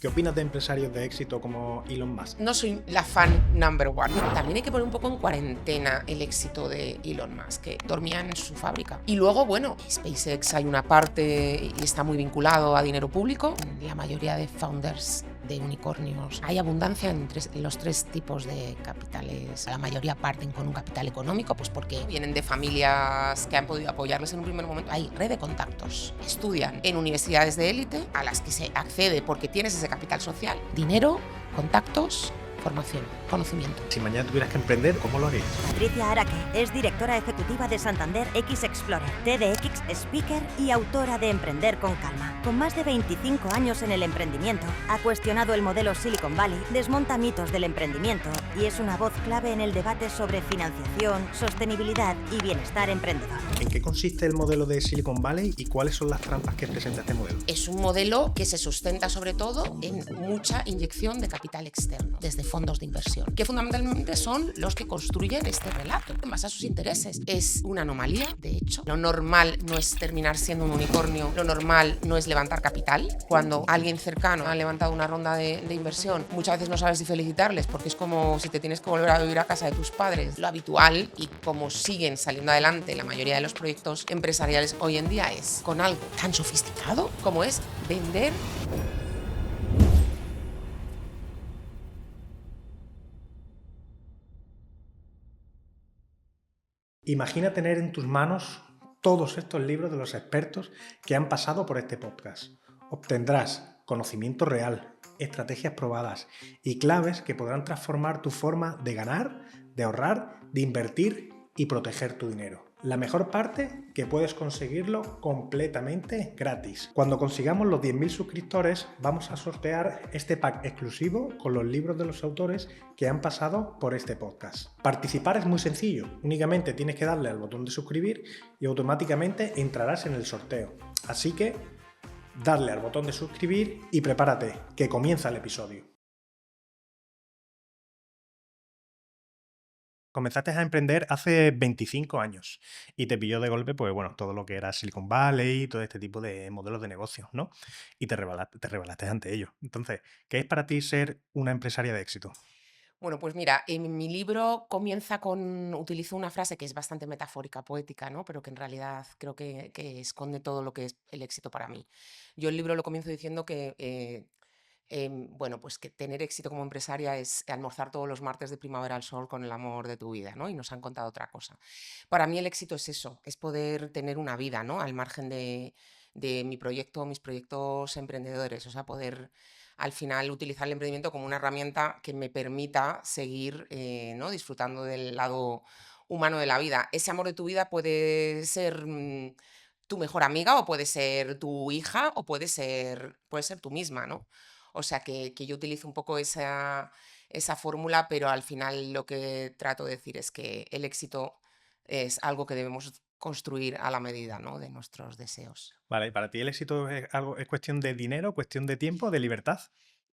¿Qué opinas de empresarios de éxito como Elon Musk? No soy la fan number one. También hay que poner un poco en cuarentena el éxito de Elon Musk, que dormía en su fábrica. Y luego, bueno, SpaceX hay una parte y está muy vinculado a dinero público. La mayoría de founders de unicornios hay abundancia en los tres tipos de capitales. La mayoría parten con un capital económico, pues porque vienen de familias que han podido apoyarles en un primer momento. Hay red de contactos. Estudian en universidades de élite a las que se accede porque tienes ese capital social. Dinero, contactos, formación, conocimiento. Si mañana tuvieras que emprender, ¿cómo lo harías? Patricia Araque es directora ejecutiva de Santander X Explorer, TEDx Speaker y autora de Emprender con Calma. Con más de 25 años en el emprendimiento, ha cuestionado el modelo Silicon Valley, desmonta mitos del emprendimiento y es una voz clave en el debate sobre financiación, sostenibilidad y bienestar emprendedor. ¿En qué consiste el modelo de Silicon Valley y cuáles son las trampas que presenta este modelo? Es un modelo que se sustenta sobre todo en mucha inyección de capital externo, desde fondos de inversión, que fundamentalmente son los que construyen este relato en base a sus intereses. Es una anomalía, de hecho. Lo normal no es terminar siendo un unicornio, lo normal no es levantar capital. Cuando alguien cercano ha levantado una ronda de inversión, muchas veces no sabes si felicitarles porque es como si te tienes que volver a vivir a casa de tus padres. Lo habitual, y como siguen saliendo adelante la mayoría de los proyectos empresariales hoy en día, es con algo tan sofisticado como es vender. Imagina tener en tus manos todos estos libros de los expertos que han pasado por este podcast. Obtendrás conocimiento real, estrategias probadas y claves que podrán transformar tu forma de ganar, de ahorrar, de invertir y proteger tu dinero. La mejor parte, que puedes conseguirlo completamente gratis. Cuando consigamos los 10.000 suscriptores, vamos a sortear este pack exclusivo con los libros de los autores que han pasado por este podcast. Participar es muy sencillo, únicamente tienes que darle al botón de suscribir y automáticamente entrarás en el sorteo. Así que, darle al botón de suscribir y prepárate, que comienza el episodio. Comenzaste a emprender hace 25 años y te pilló de golpe, pues bueno, todo lo que era Silicon Valley, todo este tipo de modelos de negocios, ¿no? Y te rebalaste ante ello. Entonces, ¿qué es para ti ser una empresaria de éxito? Bueno, pues mira, en mi libro utilizo una frase que es bastante metafórica, poética, ¿no? Pero que en realidad creo que esconde todo lo que es el éxito para mí. Yo el libro lo comienzo diciendo que, bueno, pues que tener éxito como empresaria es almorzar todos los martes de primavera al sol con el amor de tu vida, ¿no? Y nos han contado otra cosa. Para mí el éxito es eso, es poder tener una vida, ¿no? Al margen de mi proyecto, mis proyectos emprendedores, o sea, poder al final utilizar el emprendimiento como una herramienta que me permita seguir, ¿no? Disfrutando del lado humano de la vida. Ese amor de tu vida puede ser tu mejor amiga o puede ser tu hija o puede ser tú misma, ¿no? O sea que yo utilizo un poco esa fórmula, pero al final lo que trato de decir es que el éxito es algo que debemos construir a la medida, ¿no? De nuestros deseos. Vale, ¿para ti el éxito es cuestión de dinero, cuestión de tiempo, de libertad?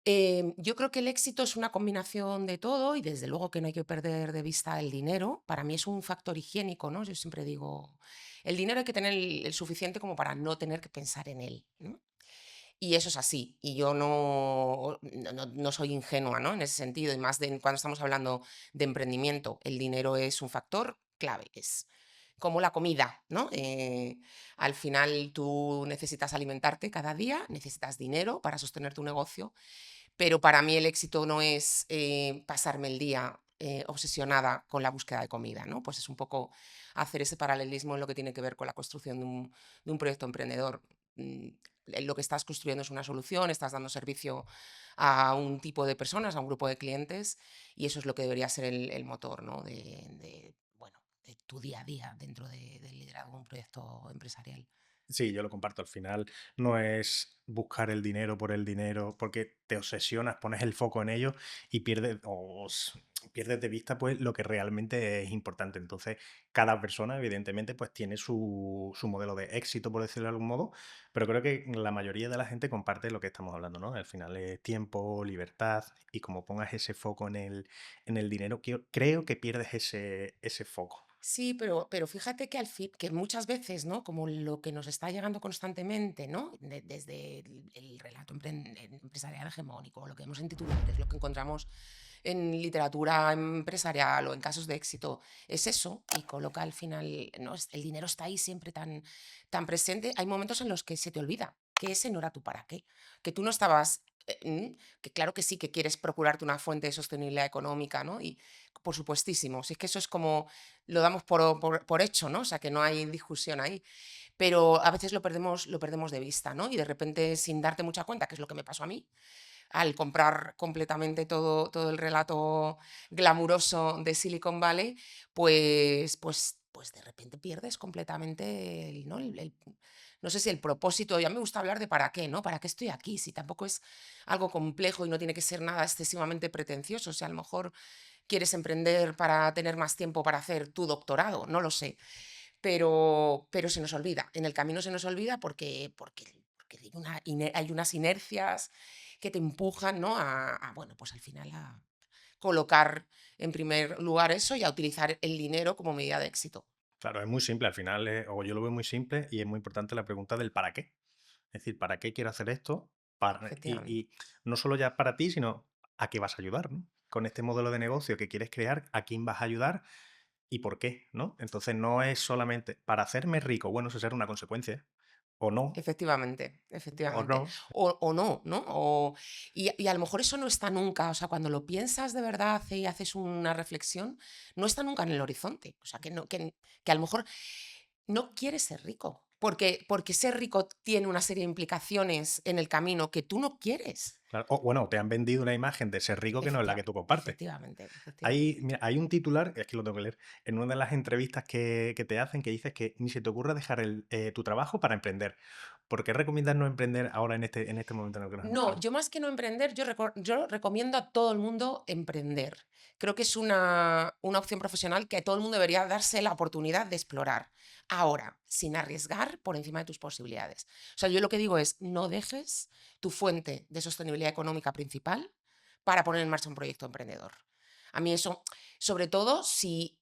Yo creo que el éxito es una combinación de todo y desde luego que no hay que perder de vista el dinero. Para mí es un factor higiénico, ¿no? Yo siempre digo, el dinero hay que tener el suficiente como para no tener que pensar en él, ¿no? Y eso es así. Y yo no soy ingenua, ¿no? En ese sentido, y más cuando estamos hablando de emprendimiento, el dinero es un factor clave, es como la comida, ¿no? Al final tú necesitas alimentarte cada día, necesitas dinero para sostener tu negocio, pero para mí el éxito no es pasarme el día obsesionada con la búsqueda de comida, ¿no? Pues es un poco hacer ese paralelismo en lo que tiene que ver con la construcción de un proyecto emprendedor. Mm, Lo que estás construyendo es una solución, estás dando servicio a un tipo de personas, a un grupo de clientes, y eso es lo que debería ser el motor, ¿no? Bueno, de tu día a día dentro del liderazgo de un proyecto empresarial. Sí, yo lo comparto. Al final no es buscar el dinero por el dinero, porque te obsesionas, pones el foco en ello y pierdes de vista pues lo que realmente es importante. Entonces, cada persona, evidentemente, pues tiene su modelo de éxito, por decirlo de algún modo, pero creo que la mayoría de la gente comparte lo que estamos hablando, ¿no? Al final es tiempo, libertad, y como pongas ese foco en el dinero, creo que pierdes ese foco. Sí, pero fíjate que que muchas veces, ¿no? Como lo que nos está llegando constantemente, ¿no? Desde el relato empresarial hegemónico, lo que vemos en titulares, lo que encontramos en literatura empresarial o en casos de éxito, es eso, y coloca al final, ¿no? El dinero está ahí siempre tan presente. Hay momentos en los que se te olvida que ese no era tu para qué, que tú no estabas, que claro que sí que quieres procurarte una fuente de sostenibilidad económica, ¿no? Y por supuestísimo, si es que eso es como lo damos por hecho, ¿no? O sea, que no hay discusión ahí. Pero a veces lo perdemos de vista, ¿no? Y de repente, sin darte mucha cuenta, que es lo que me pasó a mí, al comprar completamente todo el relato glamuroso de Silicon Valley, pues de repente pierdes completamente ¿no? No sé si el propósito, ya me gusta hablar de para qué, ¿no? ¿Para qué estoy aquí? Si tampoco es algo complejo y no tiene que ser nada excesivamente pretencioso, o sea, a lo mejor quieres emprender para tener más tiempo para hacer tu doctorado, no lo sé, pero se nos olvida, en el camino se nos olvida porque hay unas inercias que te empujan, ¿no? Bueno, pues al final a colocar en primer lugar eso y a utilizar el dinero como medida de éxito. Claro, es muy simple al final, o yo lo veo muy simple y es muy importante la pregunta del para qué. Es decir, ¿para qué quiero hacer esto? Efectivamente. Y no solo ya para ti, sino a qué vas a ayudar, ¿no? Con este modelo de negocio que quieres crear, ¿a quién vas a ayudar y por qué? ¿No? Entonces no es solamente para hacerme rico, bueno, eso será una consecuencia, Efectivamente, o efectivamente. no. O no, ¿no? Y a lo mejor eso no está nunca, o sea, cuando lo piensas de verdad y haces una reflexión, no está nunca en el horizonte. O sea, que a lo mejor no quieres ser rico, porque ser rico tiene una serie de implicaciones en el camino que tú no quieres. Claro, o bueno, te han vendido una imagen de ser rico que no es la que tú compartes. Efectivamente, Hay, efectivamente. mira, hay un titular, es que lo tengo que leer, en una de las entrevistas que te hacen que dices que ni se te ocurra dejar tu trabajo para emprender. ¿Por qué recomiendas no emprender ahora en este momento en el que nos No, encontramos? yo más que no emprender, yo recomiendo a todo el mundo emprender. Creo que es una opción profesional que todo el mundo debería darse la oportunidad de explorar. Ahora, sin arriesgar por encima de tus posibilidades. O sea, yo lo que digo es, no dejes tu fuente de sostenibilidad económica principal para poner en marcha un proyecto emprendedor. A mí eso, sobre todo si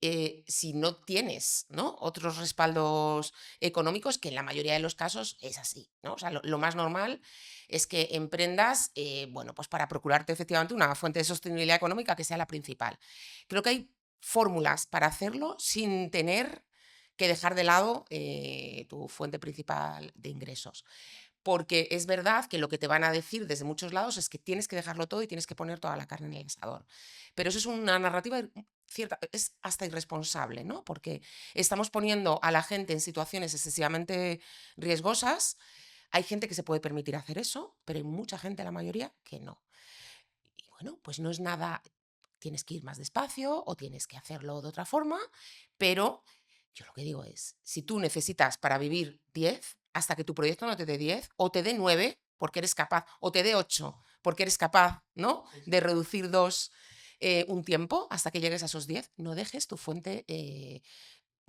no tienes, ¿no? Otros respaldos económicos, que en la mayoría de los casos es así, ¿no? O sea, lo más normal es que emprendas, bueno, pues para procurarte efectivamente una fuente de sostenibilidad económica que sea la principal. Creo que hay fórmulas para hacerlo sin tener que dejar de lado tu fuente principal de ingresos. Porque es verdad que lo que te van a decir desde muchos lados es que tienes que dejarlo todo y tienes que poner toda la carne en el asador. Pero eso es una narrativa cierta, es hasta irresponsable, ¿no? Porque estamos poniendo a la gente en situaciones excesivamente riesgosas. Hay gente que se puede permitir hacer eso, pero hay mucha gente, la mayoría, que no. Y bueno, pues no es nada, tienes que ir más despacio o tienes que hacerlo de otra forma, pero yo lo que digo es, si tú necesitas para vivir 10 hasta que tu proyecto no te dé 10 o te dé 9 porque eres capaz, o te dé 8 porque eres capaz, ¿no? De reducir 2 un tiempo hasta que llegues a esos 10, no dejes tu fuente,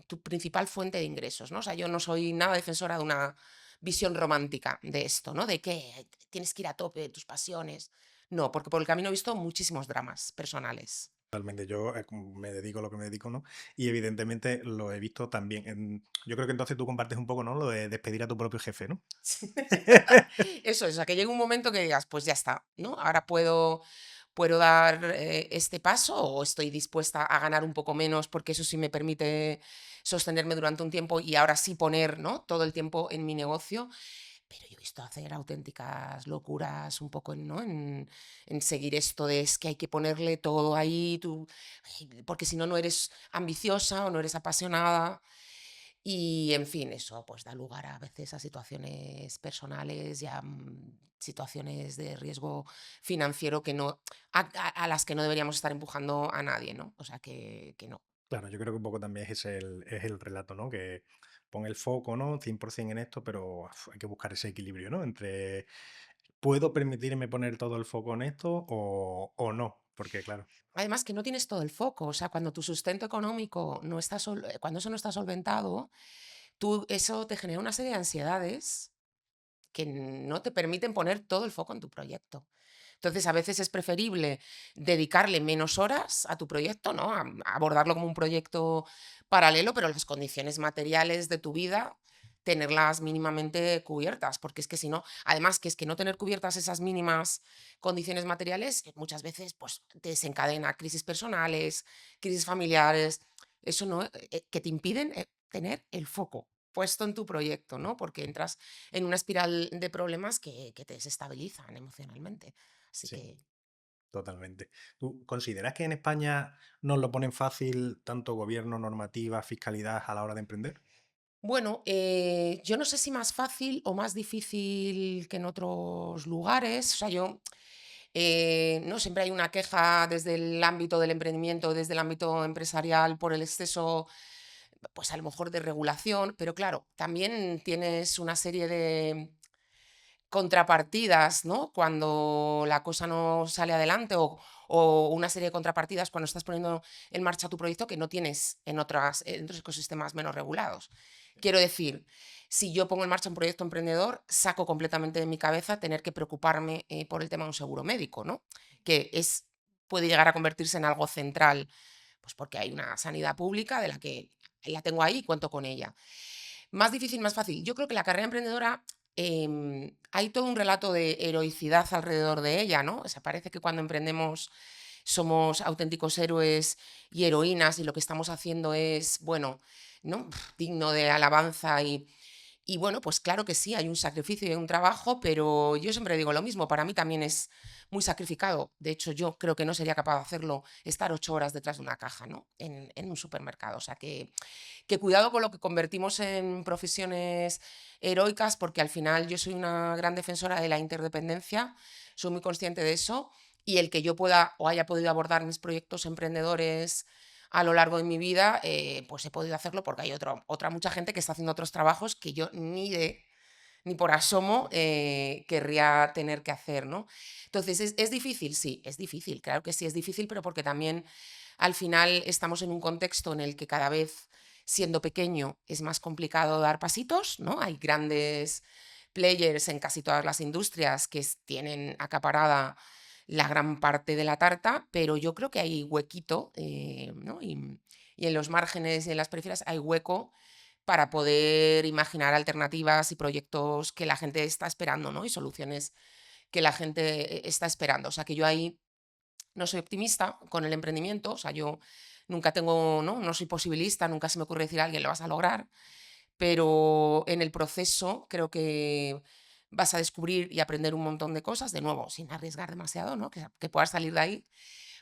tu principal fuente de ingresos, ¿no? O sea, yo no soy nada defensora de una visión romántica de esto, ¿no? De que tienes que ir a tope de tus pasiones. No, porque por el camino he visto muchísimos dramas personales. Totalmente, yo como me dedico a lo que me dedico, ¿no? Y evidentemente lo he visto también. Yo creo que entonces tú compartes un poco, ¿no? Lo de despedir a tu propio jefe, ¿no? Eso es, o sea, que llegue un momento que digas, pues ya está, ¿no? Ahora puedo dar este paso o estoy dispuesta a ganar un poco menos porque eso sí me permite sostenerme durante un tiempo y ahora sí poner, ¿no? Todo el tiempo en mi negocio. Pero yo he visto hacer auténticas locuras un poco en seguir esto de es que hay que ponerle todo ahí, porque si no, no eres ambiciosa o no eres apasionada. Y en fin, eso pues da lugar a veces a situaciones personales y a situaciones de riesgo financiero que no, a las que no deberíamos estar empujando a nadie, ¿no? O sea que no. Claro, yo creo que un poco también es el relato, ¿no? Que pon el foco, ¿no? 100% en esto, pero hay que buscar ese equilibrio, ¿no? Entre, ¿puedo permitirme poner todo el foco en esto o no? Porque, claro, Además que no tienes todo el foco, o sea, cuando tu sustento económico no está cuando eso no está solventado, eso te genera una serie de ansiedades que no te permiten poner todo el foco en tu proyecto. Entonces, a veces es preferible dedicarle menos horas a tu proyecto, ¿no? A abordarlo como un proyecto paralelo, pero las condiciones materiales de tu vida, tenerlas mínimamente cubiertas, porque es que si no, además que es que no tener cubiertas esas mínimas condiciones materiales, muchas veces pues te desencadena crisis personales, crisis familiares, eso no, que te impiden tener el foco puesto en tu proyecto, ¿no? Porque entras en una espiral de problemas que te desestabilizan emocionalmente. Así Sí, que, totalmente. ¿Tú consideras que en España nos lo ponen fácil tanto gobierno, normativa, fiscalidad a la hora de emprender? bueno, yo no sé si más fácil o más difícil que en otros lugares. O sea, yo, no siempre hay una queja desde el ámbito del emprendimiento, desde el ámbito empresarial por el exceso, pues a lo mejor de regulación, pero claro, también tienes una serie de contrapartidas, ¿no? Cuando la cosa no sale adelante o una serie de contrapartidas cuando estás poniendo en marcha tu proyecto que no tienes en otros ecosistemas menos regulados. Quiero decir, si yo pongo en marcha un proyecto emprendedor, saco completamente de mi cabeza tener que preocuparme por el tema de un seguro médico, ¿no? Que es, puede llegar a convertirse en algo central, pues porque hay una sanidad pública de la que la tengo ahí y cuento con ella. Más difícil, más fácil. Yo creo que la carrera emprendedora, hay todo un relato de heroicidad alrededor de ella, ¿no? O sea, parece que cuando emprendemos somos auténticos héroes y heroínas y lo que estamos haciendo es, bueno, ¿no? Digno de alabanza y bueno, pues claro que sí, hay un sacrificio y hay un trabajo, pero yo siempre digo lo mismo, para mí también es muy sacrificado. De hecho, yo creo que no sería capaz de hacerlo, estar 8 horas detrás de una caja, ¿no? En un supermercado. O sea, que cuidado con lo que convertimos en profesiones heroicas, porque al final yo soy una gran defensora de la interdependencia, soy muy consciente de eso, y el que yo pueda o haya podido abordar mis proyectos emprendedores a lo largo de mi vida, pues he podido hacerlo porque hay otra mucha gente que está haciendo otros trabajos que yo ni por asomo querría tener que hacer, ¿no? Entonces, ¿es difícil? Sí, es difícil, claro que sí, es difícil, pero porque también al final estamos en un contexto en el que cada vez, siendo pequeño, es más complicado dar pasitos, ¿no? Hay grandes players en casi todas las industrias que tienen acaparada la gran parte de la tarta, pero yo creo que hay huequito, ¿no? Y en los márgenes y en las periferias hay hueco para poder imaginar alternativas y proyectos que la gente está esperando, ¿no? Y soluciones que la gente está esperando. O sea, que yo ahí no soy optimista con el emprendimiento, o sea, yo nunca tengo, no soy posibilista, nunca se me ocurre decir a alguien lo vas a lograr, pero en el proceso creo que vas a descubrir y aprender un montón de cosas, de nuevo, sin arriesgar demasiado, ¿no? Que puedas salir de ahí.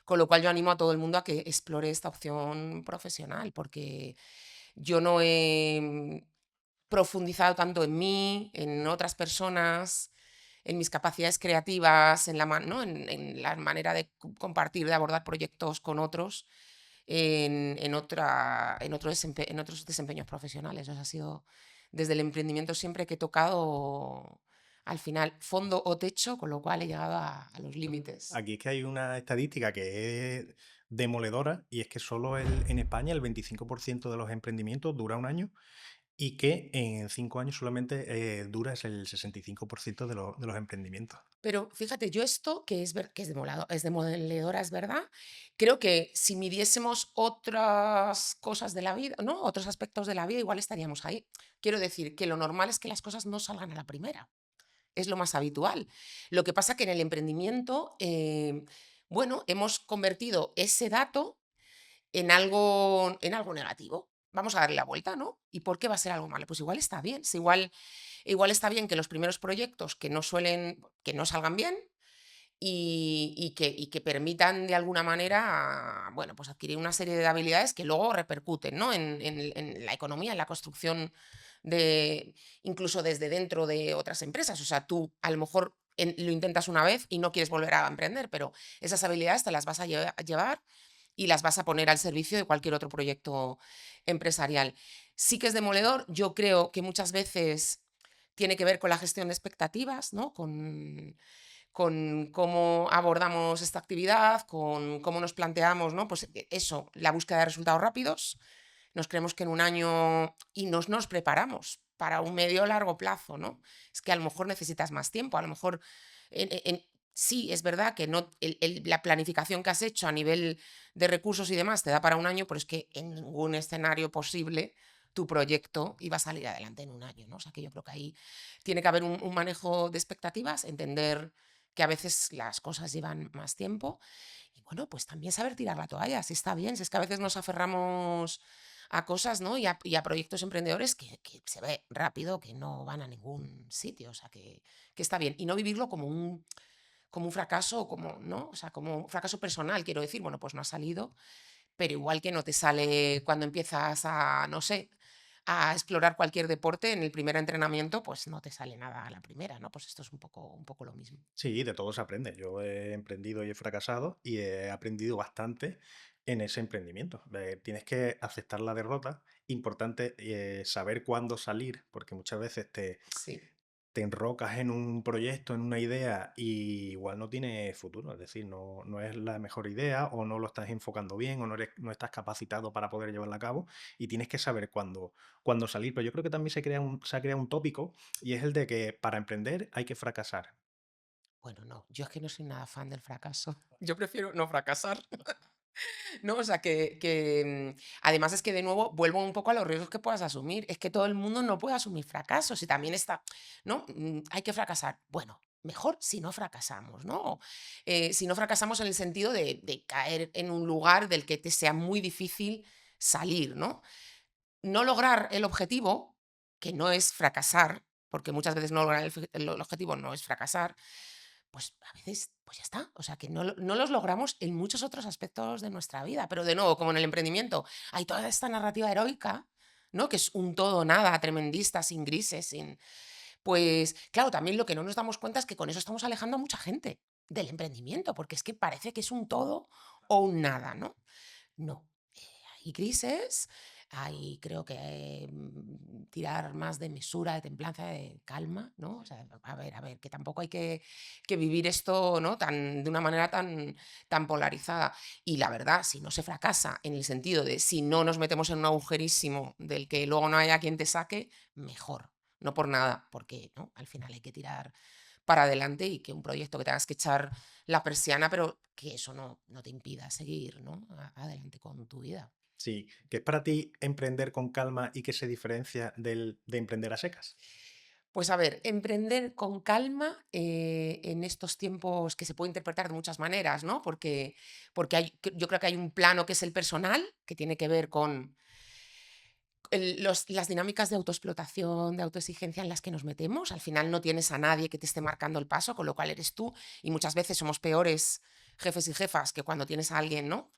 Con lo cual yo animo a todo el mundo a que explore esta opción profesional, porque yo no he profundizado tanto en mí, en otras personas, en mis capacidades creativas, ¿no? En la manera de compartir, de abordar proyectos con otros, en otros desempeños profesionales. O sea, ha sido desde el emprendimiento siempre que he tocado al final fondo o techo, con lo cual he llegado a los límites. Aquí es que hay una estadística que es demoledora y es que solo en España el 25% de los emprendimientos dura un año y que en 5 años solamente dura es el 65% de los emprendimientos. Pero fíjate, yo esto que que es demoledora, es verdad. Creo que si midiésemos otras cosas de la vida, ¿no? Otros aspectos de la vida, igual estaríamos ahí. Quiero decir que lo normal es que las cosas no salgan a la primera. Es lo más habitual. Lo que pasa que en el emprendimiento, bueno, hemos convertido ese dato en algo negativo. Vamos a darle la vuelta, ¿no? ¿Y por qué va a ser algo malo? Pues igual está bien. Si igual está bien que los primeros proyectos que no salgan bien y que permitan de alguna manera, bueno, pues adquirir una serie de habilidades que luego repercuten, ¿no? En la economía, en la construcción de, incluso desde dentro de otras empresas. O sea, tú a lo mejor lo intentas una vez y no quieres volver a emprender, pero esas habilidades te las vas a llevar y las vas a poner al servicio de cualquier otro proyecto empresarial. Sí que es demoledor, yo creo que muchas veces tiene que ver con la gestión de expectativas, ¿no? Con cómo abordamos esta actividad, con cómo nos planteamos, ¿no? Pues eso, la búsqueda de resultados rápidos. Nos creemos que en un año y nos preparamos para un medio o largo plazo, ¿no? Es que a lo mejor necesitas más tiempo, a lo mejor Sí, es verdad que no, la planificación que has hecho a nivel de recursos y demás te da para un año, pero es que en ningún escenario posible tu proyecto iba a salir adelante en un año, ¿no? O sea que yo creo que ahí tiene que haber un manejo de expectativas, entender que a veces las cosas llevan más tiempo y bueno, pues también saber tirar la toalla, si está bien, si es que a veces nos aferramos a cosas, ¿no? Y a proyectos emprendedores que se ve rápido que no van a ningún sitio, o sea que está bien. Y no vivirlo como un fracaso, como, ¿no? O sea, como un fracaso personal, quiero decir, bueno, pues no ha salido, pero igual que no te sale cuando empiezas a, no sé, a explorar cualquier deporte en el primer entrenamiento, pues no te sale nada a la primera, ¿no? Pues esto es un poco lo mismo. Sí, de todo se aprende. Yo he emprendido y he fracasado y he aprendido bastante en ese emprendimiento. Tienes que aceptar la derrota. Importante saber cuándo salir, porque muchas veces Sí. te enrocas en un proyecto, en una idea y igual no tiene futuro. Es decir, no es la mejor idea o no lo estás enfocando bien o no estás capacitado para poder llevarla a cabo y tienes que saber cuándo salir. Pero yo creo que también se ha creado un tópico y es el de que para emprender hay que fracasar. Bueno, no, yo es que no soy nada fan del fracaso. Yo prefiero no fracasar. No, o sea, además es que de nuevo vuelvo un poco a los riesgos que puedas asumir. Es que todo el mundo no puede asumir fracasos y también está, ¿no? Hay que fracasar. Bueno, mejor si no fracasamos, ¿no? Si no fracasamos en el sentido de caer en un lugar del que te sea muy difícil salir, ¿no? No lograr el objetivo, que no es fracasar, porque muchas veces no lograr el objetivo no es fracasar, pues a veces, pues ya está. O sea, que no los logramos en muchos otros aspectos de nuestra vida. Pero de nuevo, como en el emprendimiento, hay toda esta narrativa heroica, ¿no? Que es un todo o nada, tremendista, sin grises, sin. Pues claro, también lo que no nos damos cuenta es que con eso estamos alejando a mucha gente del emprendimiento, porque es que parece que es un todo o un nada, ¿no? No. Hay grises, hay creo que tirar más de mesura, de templanza, de calma, ¿no? O sea, a ver, que tampoco hay que vivir esto, ¿no? De una manera tan polarizada. Y la verdad, si no se fracasa en el sentido de si no nos metemos en un agujerísimo del que luego no haya quien te saque, mejor. No por nada, porque ¿no? Al final hay que tirar para adelante y que un proyecto que tengas que echar la persiana, pero que eso no te impida seguir, ¿no? Adelante con tu vida. Sí, ¿qué es para ti emprender con calma y que se diferencia de emprender a secas? Pues a ver, emprender con calma en estos tiempos que se puede interpretar de muchas maneras, ¿no? Porque yo creo que hay un plano que es el personal, que tiene que ver con las dinámicas de autoexplotación, de autoexigencia en las que nos metemos. Al final no tienes a nadie que te esté marcando el paso, con lo cual eres tú. Y muchas veces somos peores jefes y jefas que cuando tienes a alguien, ¿no?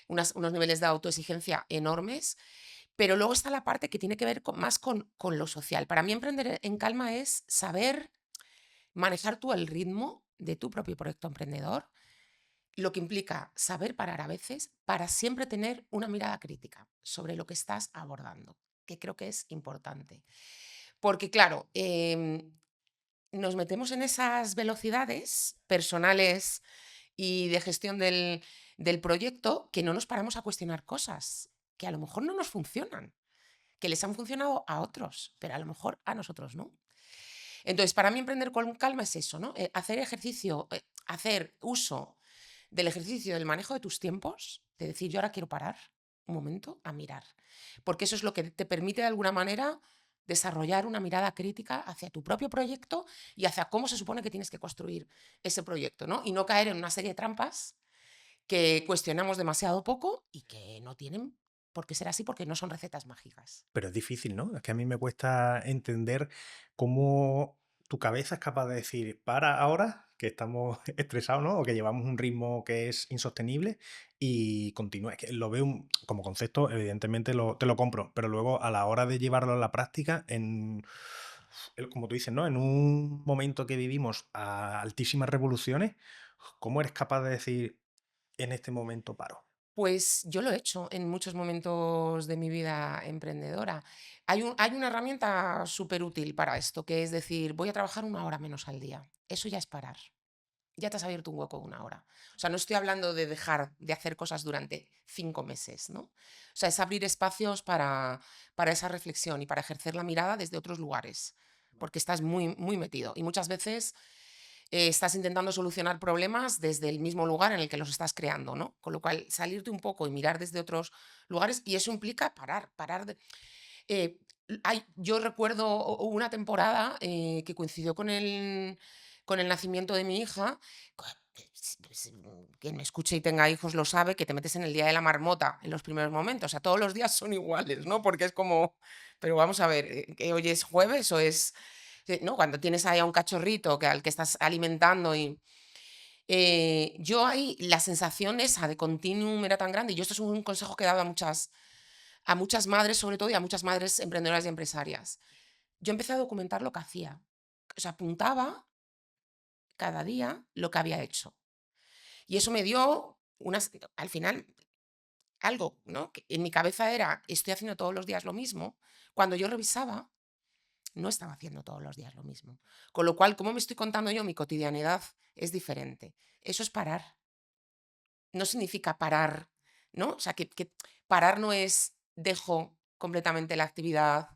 Unos niveles de autoexigencia enormes. Pero luego está la parte que tiene que ver más con lo social. Para mí emprender en calma es saber manejar tú el ritmo de tu propio proyecto emprendedor, lo que implica saber parar a veces para siempre tener una mirada crítica sobre lo que estás abordando, que creo que es importante. Porque claro, nos metemos en esas velocidades personales y de gestión del proyecto que no nos paramos a cuestionar cosas que a lo mejor no nos funcionan, que les han funcionado a otros, pero a lo mejor a nosotros no. Entonces, para mí emprender con calma es eso, ¿no? Hacer ejercicio, hacer uso del ejercicio del manejo de tus tiempos, de decir, yo ahora quiero parar un momento a mirar, porque eso es lo que te permite de alguna manera desarrollar una mirada crítica hacia tu propio proyecto y hacia cómo se supone que tienes que construir ese proyecto, ¿no? Y no caer en una serie de trampas que cuestionamos demasiado poco y que no tienen por qué ser así porque no son recetas mágicas. Pero es difícil, ¿no? Es que a mí me cuesta entender cómo tu cabeza es capaz de decir, para ahora, que estamos estresados, ¿no? O que llevamos un ritmo que es insostenible y continúa. Es que lo veo como concepto, evidentemente te lo compro, pero luego a la hora de llevarlo a la práctica, como tú dices, ¿no? En un momento que vivimos a altísimas revoluciones, ¿cómo eres capaz de decir, en este momento paro? Pues yo lo he hecho en muchos momentos de mi vida emprendedora. Hay una herramienta súper útil para esto, que es decir, voy a trabajar una hora menos al día. Eso ya es parar. Ya te has abierto un hueco de una hora. O sea, no estoy hablando de dejar de hacer cosas durante 5 meses, ¿no? O sea, es abrir espacios para esa reflexión y para ejercer la mirada desde otros lugares, porque estás muy, muy metido. Y muchas veces estás intentando solucionar problemas desde el mismo lugar en el que los estás creando, ¿no? Con lo cual, salirte un poco y mirar desde otros lugares, y eso implica parar de... eh, yo recuerdo hubo una temporada que coincidió con el nacimiento de mi hija. Quien me escuche y tenga hijos lo sabe, que te metes en el día de la marmota en los primeros momentos. O sea, todos los días son iguales, ¿no? Porque es como, pero vamos a ver, que hoy es jueves o es, ¿no? Cuando tienes ahí a un cachorrito al que estás alimentando y yo ahí la sensación esa de continuum era tan grande, y yo esto es un consejo que he dado a muchas madres, sobre todo, y a muchas madres emprendedoras y empresarias. Yo empecé a documentar lo que hacía. O sea, apuntaba cada día lo que había hecho. Y eso me dio al final algo, ¿no? Que en mi cabeza era, estoy haciendo todos los días lo mismo. Cuando yo revisaba, no estaba haciendo todos los días lo mismo. Con lo cual, ¿cómo me estoy contando yo mi cotidianidad? Es diferente. Eso es parar. No significa parar, ¿no? O sea, que parar no es dejo completamente la actividad,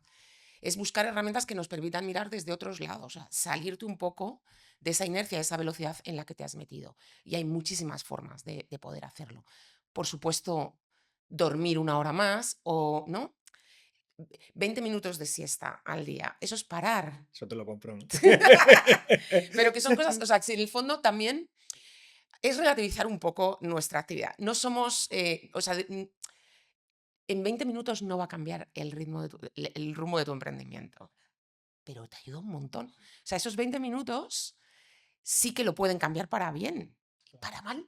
es buscar herramientas que nos permitan mirar desde otros lados, o sea, salirte un poco de esa inercia, de esa velocidad en la que te has metido. Y hay muchísimas formas de poder hacerlo. Por supuesto, dormir una hora más o, ¿no? 20 minutos de siesta al día. Eso es parar. Eso te lo compro, ¿no? Pero que son cosas, o sea, que en el fondo también es relativizar un poco nuestra actividad. No somos, o sea, en 20 minutos no va a cambiar el rumbo de tu emprendimiento, pero te ayuda un montón. O sea, esos 20 minutos sí que lo pueden cambiar para bien. Para mal,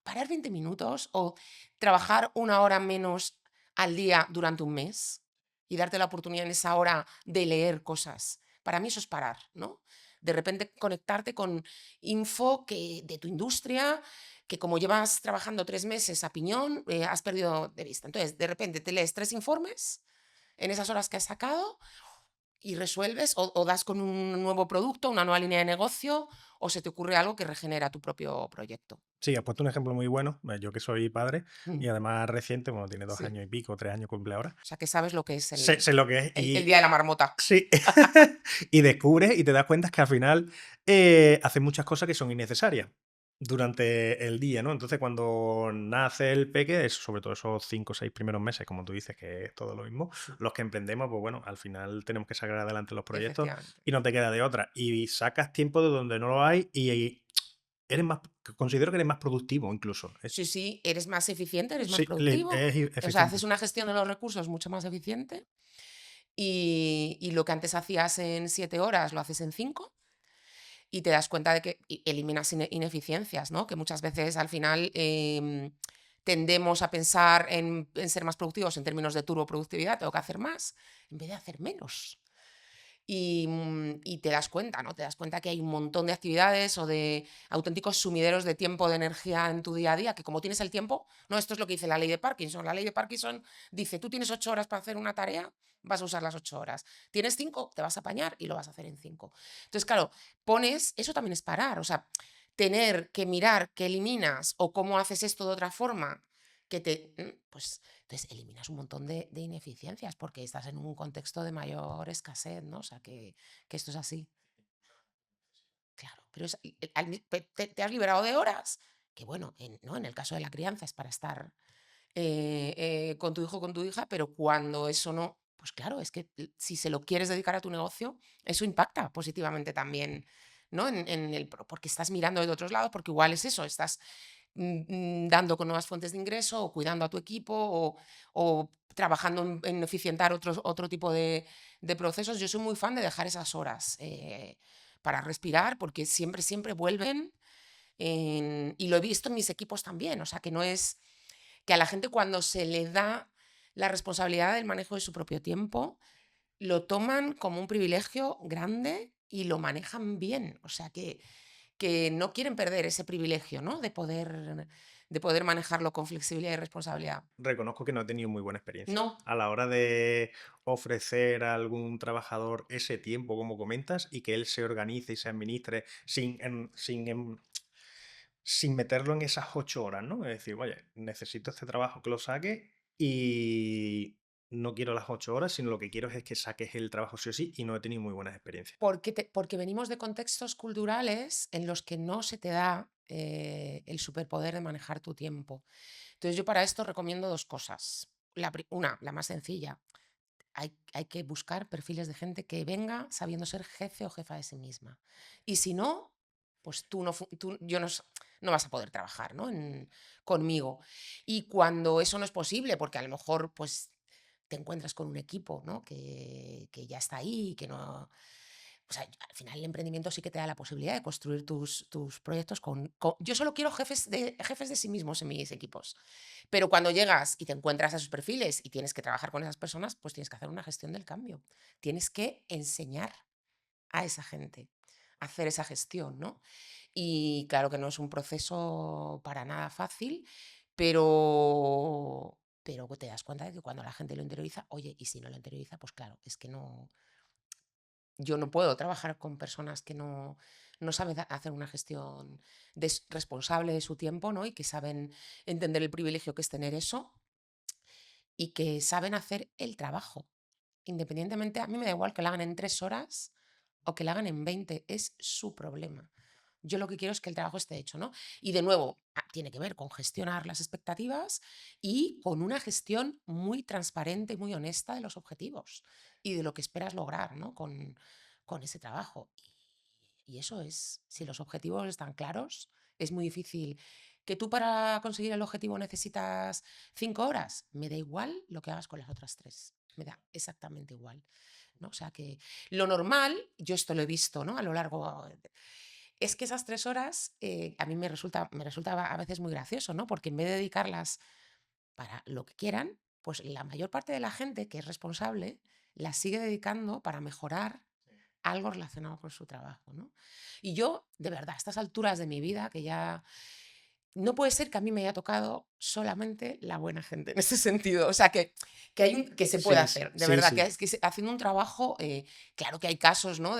parar 20 minutos o trabajar una hora menos al día durante un mes y darte la oportunidad en esa hora de leer cosas. Para mí eso es parar, ¿no? De repente conectarte con info de tu industria, que como llevas trabajando 3 meses a piñón, has perdido de vista. Entonces, de repente te lees 3 informes en esas horas que has sacado y resuelves o das con un nuevo producto, una nueva línea de negocio, o se te ocurre algo que regenera tu propio proyecto. Sí, has puesto un ejemplo muy bueno. Yo que soy padre Mm, y además reciente, bueno, tiene 2 años sí. y pico, 3 años cumple ahora. O sea, que sabes lo que es Sé lo que es el y día de la marmota. sí, y descubres y te das cuenta que al final haces muchas cosas que son innecesarias durante el día, ¿no? Entonces, cuando nace el peque, sobre todo esos 5 o 6 primeros meses, como tú dices, que es todo lo mismo, los que emprendemos, pues bueno, al final tenemos que sacar adelante los proyectos Efectivamente. y no te queda de otra. Y sacas tiempo de donde no lo hay y eres más, considero que eres más productivo incluso. Sí, sí, eres más eficiente, eres más Sí, productivo. es O sea, haces eficiente. una gestión de los recursos mucho más eficiente y lo que antes hacías en 7 horas lo haces en 5 y te das cuenta de que eliminas ineficiencias, ¿no? Que muchas veces al final tendemos a pensar en ser más productivos en términos de turboproductividad, tengo que hacer más, en vez de hacer menos. Y te das cuenta, ¿no? Te das cuenta que hay un montón de actividades o de auténticos sumideros de tiempo, de energía en tu día a día, que como tienes el tiempo, no, esto es lo que dice la ley de Parkinson. La ley de Parkinson dice, tú tienes 8 horas para hacer una tarea, vas a usar las 8 horas. Tienes 5, te vas a apañar y lo vas a hacer en 5. Entonces, claro, eso también es parar, o sea, tener que mirar qué eliminas o cómo haces esto de otra forma, pues entonces eliminas un montón de ineficiencias porque estás en un contexto de mayor escasez, ¿no? O sea, que esto es así. Claro, pero te has liberado de horas, que bueno, ¿no? En el caso de la crianza es para estar con tu hijo o con tu hija, pero cuando eso no, pues claro, es que si se lo quieres dedicar a tu negocio, eso impacta positivamente también, ¿no? Porque estás mirando de otros lados, porque igual es eso, estás dando con nuevas fuentes de ingreso o cuidando a tu equipo o trabajando en eficientar otro tipo de procesos. Yo soy muy fan de dejar esas horas para respirar porque siempre, siempre vuelven y lo he visto en mis equipos también. O sea, que no es que a la gente cuando se le da la responsabilidad del manejo de su propio tiempo, lo toman como un privilegio grande y lo manejan bien. O sea, que no quieren perder ese privilegio, ¿no? De poder manejarlo con flexibilidad y responsabilidad. Reconozco que no he tenido muy buena experiencia. No, A la hora de ofrecer a algún trabajador ese tiempo, como comentas, y que él se organice y se administre sin meterlo en esas 8 horas, ¿no? Es decir, oye, necesito este trabajo que lo saque no quiero las 8 horas, sino lo que quiero es que saques el trabajo sí o sí y no he tenido muy buenas experiencias. Porque venimos de contextos culturales en los que no se te da el superpoder de manejar tu tiempo. Entonces yo para esto recomiendo dos cosas. Una, la más sencilla. Hay que buscar perfiles de gente que venga sabiendo ser jefe o jefa de sí misma. Y si no, pues no vas a poder trabajar, ¿no? Conmigo. Y cuando eso no es posible, porque a lo mejor pues te encuentras con un equipo, ¿no? Que ya está ahí, que no... O sea, al final el emprendimiento sí que te da la posibilidad de construir tus proyectos Yo solo quiero jefes de sí mismos en mis equipos. Pero cuando llegas y te encuentras a esos perfiles y tienes que trabajar con esas personas, pues tienes que hacer una gestión del cambio. Tienes que enseñar a esa gente a hacer esa gestión, ¿no? Y claro que no es un proceso para nada fácil, pero te das cuenta de que cuando la gente lo interioriza, oye, y si no lo interioriza, pues claro, es que no, yo no puedo trabajar con personas que no saben hacer una gestión responsable de su tiempo, ¿no? Y que saben entender el privilegio que es tener eso y que saben hacer el trabajo. Independientemente, a mí me da igual que lo hagan en 3 horas o que lo hagan en 20, es su problema. Yo lo que quiero es que el trabajo esté hecho, ¿no? Y de nuevo, tiene que ver con gestionar las expectativas y con una gestión muy transparente y muy honesta de los objetivos y de lo que esperas lograr, ¿no? Con ese trabajo. Y eso es, si los objetivos están claros, es muy difícil. ¿Que tú para conseguir el objetivo necesitas 5 horas? Me da igual lo que hagas con las otras 3. Me da exactamente igual, ¿no? O sea que lo normal, yo esto lo he visto, ¿no? A lo largo es que esas 3 horas a mí me resulta a veces muy gracioso, ¿no? Porque en vez de dedicarlas para lo que quieran, pues la mayor parte de la gente que es responsable las sigue dedicando para mejorar algo relacionado con su trabajo, ¿no? Y yo, de verdad, a estas alturas de mi vida, que ya no puede ser que a mí me haya tocado solamente la buena gente en ese sentido. O sea, que se puede Sí, hacer, de sí, verdad, sí. haciendo un trabajo, claro que hay casos, ¿no?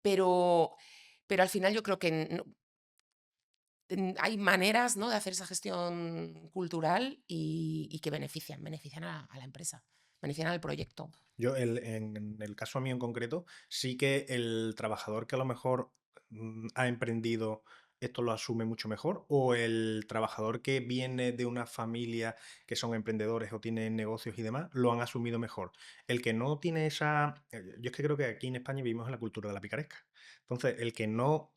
Pero, pero al final yo creo que hay maneras, ¿no? De hacer esa gestión cultural y que benefician a la empresa, benefician al proyecto. Yo, en el caso mío en concreto, sí que el trabajador que a lo mejor ha emprendido esto lo asume mucho mejor, o el trabajador que viene de una familia que son emprendedores o tienen negocios y demás, lo han asumido mejor. El que no tiene esa... Yo es que creo que aquí en España vivimos en la cultura de la picaresca. Entonces, el que no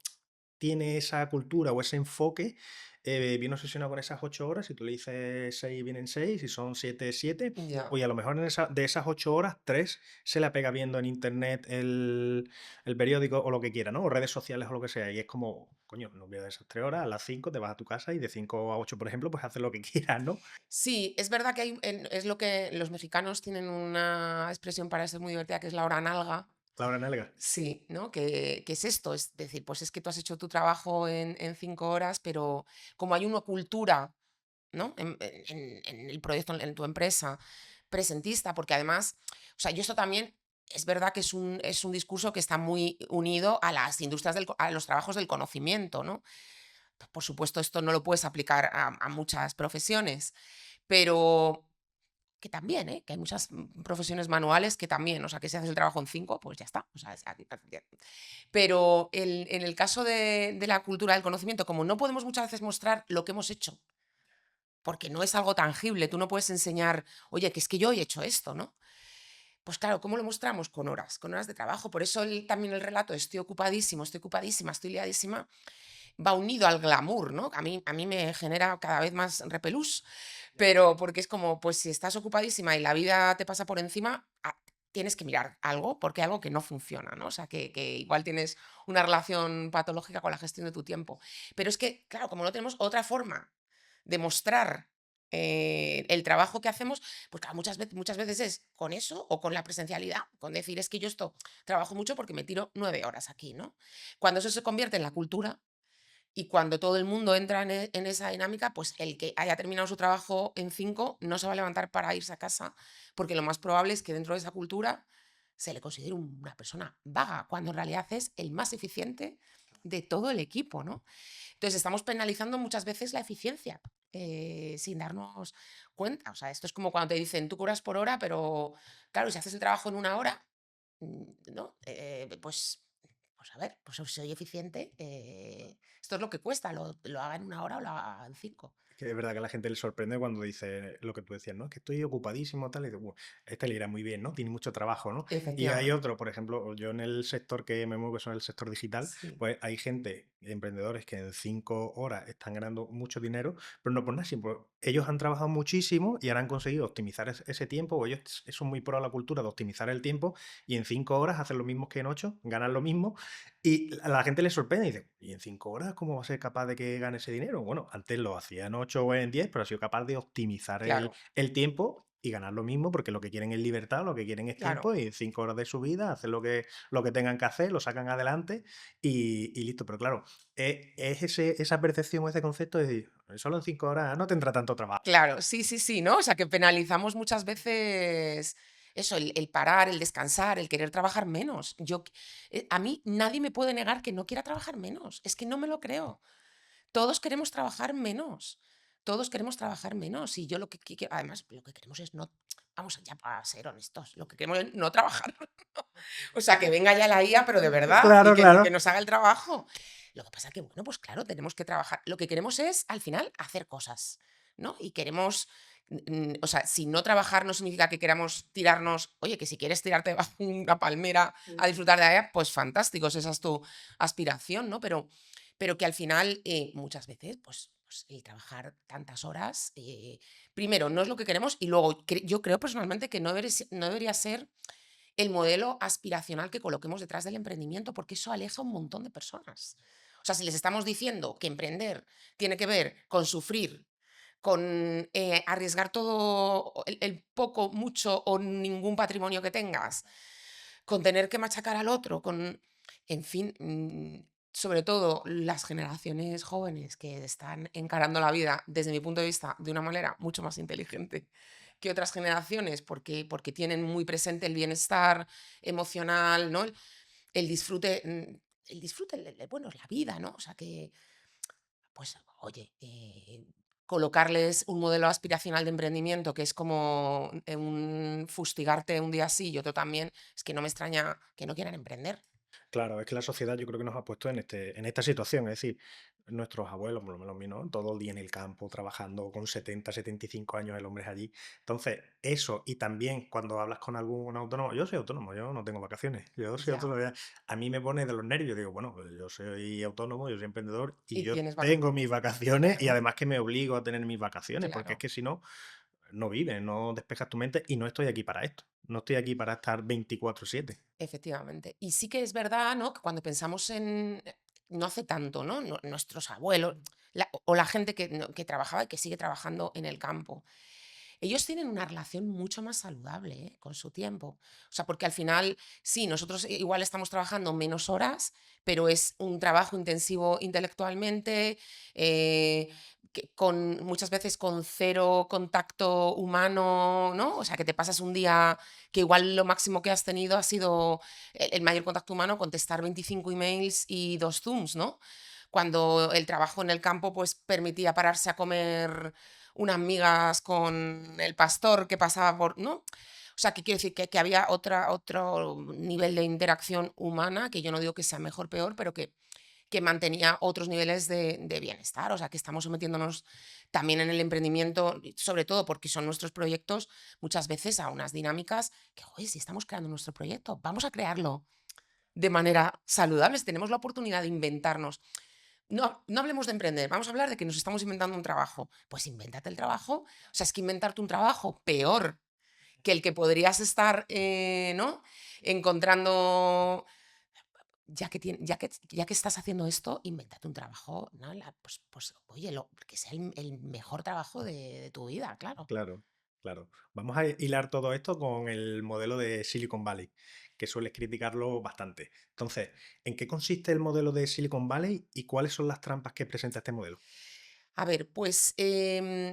tiene esa cultura o ese enfoque, viene obsesionado con esas 8 horas, si tú le dices 6 vienen 6, si son 7 7, Ya. oye, a lo mejor de esas 8 horas, 3 se la pega viendo en internet el periódico o lo que quiera, ¿no? O redes sociales o lo que sea, y es como, coño, no voy a esas 3 horas, a las 5 te vas a tu casa y de 5 a 8, por ejemplo, pues haces lo que quieras, ¿no? Sí, es verdad que es lo que los mexicanos tienen una expresión para eso muy divertida, que es la hora nalga. La hora nalga. Sí, ¿no? ¿Qué es esto? Es decir, pues es que tú has hecho tu trabajo en 5 horas, pero como hay una cultura, ¿no? En el proyecto, en tu empresa, presentista, porque además, o sea, yo esto también es verdad que es un discurso que está muy unido a las industrias, a los trabajos del conocimiento, ¿no? Por supuesto, esto no lo puedes aplicar a muchas profesiones, pero que también, ¿eh? Que hay muchas profesiones manuales que también, o sea, que si haces el trabajo en 5, pues ya está. O sea, pero en el caso de la cultura del conocimiento, como no podemos muchas veces mostrar lo que hemos hecho, porque no es algo tangible, tú no puedes enseñar, oye, que es que yo he hecho esto, ¿no? Pues claro, ¿cómo lo mostramos? Con horas de trabajo. Por eso también el relato, estoy ocupadísimo, estoy ocupadísima, estoy liadísima, va unido al glamour, ¿no? A mí me genera cada vez más repelús, pero porque es como, pues si estás ocupadísima y la vida te pasa por encima, tienes que mirar algo, porque hay algo que no funciona, ¿no? O sea, que igual tienes una relación patológica con la gestión de tu tiempo. Pero es que, claro, como no tenemos otra forma de mostrar el trabajo que hacemos, pues claro, muchas veces es con eso o con la presencialidad, con decir, es que yo esto trabajo mucho porque me tiro 9 horas aquí, ¿no? Cuando eso se convierte en la cultura, y cuando todo el mundo entra en esa dinámica, pues el que haya terminado su trabajo en 5 no se va a levantar para irse a casa, porque lo más probable es que dentro de esa cultura se le considere una persona vaga, cuando en realidad es el más eficiente de todo el equipo, ¿no? Entonces estamos penalizando muchas veces la eficiencia. sin darnos cuenta. O sea, esto es como cuando te dicen, tú cobras por hora, pero claro, si haces el trabajo en una hora, ¿no? Pues a ver, pues si soy eficiente, esto es lo que cuesta, lo haga en una hora o lo haga en 5. Que es verdad que a la gente le sorprende cuando dice lo que tú decías, ¿no? Que estoy ocupadísimo, tal, y digo, "Buah, este le irá muy bien, ¿no? Tiene mucho trabajo, ¿no?". Y hay Efectivamente. otro, por ejemplo, yo en el sector que me muevo, que son el sector digital, Sí, pues hay gente, emprendedores que en 5 horas están ganando mucho dinero, pero no por nada, sino ellos han trabajado muchísimo y ahora han conseguido optimizar ese tiempo, o ellos son muy pro a la cultura de optimizar el tiempo, y en 5 horas hacen lo mismo que en 8, ganan lo mismo, y a la gente le sorprende y dice, ¿y en 5 horas cómo va a ser capaz de que gane ese dinero? Bueno, antes lo hacía en 8 o en 10, pero ha sido capaz de optimizar el, claro, el tiempo y ganar lo mismo, porque lo que quieren es libertad, lo que quieren es claro. tiempo, y en 5 horas de su vida hacen lo que tengan que hacer, lo sacan adelante y listo. Pero claro, es esa percepción o ese concepto de decir, solo en 5 horas no tendrá tanto trabajo. Claro, sí, sí, sí, ¿no? O sea, que penalizamos muchas veces eso, el parar, el descansar, el querer trabajar menos. A mí nadie me puede negar que no quiera trabajar menos. Es que no me lo creo. Todos queremos trabajar menos. Todos queremos trabajar menos. Y yo además, lo que queremos es no, vamos, ya para ser honestos, lo que queremos es no trabajar. O sea, que venga ya la IA, pero de verdad, y Claro, que claro. nos haga el trabajo. Lo que pasa que, bueno, pues claro, tenemos que trabajar. Lo que queremos es, al final, hacer cosas, ¿no? Y queremos, o sea, si no trabajar no significa que queramos tirarnos, oye, que si quieres tirarte bajo una palmera a disfrutar de ella, pues fantástico, si esa es tu aspiración, ¿no? Pero que al final, muchas veces, pues el trabajar tantas horas, primero, no es lo que queremos y luego yo creo personalmente que no debería ser el modelo aspiracional que coloquemos detrás del emprendimiento, porque eso aleja a un montón de personas. O sea, si les estamos diciendo que emprender tiene que ver con sufrir, con arriesgar todo el poco, mucho o ningún patrimonio que tengas, con tener que machacar al otro, en fin, sobre todo las generaciones jóvenes que están encarando la vida, desde mi punto de vista, de una manera mucho más inteligente que otras generaciones, porque tienen muy presente el bienestar emocional, ¿no? El disfrute, bueno, es la vida, ¿no? O sea que, pues, oye, colocarles un modelo aspiracional de emprendimiento que es como un fustigarte un día sí y otro también, es que no me extraña que no quieran emprender. Claro, es que la sociedad yo creo que nos ha puesto en esta situación. Es decir, nuestros abuelos, por lo menos míos, ¿no? Todo el día en el campo, trabajando con 70, 75 años, el hombre es allí. Entonces, eso, y también cuando hablas con algún autónomo, yo soy autónomo, yo no tengo vacaciones, yo soy Ya. autónomo, a mí me pone de los nervios. Digo, bueno, pues yo soy autónomo, yo soy emprendedor y Y yo tienes tengo vacaciones. mis vacaciones y Claro, además que me obligo a tener mis vacaciones, porque es claro. que si no, no vives, no despejas tu mente y no estoy aquí para esto. No estoy aquí para estar 24/7. Efectivamente. Y sí que es verdad, ¿no? Que cuando pensamos no hace tanto, ¿no? Nuestros abuelos o la gente que trabajaba y que sigue trabajando en el campo. Ellos tienen una relación mucho más saludable, con su tiempo. O sea, porque al final, sí, nosotros igual estamos trabajando menos horas, pero es un trabajo intensivo intelectualmente, eh, muchas veces con cero contacto humano, ¿no? O sea, que te pasas un día que igual lo máximo que has tenido ha sido el mayor contacto humano, contestar 25 emails y 2 Zooms, ¿no? Cuando el trabajo en el campo pues permitía pararse a comer unas migas con el pastor que pasaba por, ¿no? O sea, que quiero decir que había otro nivel de interacción humana, que yo no digo que sea mejor o peor, pero que mantenía otros niveles de bienestar. O sea, que estamos sometiéndonos también en el emprendimiento, sobre todo porque son nuestros proyectos, muchas veces a unas dinámicas que, oye, si estamos creando nuestro proyecto, vamos a crearlo de manera saludable. Si tenemos la oportunidad de inventarnos. No hablemos de emprender, vamos a hablar de que nos estamos inventando un trabajo. Pues invéntate el trabajo. O sea, es que inventarte un trabajo peor que el que podrías estar, ¿no? Encontrando, ya que estás haciendo esto, invéntate un trabajo, ¿no? Pues oye, que sea el mejor trabajo de tu vida, claro. Claro, claro. Vamos a hilar todo esto con el modelo de Silicon Valley, que sueles criticarlo bastante. Entonces, ¿en qué consiste el modelo de Silicon Valley y cuáles son las trampas que presenta este modelo? A ver, pues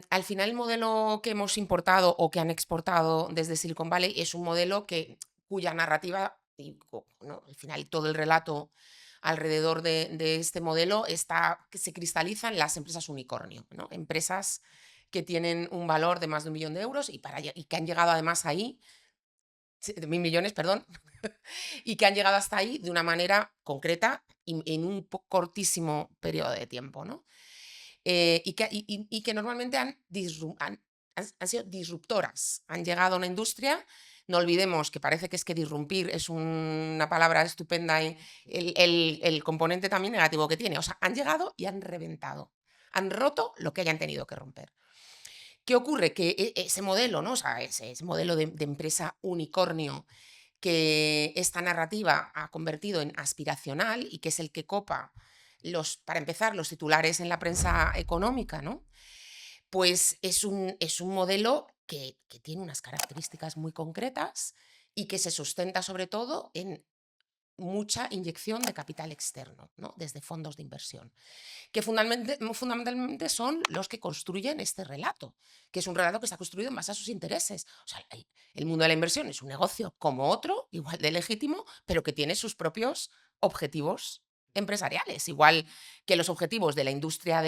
al final el modelo que hemos importado o que han exportado desde Silicon Valley es un modelo cuya narrativa, ¿no? Al final todo el relato alrededor de este modelo que se cristalizan las empresas unicornio, ¿no? Empresas que tienen un valor de más de 1 millón de euros y que han llegado además ahí, de 1.000 millones, perdón, y que han llegado hasta ahí de una manera concreta y en un cortísimo periodo de tiempo, ¿no? Y que normalmente han sido disruptoras, han llegado a una industria. No olvidemos que parece que es que disrumpir es una palabra estupenda y el componente también negativo que tiene. O sea, han llegado y han reventado, han roto lo que hayan tenido que romper. ¿Qué ocurre? Que ese modelo, ¿no? O sea, ese modelo de empresa unicornio que esta narrativa ha convertido en aspiracional y que es el que copa para empezar, los titulares en la prensa económica, ¿no? Pues es un modelo que tiene unas características muy concretas y que se sustenta sobre todo en mucha inyección de capital externo, ¿no? Desde fondos de inversión, que fundamentalmente son los que construyen este relato, que es un relato que está construido en base a sus intereses. O sea, el mundo de la inversión es un negocio como otro, igual de legítimo, pero que tiene sus propios objetivos empresariales, igual que los objetivos de la industria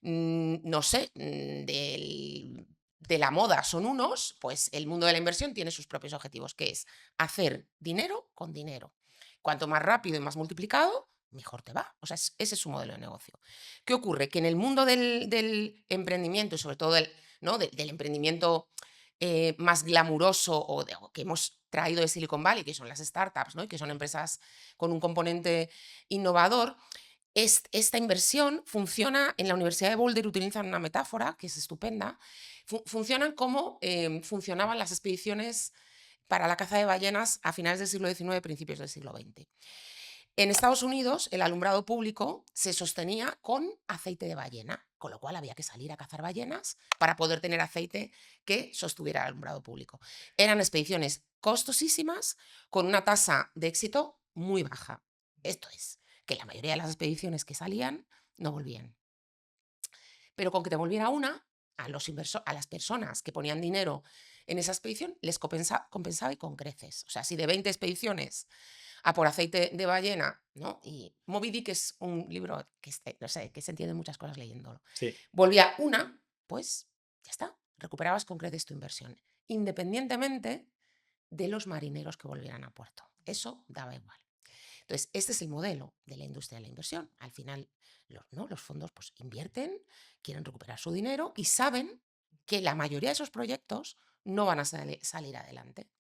no sé, de la moda son unos, pues el mundo de la inversión tiene sus propios objetivos, que es hacer dinero con dinero. Cuanto más rápido y más multiplicado, mejor te va. O sea, ese es su modelo de negocio. ¿Qué ocurre? Que en el mundo del emprendimiento y sobre todo ¿no? del emprendimiento más glamuroso o que hemos traído de Silicon Valley, que son las startups, ¿no? Y que son empresas con un componente innovador, esta inversión funciona. En la Universidad de Boulder utilizan una metáfora que es estupenda. Funcionan como funcionaban las expediciones para la caza de ballenas a finales del siglo XIX, principios del siglo XX. En Estados Unidos, el alumbrado público se sostenía con aceite de ballena, con lo cual había que salir a cazar ballenas para poder tener aceite que sostuviera el alumbrado público. Eran expediciones costosísimas con una tasa de éxito muy baja. Esto es, que la mayoría de las expediciones que salían no volvían. Pero con que te volviera una, a las personas que ponían dinero en esa expedición les compensaba y con creces. O sea, si de 20 expediciones a por aceite de ballena, ¿no? Y Moby Dick es un libro que no sé, que se entienden muchas cosas leyéndolo. Sí. Volvía una, pues ya está, recuperabas con creces tu inversión, independientemente de los marineros que volvieran a puerto. Eso daba igual. Entonces, este es el modelo de la industria de la inversión. Al final, los fondos pues, invierten, quieren recuperar su dinero y saben que la mayoría de esos proyectos no van a salir adelante.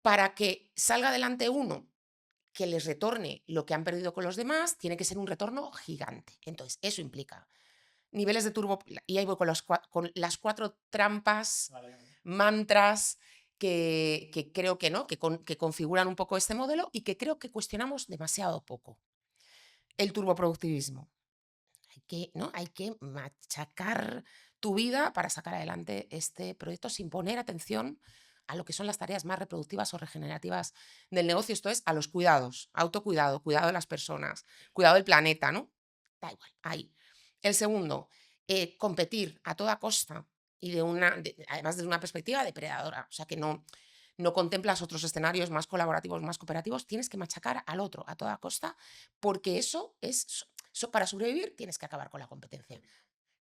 Para que salga adelante uno que les retorne lo que han perdido con los demás, tiene que ser un retorno gigante. Entonces, eso implica niveles de turbo, y ahí voy con las 4 trampas, mantras que creo que no, que configuran un poco este modelo y que creo que cuestionamos demasiado poco. El turboproductivismo. Hay que machacar tu vida para sacar adelante este proyecto sin poner atención a lo que son las tareas más reproductivas o regenerativas del negocio, esto es, a los cuidados, autocuidado, cuidado de las personas, cuidado del planeta, ¿no? Da igual, ahí. El segundo, competir a toda costa y además desde una perspectiva depredadora, o sea que no contemplas otros escenarios más colaborativos, más cooperativos, tienes que machacar al otro a toda costa porque eso es, para sobrevivir tienes que acabar con la competencia.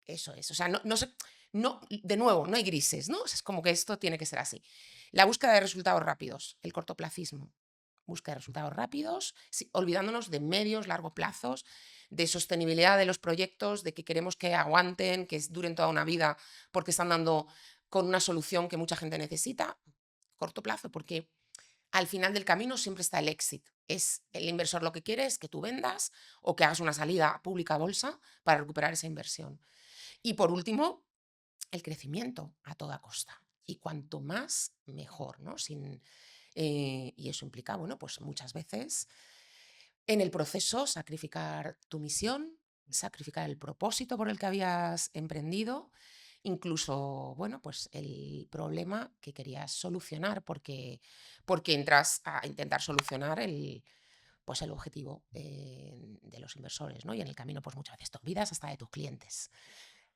Eso es, o sea, de nuevo, no hay grises, ¿no? O sea, es como que esto tiene que ser así. La búsqueda de resultados rápidos, el cortoplacismo. Búsqueda de resultados rápidos, olvidándonos de medios, largos plazos, de sostenibilidad de los proyectos, de que queremos que aguanten, que duren toda una vida porque están dando con una solución que mucha gente necesita. Corto plazo, porque al final del camino siempre está el exit. Es el inversor lo que quiere es que tú vendas o que hagas una salida pública a bolsa para recuperar esa inversión. Y por último, el crecimiento a toda costa. Y cuanto más, mejor, ¿no? Y eso implica, bueno, pues muchas veces en el proceso sacrificar tu misión, sacrificar el propósito por el que habías emprendido, incluso, bueno, pues el problema que querías solucionar, porque entras a intentar solucionar el objetivo de los inversores, ¿no? Y en el camino, pues muchas veces te olvidas hasta de tus clientes.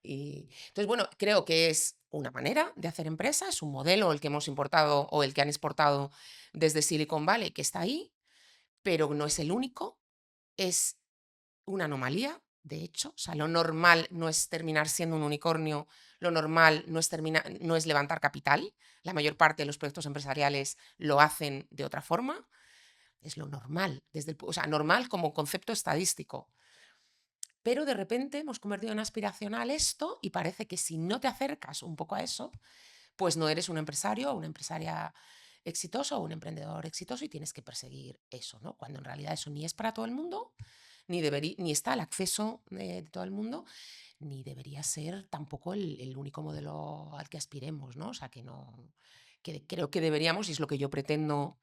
Entonces, bueno, creo que es una manera de hacer empresa, es un modelo el que hemos importado o el que han exportado desde Silicon Valley, que está ahí, pero no es el único es una anomalía, de hecho. O sea, lo normal no es terminar siendo un unicornio, lo normal no es levantar capital. La mayor parte de los proyectos empresariales lo hacen de otra forma. Es lo normal, o sea, normal como concepto estadístico. Pero de repente hemos convertido en aspiracional esto y parece que si no te acercas un poco a eso, pues no eres un empresario o una empresaria exitoso o un emprendedor exitoso y tienes que perseguir eso, ¿no? Cuando en realidad eso ni es para todo el mundo, ni está al acceso de todo el mundo, ni debería ser tampoco el único modelo al que aspiremos, ¿no? O sea, que no, que creo que deberíamos, y es lo que yo pretendo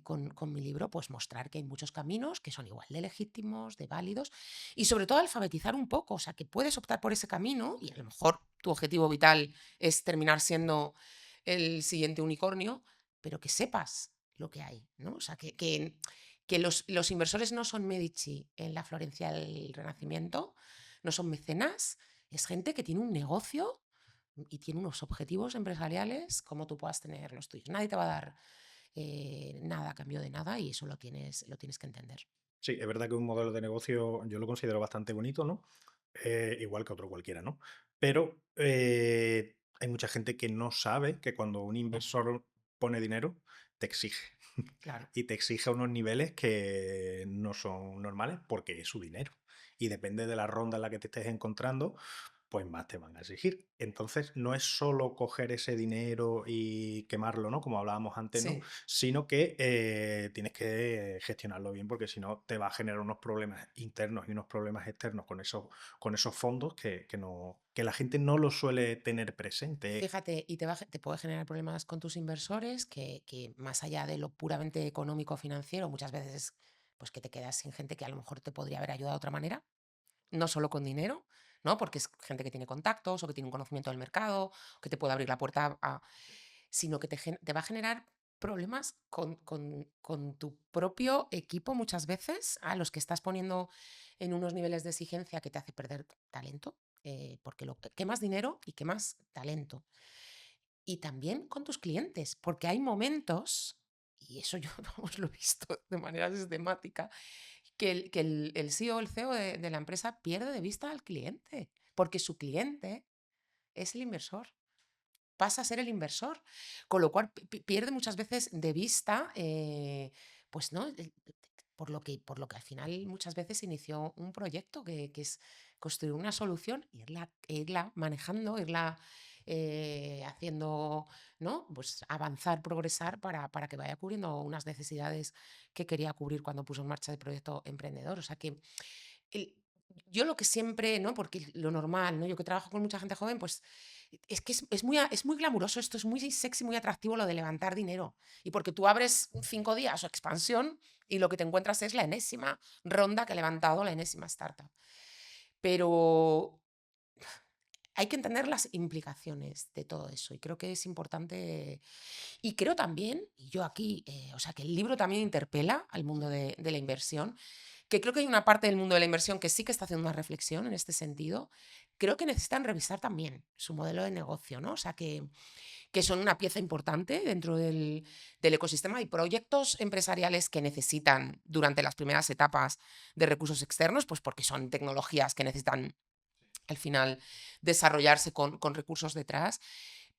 con mi libro, pues mostrar que hay muchos caminos que son igual de legítimos, de válidos, y sobre todo alfabetizar un poco, o sea, que puedes optar por ese camino y a lo mejor tu objetivo vital es terminar siendo el siguiente unicornio, pero que sepas lo que hay, ¿no? O sea, que los inversores no son Medici en la Florencia del Renacimiento, no son mecenas, es gente que tiene un negocio y tiene unos objetivos empresariales como tú puedas tener los tuyos. Nadie te va a dar nada a cambio de nada y eso lo tienes que entender. Sí, es verdad que un modelo de negocio yo lo considero bastante bonito, ¿no? Igual que otro cualquiera, ¿no? Pero hay mucha gente que no sabe que cuando un inversor pone dinero, te exige. Claro. Y te exige a unos niveles que no son normales porque es su dinero. Y depende de la ronda en la que te estés encontrando, pues más te van a exigir. Entonces, no es solo coger ese dinero y quemarlo, ¿no? Como hablábamos antes, ¿no? Sí. Sino que tienes que gestionarlo bien, porque si no, te va a generar unos problemas internos y unos problemas externos con esos fondos que la gente no lo suele tener presente. Fíjate, y te puede generar problemas con tus inversores que más allá de lo puramente económico financiero, muchas veces pues que te quedas sin gente que a lo mejor te podría haber ayudado de otra manera, no solo con dinero, ¿no? Porque es gente que tiene contactos o que tiene un conocimiento del mercado, o que te puede abrir la puerta sino que te va a generar problemas con tu propio equipo muchas veces, a los que estás poniendo en unos niveles de exigencia que te hace perder talento, porque quemas dinero y quemas talento. Y también con tus clientes, porque hay momentos, y eso yo vamos, lo he visto de manera sistemática, que el CEO o el CEO de la empresa pierde de vista al cliente, porque su cliente es el inversor, pasa a ser el inversor, con lo cual pierde muchas veces de vista, pues no, por lo que al final muchas veces se inició un proyecto que es construir una solución, irla manejando, irla haciendo, ¿no? Pues avanzar, progresar para que vaya cubriendo unas necesidades que quería cubrir cuando puso en marcha el proyecto emprendedor. O sea que el- yo lo que siempre, ¿no? Porque lo normal, ¿no? Yo que trabajo con mucha gente joven, pues es que es muy glamuroso esto, es muy sexy, muy atractivo lo de levantar dinero. Y porque tú abres 5 días o expansión y lo que te encuentras es la enésima ronda que ha levantado la enésima startup. Pero hay que entender las implicaciones de todo eso y creo que es importante. Y creo también, y yo aquí, o sea, que el libro también interpela al mundo de la inversión, que creo que hay una parte del mundo de la inversión que sí que está haciendo una reflexión en este sentido. Creo que necesitan revisar también su modelo de negocio, ¿no? O sea, que son una pieza importante dentro del ecosistema. Hay proyectos empresariales que necesitan, durante las primeras etapas, de recursos externos, pues porque son tecnologías que necesitan al final desarrollarse con recursos detrás.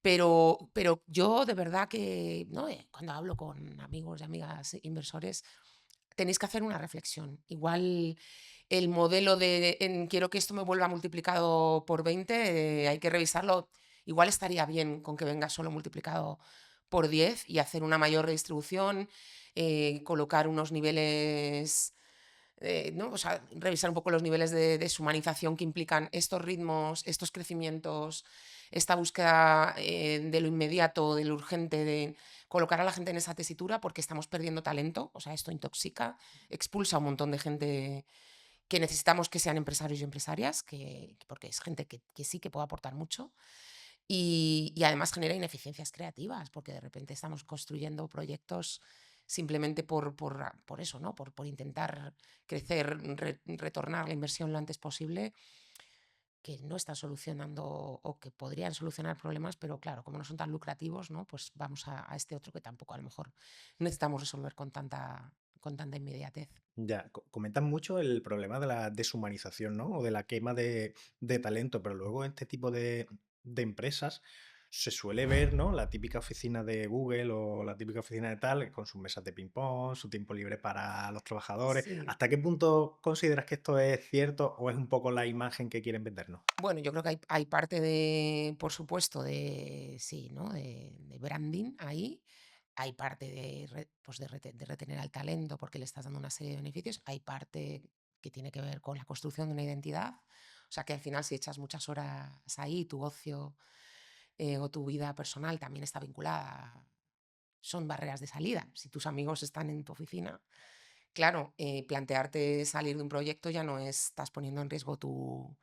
Pero yo de verdad que, ¿no? Cuando hablo con amigos y amigas inversores, tenéis que hacer una reflexión. Igual el modelo quiero que esto me vuelva multiplicado por 20, hay que revisarlo. Igual estaría bien con que venga solo multiplicado por 10 y hacer una mayor redistribución, colocar unos niveles, ¿no? O sea, revisar un poco los niveles de deshumanización que implican estos ritmos, estos crecimientos, esta búsqueda de lo inmediato, de lo urgente, de colocar a la gente en esa tesitura porque estamos perdiendo talento. O sea, esto intoxica, expulsa a un montón de gente que necesitamos que sean empresarios y empresarias, porque es gente que sí que puede aportar mucho. Y además genera ineficiencias creativas, porque de repente estamos construyendo proyectos simplemente por eso, ¿no? Por intentar crecer, retornar la inversión lo antes posible, que no están solucionando o que podrían solucionar problemas, pero claro, como no son tan lucrativos, ¿no? Pues vamos a este otro que tampoco a lo mejor necesitamos resolver con tanta inmediatez. Ya, comentan mucho el problema de la deshumanización, ¿no? O de la quema de talento, pero luego en este tipo de empresas se suele ver, ¿no? La típica oficina de Google o la típica oficina de tal, con sus mesas de ping-pong, su tiempo libre para los trabajadores. Sí. ¿Hasta qué punto consideras que esto es cierto o es un poco la imagen que quieren vendernos? Bueno, yo creo que hay parte de, por supuesto, de sí, ¿no? De branding ahí. Hay parte de, pues de retener al talento porque le estás dando una serie de beneficios. Hay parte que tiene que ver con la construcción de una identidad. O sea que al final, si echas muchas horas ahí, tu ocio o tu vida personal también está vinculada. Son barreras de salida. Si tus amigos están en tu oficina, claro, plantearte salir de un proyecto ya no estás poniendo en riesgo tu,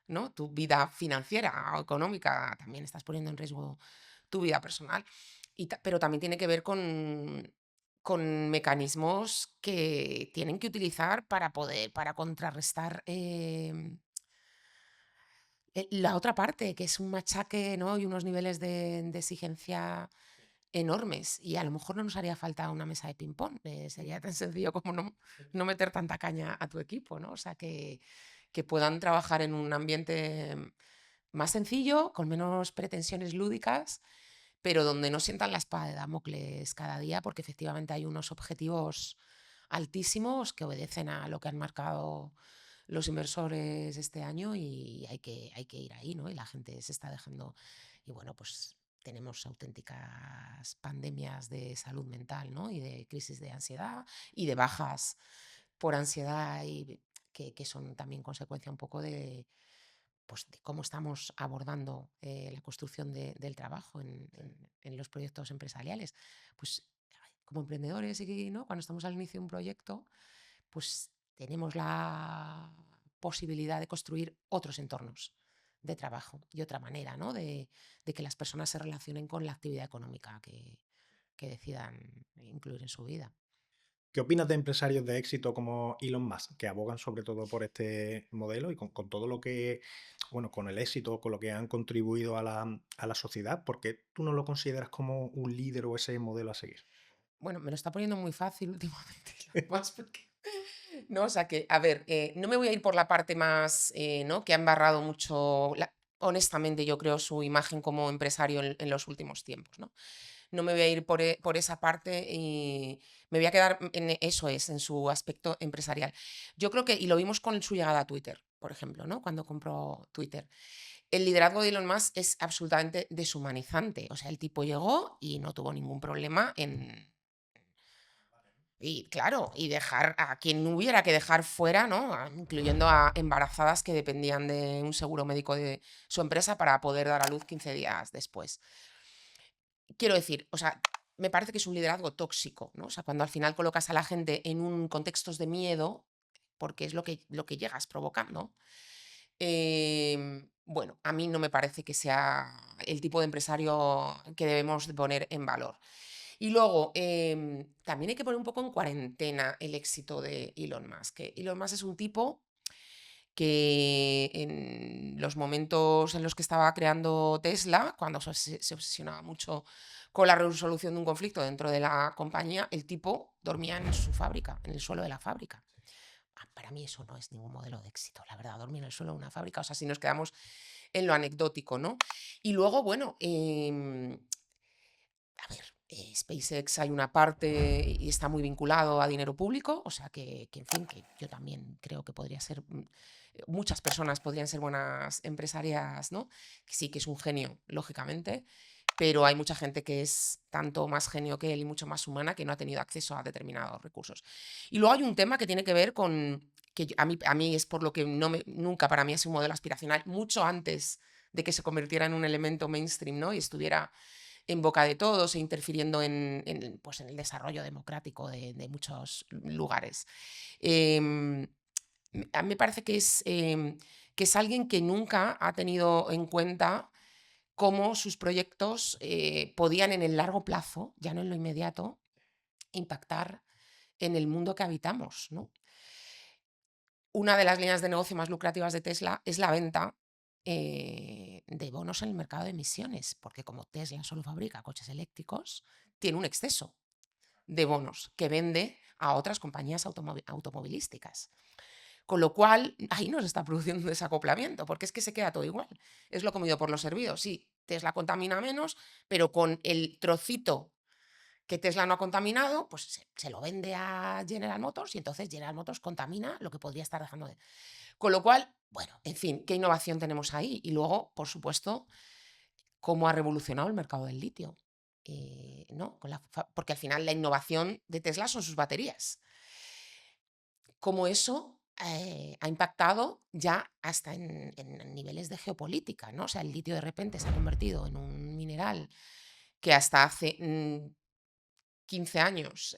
¿no? Tu vida financiera o económica, también estás poniendo en riesgo tu vida personal. Pero también tiene que ver con mecanismos que tienen que utilizar para contrarrestar la otra parte, que es un machaque, ¿no? Y unos niveles de exigencia enormes. Y a lo mejor no nos haría falta una mesa de ping-pong. Sería tan sencillo como no meter tanta caña a tu equipo, ¿no? O sea, que puedan trabajar en un ambiente más sencillo, con menos pretensiones lúdicas, pero donde no sientan la espada de Damocles cada día, porque efectivamente hay unos objetivos altísimos que obedecen a lo que han marcado los inversores este año y hay que ir ahí, ¿no? Y la gente se está dejando. Y bueno, pues tenemos auténticas pandemias de salud mental, ¿no? Y de crisis de ansiedad y de bajas por ansiedad y que son también consecuencia un poco pues, de cómo estamos abordando la construcción del trabajo en los proyectos empresariales. Pues como emprendedores y, ¿no? Cuando estamos al inicio de un proyecto, pues tenemos la posibilidad de construir otros entornos de trabajo y otra manera, ¿no? de que las personas se relacionen con la actividad económica que decidan incluir en su vida. ¿Qué opinas de empresarios de éxito como Elon Musk, que abogan sobre todo por este modelo y con todo lo que, bueno, con el éxito, con lo que han contribuido a la sociedad? ¿Por qué tú no lo consideras como un líder o ese modelo a seguir? Bueno, me lo está poniendo muy fácil últimamente, más porque... No, o sea que, a ver, no me voy a ir por la parte más, ¿no? Que ha embarrado mucho, honestamente, yo creo, su imagen como empresario en los últimos tiempos, ¿no? No me voy a ir por esa parte y me voy a quedar en eso en su aspecto empresarial. Yo creo que, y lo vimos con su llegada a Twitter, por ejemplo, ¿no? Cuando compró Twitter. El liderazgo de Elon Musk es absolutamente deshumanizante. O sea, el tipo llegó y no tuvo ningún problema en... Y claro, y dejar a quien hubiera que dejar fuera, ¿no? Incluyendo a embarazadas que dependían de un seguro médico de su empresa para poder dar a luz 15 días después. Quiero decir, o sea, me parece que es un liderazgo tóxico, ¿no? O sea, cuando al final colocas a la gente en un contextos de miedo, porque es lo que llegas provocando. Bueno, a mí no me parece que sea el tipo de empresario que debemos de poner en valor. Y luego, también hay que poner un poco en cuarentena el éxito de Elon Musk. Que Elon Musk es un tipo que en los momentos en los que estaba creando Tesla, cuando se obsesionaba mucho con la resolución de un conflicto dentro de la compañía, el tipo dormía en su fábrica, en el suelo de la fábrica. Para mí eso no es ningún modelo de éxito, la verdad, dormir en el suelo de una fábrica, o sea, si nos quedamos en lo anecdótico, ¿no? Y luego, bueno, a ver, SpaceX hay una parte y está muy vinculado a dinero público, o sea en fin, que yo también creo que podría ser, muchas personas podrían ser buenas empresarias, ¿no? Que sí, que es un genio, lógicamente, pero hay mucha gente que es tanto más genio que él y mucho más humana que no ha tenido acceso a determinados recursos. Y luego hay un tema que tiene que ver con, que a mí es por lo que nunca para mí ha sido un modelo aspiracional, mucho antes de que se convirtiera en un elemento mainstream, ¿no? Y estuviera en boca de todos e interfiriendo pues en el desarrollo democrático de muchos lugares. Em, a mí me parece que es alguien que nunca ha tenido en cuenta cómo sus proyectos podían en el largo plazo, ya no en lo inmediato, impactar en el mundo que habitamos, ¿no? Una de las líneas de negocio más lucrativas de Tesla es la venta de bonos en el mercado de emisiones, porque como Tesla solo fabrica coches eléctricos, tiene un exceso. de bonos que vende a otras compañías automovilísticas. Con lo cual, ahí no se está produciendo un desacoplamiento, porque es que se queda todo igual. Es lo comido por lo servido. Sí, Tesla contamina menos, pero con el trocito que Tesla no ha contaminado, pues se lo vende a General Motors y entonces General Motors contamina lo que podría estar dejando de. Con lo cual, bueno, en fin, ¿qué innovación tenemos ahí? Y luego, por supuesto, cómo ha revolucionado el mercado del litio. ¿No? Porque al final la innovación de Tesla son sus baterías. Cómo eso ha impactado ya hasta en niveles de geopolítica, ¿no? O sea, el litio de repente se ha convertido en un mineral que hasta hace 15 años,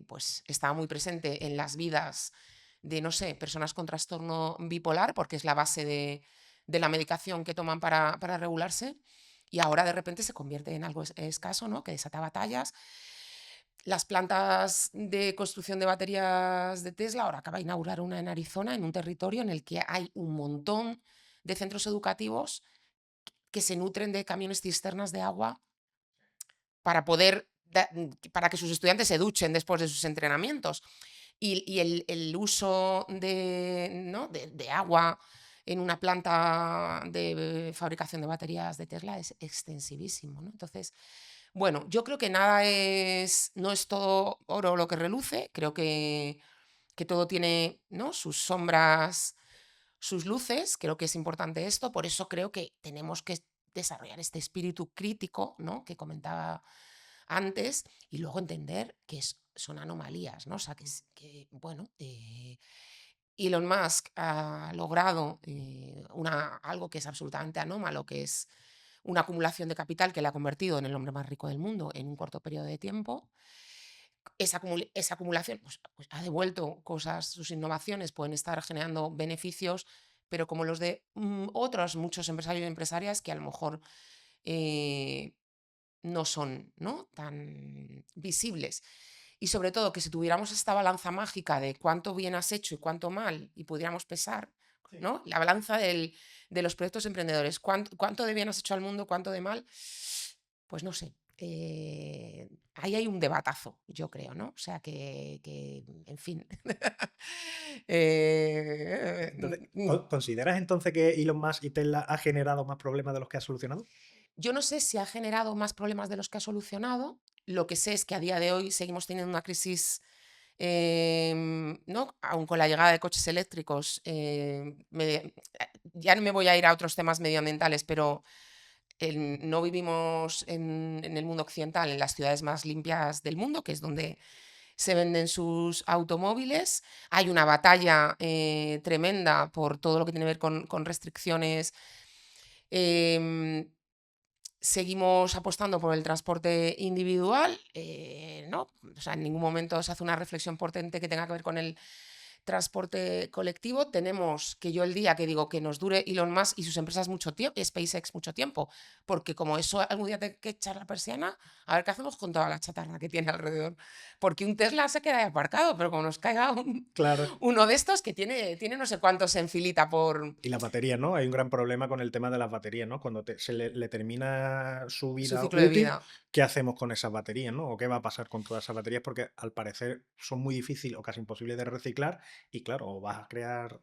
pues estaba muy presente en las vidas de, no sé, personas con trastorno bipolar, porque es la base de la medicación que toman para regularse, y ahora de repente se convierte en algo escaso, ¿no? Que desata batallas. Las plantas de construcción de baterías de Tesla, ahora acaba de inaugurar una en Arizona, en un territorio en el que hay un montón de centros educativos que se nutren de camiones cisternas de agua para para que sus estudiantes se duchen después de sus entrenamientos. Y el uso ¿no? de agua en una planta de fabricación de baterías de Tesla es extensivísimo, ¿no? Entonces, bueno, yo creo que no es todo oro lo que reluce, creo que todo tiene, ¿no? sus sombras, sus luces, creo que es importante esto, por eso creo que tenemos que desarrollar este espíritu crítico, ¿no? que comentaba antes, y luego entender que son anomalías, ¿no? O sea, bueno, Elon Musk ha logrado algo que es absolutamente anómalo, que es una acumulación de capital que le ha convertido en el hombre más rico del mundo en un corto periodo de tiempo. Esa acumulación pues ha devuelto cosas, sus innovaciones pueden estar generando beneficios, pero como los de otros muchos empresarios y empresarias que a lo mejor no son, ¿no? tan visibles. Y sobre todo que si tuviéramos esta balanza mágica de cuánto bien has hecho y cuánto mal, y pudiéramos pesar, Sí. ¿no? La balanza de los proyectos emprendedores, cuánto de bien has hecho al mundo, cuánto de mal, pues no sé. Ahí hay un debatazo, yo creo, ¿no? O sea en fin. Entonces, ¿consideras entonces que Elon Musk y Tesla ha generado más problemas de los que ha solucionado? Yo no sé si ha generado más problemas de los que ha solucionado. Lo que sé es que a día de hoy seguimos teniendo una crisis, ¿no? Aun con la llegada de coches eléctricos. Ya no me voy a ir a otros temas medioambientales, pero no vivimos en el mundo occidental, en las ciudades más limpias del mundo, que es donde se venden sus automóviles. Hay una batalla tremenda por todo lo que tiene que ver con restricciones. em, Seguimos apostando por el transporte individual, ¿no? O sea, en ningún momento se hace una reflexión potente que tenga que ver con el transporte colectivo. Tenemos que yo el día que digo que nos dure Elon Musk y sus empresas mucho tiempo, SpaceX mucho tiempo, porque como eso algún día tengo que echar la persiana, a ver qué hacemos con toda la chatarra que tiene alrededor. Porque un Tesla se queda ahí aparcado, pero como nos caiga Claro. uno de estos que tiene no sé cuántos en filita por Y las baterías, ¿no? Hay un gran problema con el tema de las baterías, ¿no? Cuando se le termina su su vida ciclo de útil, vida. ¿qué hacemos con esas baterías, ¿no? ¿O qué va a pasar con todas esas baterías? Porque al parecer son muy difíciles o casi imposibles de reciclar y claro, o vas a crear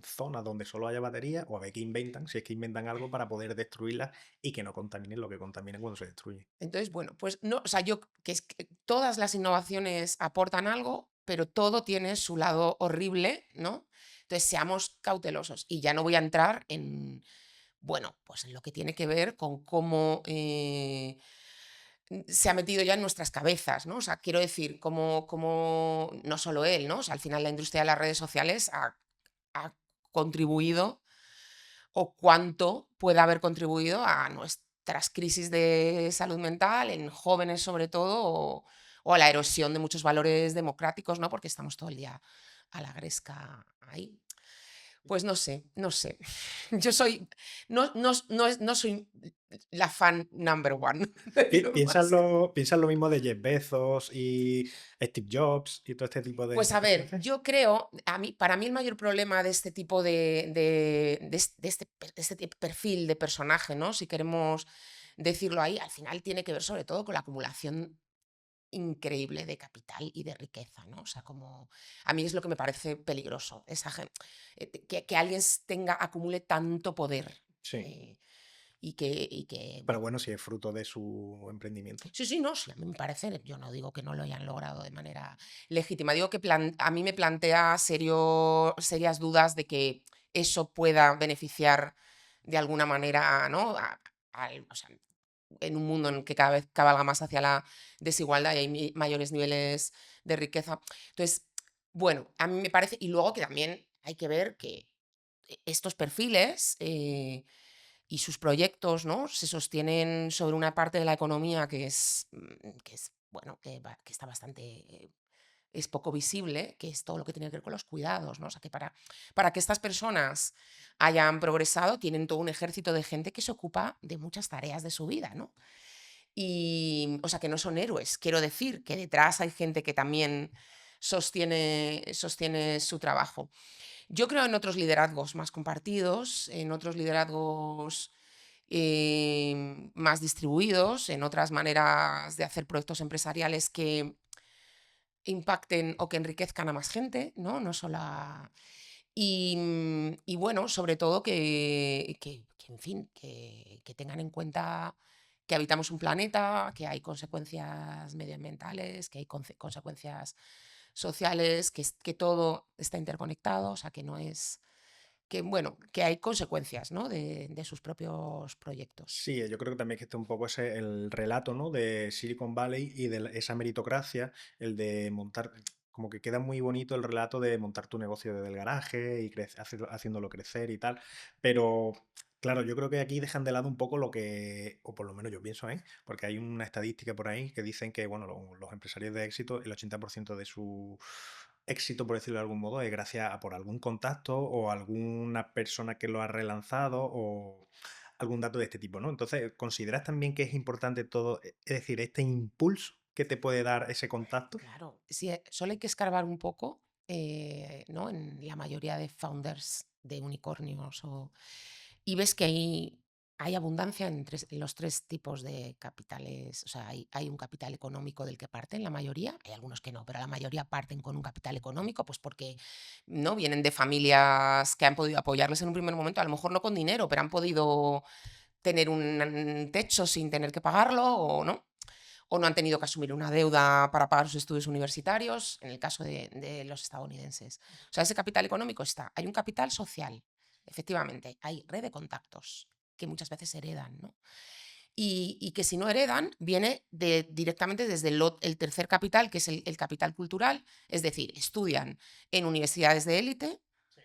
zonas donde solo haya baterías o a ver qué inventan, si es que inventan algo para poder destruirlas y que no contaminen lo que contaminen cuando se destruye. Entonces, bueno, pues no, o sea, es que todas las innovaciones aportan algo, pero todo tiene su lado horrible, ¿no? Entonces, seamos cautelosos. Y ya no voy a entrar en, bueno, pues en lo que tiene que ver con cómo se ha metido ya en nuestras cabezas, ¿no? O sea, quiero decir, como no solo él, ¿no? O sea, al final la industria de las redes sociales ha contribuido o cuánto puede haber contribuido a nuestras crisis de salud mental, en jóvenes sobre todo, o a la erosión de muchos valores democráticos, ¿no? Porque estamos todo el día a la gresca ahí. Pues no sé, no sé. Yo soy, no soy la fan number one de Elon Musk. ¿Piensas lo mismo de Jeff Bezos y Steve Jobs y todo este tipo de Pues a ver, personajes? yo creo, para mí el mayor problema de este tipo de este perfil de personaje, ¿no? Si queremos decirlo ahí, al final tiene que ver sobre todo con la acumulación increíble de capital y de riqueza, ¿no? O sea, como a mí es lo que me parece peligroso, que alguien acumule tanto poder. Sí. eh, y que, Pero bueno, si es fruto de su emprendimiento. sí, sí, no, sí, a mí me parece, yo no digo que no lo hayan logrado de manera legítima, digo que a mí me plantea serias dudas de que eso pueda beneficiar de alguna manera, ¿no? O sea, en un mundo en el que cada vez cabalga más hacia la desigualdad y hay mayores niveles de riqueza. Entonces, bueno, a mí me parece, y luego que también hay que ver que estos perfiles y sus proyectos, ¿no? Se sostienen sobre una parte de la economía que es bueno, que está bastante, es poco visible, que es todo lo que tiene que ver con los cuidados, ¿no? O sea, que para que estas personas hayan progresado, tienen todo un ejército de gente que se ocupa de muchas tareas de su vida, ¿no? Y, o sea, que no son héroes. Quiero decir que detrás hay gente que también sostiene su trabajo. Yo creo en otros liderazgos más compartidos, en otros liderazgos más distribuidos, en otras maneras de hacer proyectos empresariales que impacten o que enriquezcan a más gente, ¿no? No solo y bueno, sobre todo en fin, que tengan en cuenta que habitamos un planeta, que hay consecuencias medioambientales, que hay consecuencias sociales, que todo está interconectado, o sea, que no es que, bueno, que hay consecuencias, ¿no? de sus propios proyectos. Sí, yo creo que también que está un poco ese el relato, ¿no? De Silicon Valley y de esa meritocracia, el de montar, como que queda muy bonito el relato de montar tu negocio desde el garaje y haciéndolo crecer y tal, pero claro, yo creo que aquí dejan de lado un poco lo que, o por lo menos yo pienso, ¿eh? Porque hay una estadística por ahí que dicen que, bueno, los empresarios de éxito, el 80% de su éxito, por decirlo de algún modo, es gracias a por algún contacto o alguna persona que lo ha relanzado o algún dato de este tipo, ¿no? Entonces, ¿consideras también que es importante todo, es decir, este impulso que te puede dar ese contacto? Claro, sí, solo hay que escarbar un poco, ¿no? En la mayoría de founders de unicornios y ves que hay abundancia en los tres tipos de capitales. O sea, hay un capital económico del que parten la mayoría, hay algunos que no, pero la mayoría parten con un capital económico, pues porque no vienen de familias que han podido apoyarles en un primer momento, a lo mejor no con dinero, pero han podido tener un techo sin tener que pagarlo o no han tenido que asumir una deuda para pagar sus estudios universitarios, en el caso de los estadounidenses. O sea, ese capital económico está. Hay un capital social, efectivamente, hay red de contactos que muchas veces heredan, ¿no? Y que si no heredan, viene directamente desde el tercer capital, que es el capital cultural, es decir, estudian en universidades de élite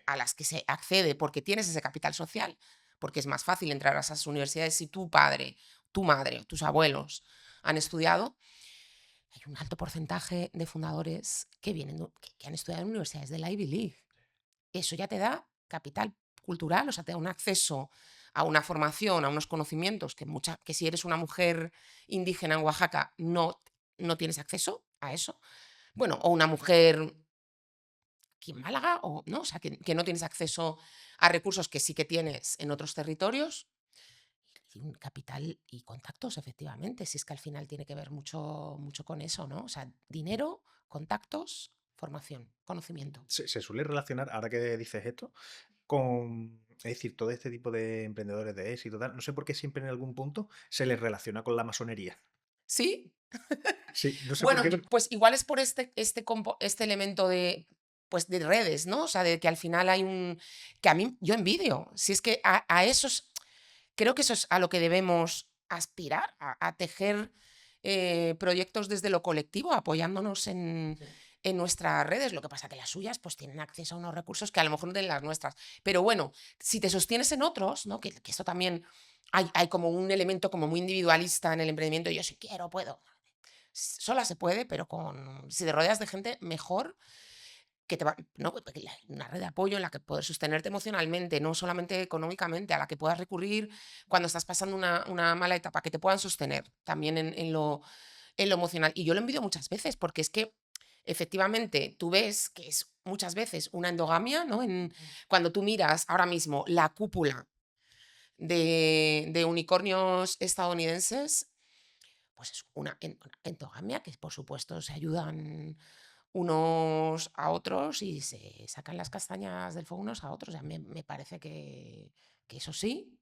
a las que se accede porque tienes ese capital social, porque es más fácil entrar a esas universidades si tu padre, tu madre, tus abuelos han estudiado. Hay un alto porcentaje de fundadores que han estudiado en universidades de la Ivy League. Eso ya te da capital cultural, o sea, te da un acceso a una formación, a unos conocimientos que si eres una mujer indígena en Oaxaca no tienes acceso a eso. Bueno, o una mujer aquí en Málaga, ¿no? O sea, que no tienes acceso a recursos que sí que tienes en otros territorios. Y un capital y contactos, efectivamente, si es que al final tiene que ver mucho, mucho con eso, ¿no? O sea, dinero, contactos, formación, conocimiento. Se suele relacionar, ahora que dices esto, con, es decir, todo este tipo de emprendedores de éxito, tal, no sé por qué siempre en algún punto se les relaciona con la masonería. ¿Sí? Sí, no sé por Bueno, qué, pero pues igual es por este elemento pues de redes, ¿no? O sea, de que al final que a mí yo envidio. Si es que a esos, creo que eso es a lo que debemos aspirar, a tejer proyectos desde lo colectivo, apoyándonos en nuestras redes. Lo que pasa que las suyas pues tienen acceso a unos recursos que a lo mejor no tienen las nuestras. Pero bueno, si te sostienes en otros, ¿no? Que esto también hay como un elemento como muy individualista en el emprendimiento. Yo si quiero, puedo. Sola se puede, pero si te rodeas de gente mejor que te va, ¿no? Porque una red de apoyo en la que poder sostenerte emocionalmente, no solamente económicamente, a la que puedas recurrir cuando estás pasando una mala etapa, que te puedan sostener también en lo emocional. Y yo lo envidio muchas veces, porque es que efectivamente tú ves que es muchas veces una endogamia, ¿no? Cuando tú miras ahora mismo la cúpula de unicornios estadounidenses, pues es una endogamia, que por supuesto se ayudan unos a otros y se sacan las castañas del fuego unos a otros. O sea, me parece que eso sí,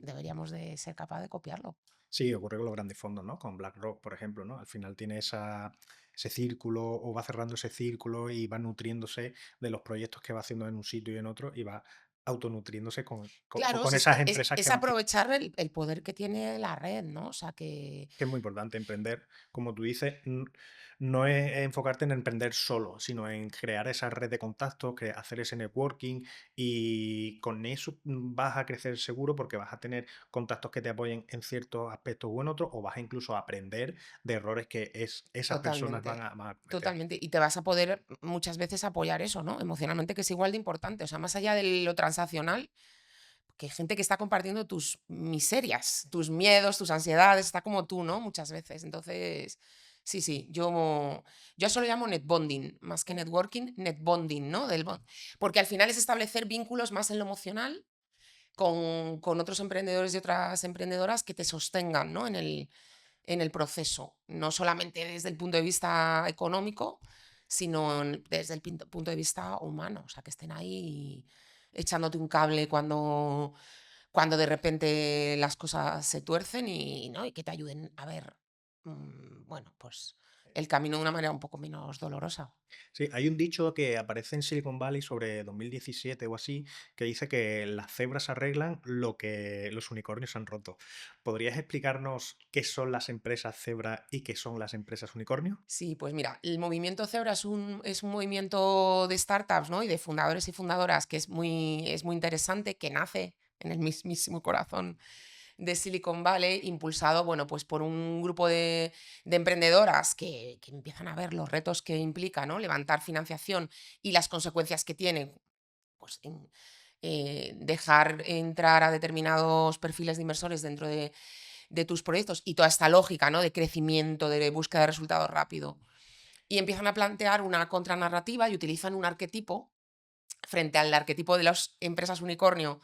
deberíamos de ser capaz de copiarlo. Sí, ocurre con los grandes fondos, ¿no? Con BlackRock, por ejemplo, ¿no? Al final tiene ese círculo o va cerrando ese círculo y va nutriéndose de los proyectos que va haciendo en un sitio y en otro y va autonutriéndose Claro, con si esas empresas es que van. aprovechar el poder que tiene la red, ¿no? O sea, que Que es muy importante emprender, como tú dices, no es enfocarte en emprender solo, sino en crear esa red de contactos, hacer ese networking y con eso vas a crecer seguro porque vas a tener contactos que te apoyen en ciertos aspectos o en otros, o vas a incluso a aprender de errores que esas personas totalmente, van a cometer. totalmente. Y te vas a poder muchas veces apoyar eso, ¿no? Emocionalmente, que es igual de importante. O sea, más allá de lo transaccional, que hay gente que está compartiendo tus miserias, tus miedos, tus ansiedades, está como tú, ¿no? Muchas veces. Entonces, sí, sí, yo eso lo llamo net bonding, más que networking, net bonding, ¿no? Porque al final es establecer vínculos más en lo emocional con otros emprendedores y otras emprendedoras que te sostengan, ¿no? En el proceso, no solamente desde el punto de vista económico, sino desde el punto de vista humano, o sea, que estén ahí echándote un cable cuando de repente las cosas se tuercen y, ¿no? Y que te ayuden a ver, bueno, pues el camino de una manera un poco menos dolorosa. Sí, hay un dicho que aparece en Silicon Valley sobre 2017 o así, que dice que las cebras arreglan lo que los unicornios han roto. ¿Podrías explicarnos qué son las empresas cebra y qué son las empresas unicornio? Sí, pues mira, el movimiento Cebra es un movimiento de startups, ¿no? Y de fundadores y fundadoras que es muy interesante, que nace en el mismísimo corazón de Silicon Valley, impulsado, bueno, pues por un grupo de emprendedoras que empiezan a ver los retos que implica, ¿no? Levantar financiación y las consecuencias que tiene, pues dejar entrar a determinados perfiles de inversores dentro de tus proyectos y toda esta lógica, ¿no? De crecimiento, de búsqueda de resultados rápido. Y empiezan a plantear una contranarrativa y utilizan un arquetipo frente al arquetipo de las empresas unicornio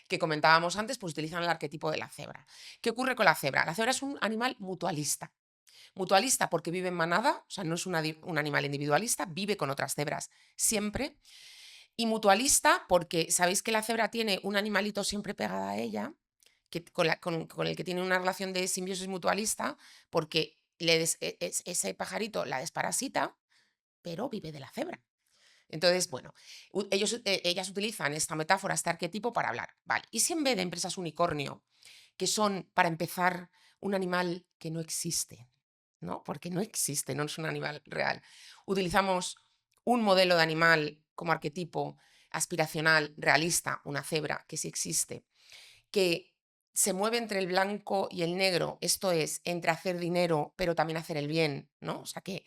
que comentábamos antes, pues utilizan el arquetipo de la cebra. ¿Qué ocurre con la cebra? La cebra es un animal mutualista. Mutualista porque vive en manada, o sea, no es un animal individualista, vive con otras cebras siempre. Y mutualista porque sabéis que la cebra tiene un animalito siempre pegada a ella, con el que tiene una relación de simbiosis mutualista, porque ese pajarito la desparasita, pero vive de la cebra. Entonces, bueno, ellas utilizan esta metáfora, este arquetipo para hablar. Vale, ¿y si en vez de empresas unicornio, que son, para empezar, un animal que no existe, ¿no? Porque no existe, no es un animal real. Utilizamos un modelo de animal como arquetipo aspiracional, realista, una cebra que sí existe, que se mueve entre el blanco y el negro, esto es, entre hacer dinero, pero también hacer el bien, ¿no? O sea, que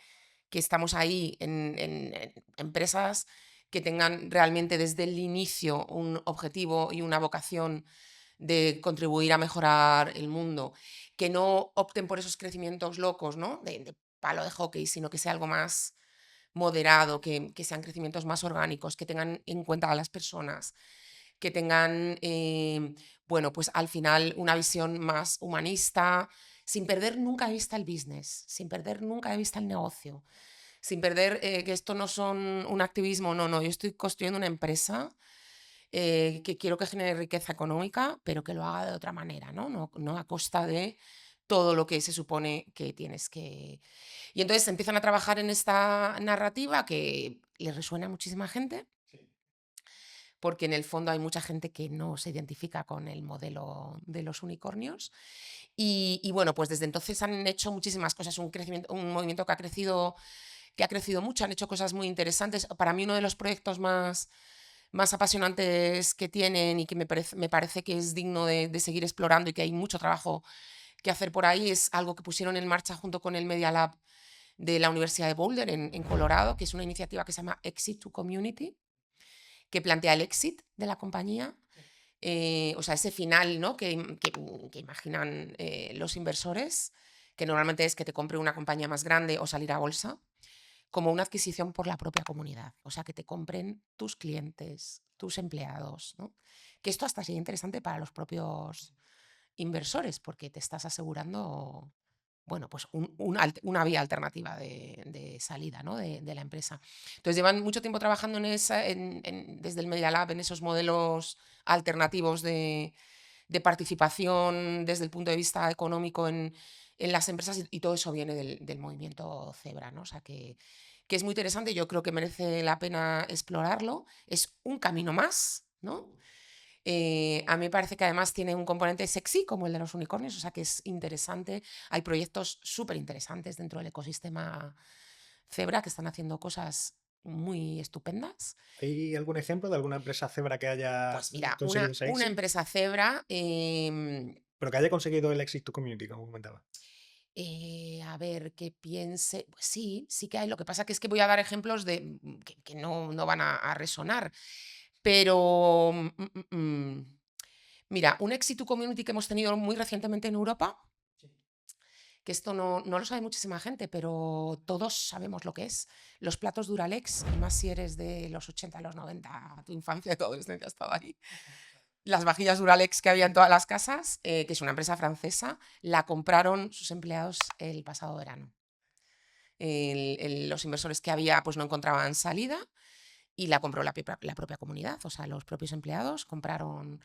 estamos ahí en empresas que tengan realmente desde el inicio un objetivo y una vocación de contribuir a mejorar el mundo, que no opten por esos crecimientos locos, ¿no? De palo de hockey, sino que sea algo más moderado, que sean crecimientos más orgánicos, que tengan en cuenta a las personas, que tengan, bueno, pues al final una visión más humanista, sin perder nunca de vista el business, sin perder nunca de vista el negocio, sin perder que esto no son un activismo, no, no, yo estoy construyendo una empresa que quiero que genere riqueza económica, pero que lo haga de otra manera, ¿no? No, no a costa de todo lo que se supone que tienes que... Y entonces empiezan a trabajar en esta narrativa que le resuena a muchísima gente, porque en el fondo hay mucha gente que no se identifica con el modelo de los unicornios. Y bueno, pues desde entonces han hecho muchísimas cosas, un movimiento que ha crecido mucho, han hecho cosas muy interesantes. Para mí uno de los proyectos más apasionantes que tienen y que me parece que es digno de seguir explorando y que hay mucho trabajo que hacer por ahí es algo que pusieron en marcha junto con el Media Lab de la Universidad de Boulder en Colorado, que es una iniciativa que se llama Exit to Community, que plantea el exit de la compañía, o sea, ese final, ¿no? que imaginan los inversores, que normalmente es que te compre una compañía más grande o salir a bolsa, como una adquisición por la propia comunidad, o sea, que te compren tus clientes, tus empleados, ¿no? Que esto hasta sería interesante para los propios inversores, porque te estás asegurando, bueno, pues una vía alternativa de salida, ¿no? de la empresa. Entonces llevan mucho tiempo trabajando desde el Media Lab en esos modelos alternativos de participación desde el punto de vista económico en las empresas y todo eso viene del movimiento Zebra, ¿no? O sea que es muy interesante, yo creo que merece la pena explorarlo. Es un camino más, ¿no? A mí me parece que además tiene un componente sexy como el de los unicornios, o sea que es interesante. Hay proyectos súper interesantes dentro del ecosistema Zebra que están haciendo cosas muy estupendas. ¿Hay algún ejemplo de alguna empresa Zebra que haya Pues mira, conseguido ese una éxito? empresa Zebra, Pero que haya conseguido el Exit to Community, como comentaba. a ver, que piense, pues sí que hay. Lo que pasa que es que voy a dar ejemplos que no van a resonar. Pero, mira, un éxito community que hemos tenido muy recientemente en Europa, que esto no lo sabe muchísima gente, pero todos sabemos lo que es. Los platos Duralex, y más si eres de los 80, los 90, tu infancia y tu adolescencia ha estado ahí. Las vajillas Duralex que había en todas las casas, que es una empresa francesa, la compraron sus empleados el pasado verano. Los inversores que había pues no encontraban salida y la compró la propia comunidad, o sea, los propios empleados compraron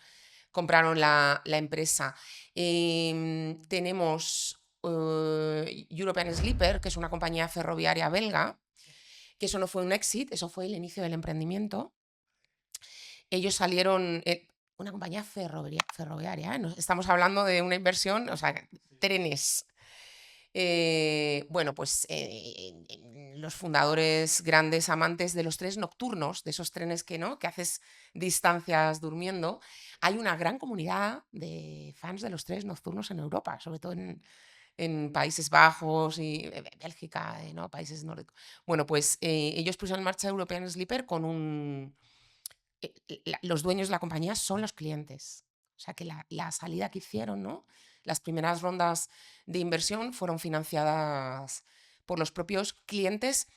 la empresa. Tenemos European Sleeper, que es una compañía ferroviaria belga, que eso no fue un exit, eso fue el inicio del emprendimiento. Ellos salieron, una compañía ferroviaria, ¿eh? Estamos hablando de una inversión, o sea, trenes. Bueno, pues los fundadores grandes amantes de los trenes nocturnos, de esos trenes que haces distancias durmiendo, hay una gran comunidad de fans de los trenes nocturnos en Europa, sobre todo en Países Bajos y Bélgica, ¿no? Países nórdicos. Bueno, pues ellos pusieron en marcha European Sleeper con los dueños de la compañía son los clientes. O sea que la salida que hicieron, ¿no? Las primeras rondas de inversión fueron financiadas por los propios clientes,